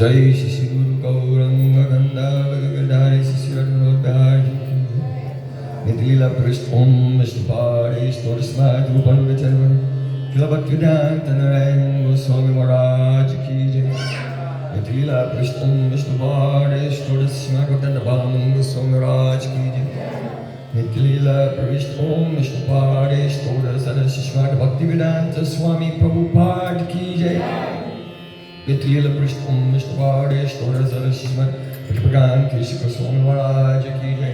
Jai Shri Guru Gauranga Gandhara Gadari Shri Radhanodari Nidila Prist Om Vishnupada Ishtor Smad Rupan Vicharvan Kila Bhaktivedanta Narayan Goswami Maharaj Ki Jai Nidila Prist Om Vishnupada Ishtor Smad Rupan Goswami Maharaj Ki Jai Nidila Prist Om Vishnupada Ishtor Smad Bhaktivedanta Swami Prabhupada Ki Jai Vitlila Prishtam Vishnupada Shtora Sarasishmat Prabhupada Krishna Swami Maharaj Ki Jai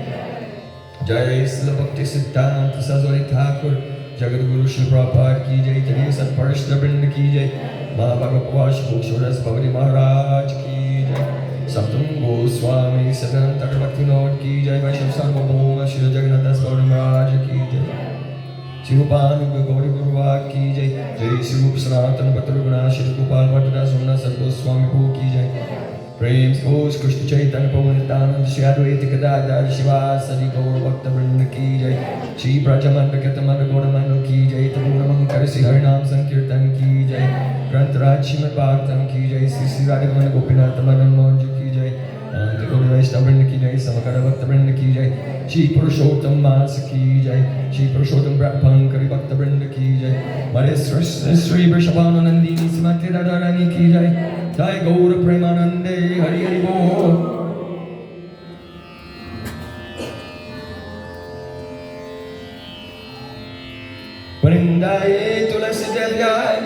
Jai Srila Bhakti Siddhanta Saraswati Thakur Jagat Guru Shri Prabhupada Ki Jai Tani Sat Parishta Brinda Ki Jai Mahabhagavash Bhukshwaras Bhavani Maharaj Ki Jai Saptam Goswami Sadananta Bhakti Lord Ki Jai Vaishnav Sarvabhauma Shri Jagannath Swami Maharaj Ki Jai शिवपान Gauri गुरुवा की जय। जय श्री रूप सनातन पत्र गुणाश्री गोपाल भट्टदास सोमनाथ सर्वस्वामी भू की जय। प्रेम से घोष कृष्ण चैतन्य पवन नित्यानंद श्री अद्वैत गदाधर शिवासदि गौर भक्त वृंद की जय। श्री ब्रजमंड कृतमंड गौरमंड की जय। तरुणमंकर श्री हरिनाम संकीर्तन की जय। ग्रंथराज श्रीमद् भागवतम की जय। श्री श्री राधिका गोपीनाथ मदन मोहन जी की जय। अनंत गौर वैष्णव वृंद की जय। समकर भक्त वृंद की जय। श्री पुरुषोत्तम मास की जय। श्री पुरुषोत्तम भंकरी भक्त वृंद की जय। हरे श्री वृषभानुनंदिनी श्रीमती राधा रानी की जय। जय गौर प्रेमानंदे हरि हरि बोल। वृंदाये तुलसी देव्याय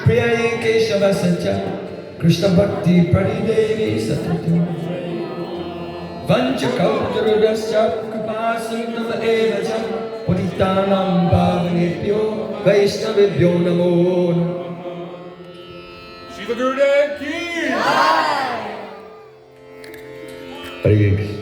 प्रियाये केशव सच्चा कृष्ण भक्ति परिदेवी सततम वंशकौरवस्य कृपा सिंधु एव च पतितानां पावनेभ्यो वैष्णवेभ्यो नमो नमः। Shiva Gurudev Ki! हरे कृष्ण।